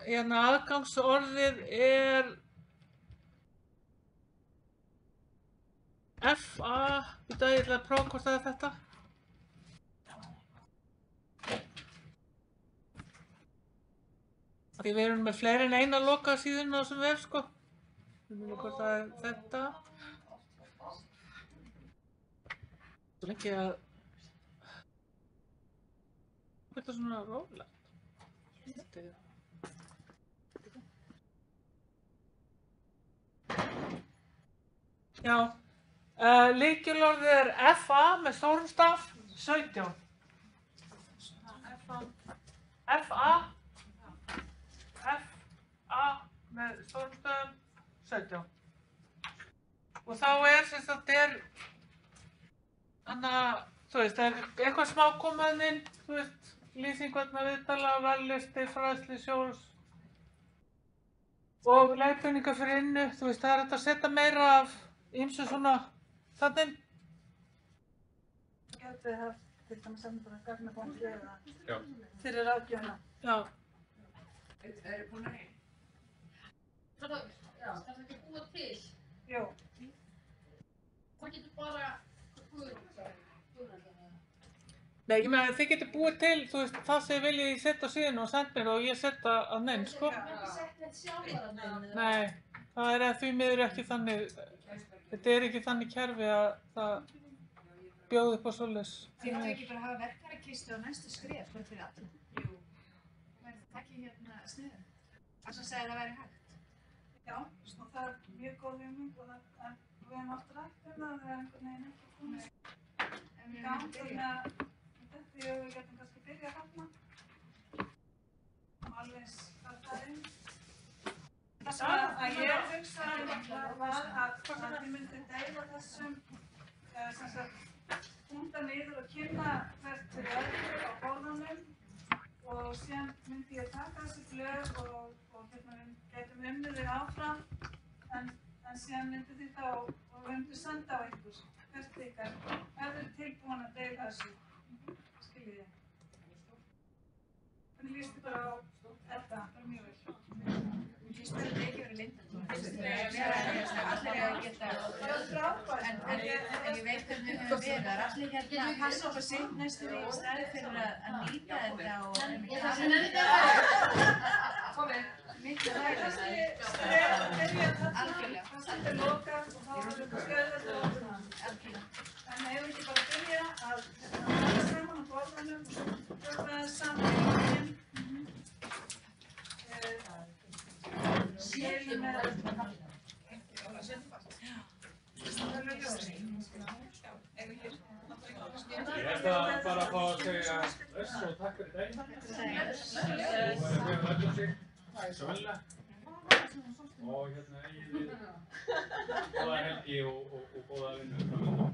hérna aðgangsorðið er FA, ég ætla að prófa hvort það er þetta. Því við erum með fleiri en eina loka síðuna á þessum vef, sko. Við erum hvort það er þetta. Svo lengi að þetta er svona rólegt. Já. Lykilorðið er FA með stórum staf 17. FA með stórum stafum 17. Og þá er sem sagt þú veist, það er eitthvað smá komaðinn, þú veist, lýsing vegna viðtala, vallisti, fræðslu, sjós og leiðbeiningar fyrir innu, þú veist, það er hægt að setja meira af ýmsu svona þannig. Gætið haft til dæmis að bara gagnabóndi eða Já. fyrir ráðgjöfna. Já. Eru búin að reyna? Já, það er ekki að búa til. Jú. Það getur bara Nei, ég meina þið getur búið til, þú veist, það sem þið viljið setja á síðuna og senda mér og ég setja á neinn, sko. Það er ekki sett neitt sjálfar að neina. Nei, það er því miður ekki þannig, þetta er ekki þannig kerfi að það bjóði upp á svoleiðis. Þið áttu ekki bara að hafa verkfærakistu á næstu skref, bara fyrir alla? Jú. Það ekki hérna sniðum. Þess að segja að það væri hægt. Já, og það er mjög góð hugmynd og við hefum oft rætt það er einhvern veginn ekki komið í gang, þannig að við getum kannski byrjað þarna og alveg starta inn. Það sem að ég hugsaði var að þið myndið deila þessum sem sagt hunda niður og kynna hvert fyrir öðru á borðanum og síðan myndi ég taka þessi blöð og hérna við getum unnið þig áfram en síðan myndi þið þá og við myndum senda á ykkur hvert ykkar ef þið eru tilbúin að deila þessu. Skiljið þið? Hvernig líst þið bara á þetta? Bara mjög vel. Mér finnst þetta ekki verið leyndardómur. Allir að geta frábært en ég veit hvernig við höfum verið. Allir hérna að passa okkur sitt næstu í staði fyrir að nýta þetta og miklu Ég ætla bara að fá að segja bless og takk fyrir daginn. Og við öllum sig, svo velja. Og hérna eigið við góða helgi og góða vinnu framöndan.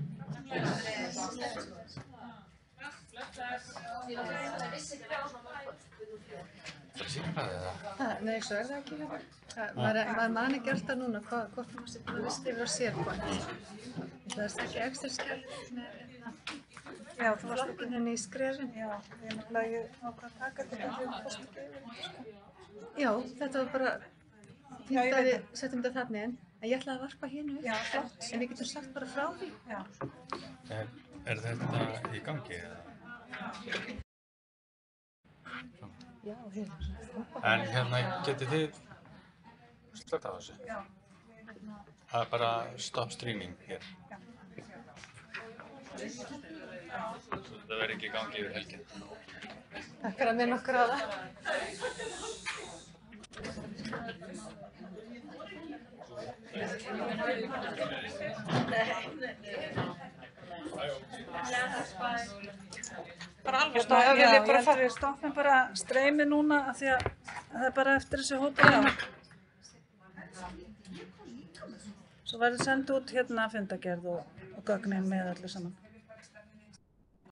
Það sé ekki hvað eða? Nei, svo það ekki hérna. Maður man ekki alltaf núna hvort maður sé búin að vista yfir á SharePoint. Það ekki ekstra skjál með Já, þú varst ekki henni í skrefin. Já, ég náttúrulega ákvað að taka þetta fyrir það sem ekki yfir. Já, þetta var bara fínt að við setjum þetta þarna inn. En ég ætlaði að varpa hérna upp. Já, flott. En við getum sagt bara frá því. Já. Er þetta í gangi eða? Já, hérna. En hérna getið þið slögt á þessu? Já. Það er bara stop streaming hér. Það verður ekki í gangi yfir helgin. Takk fyrir að minna okkur á það. Bara alveg stopp. Já, ég held að við stoppum bara streymi núna af því að það er bara eftir þessi hópur. Svo verður sendið út hérna fundagerð og gögnin með allir saman.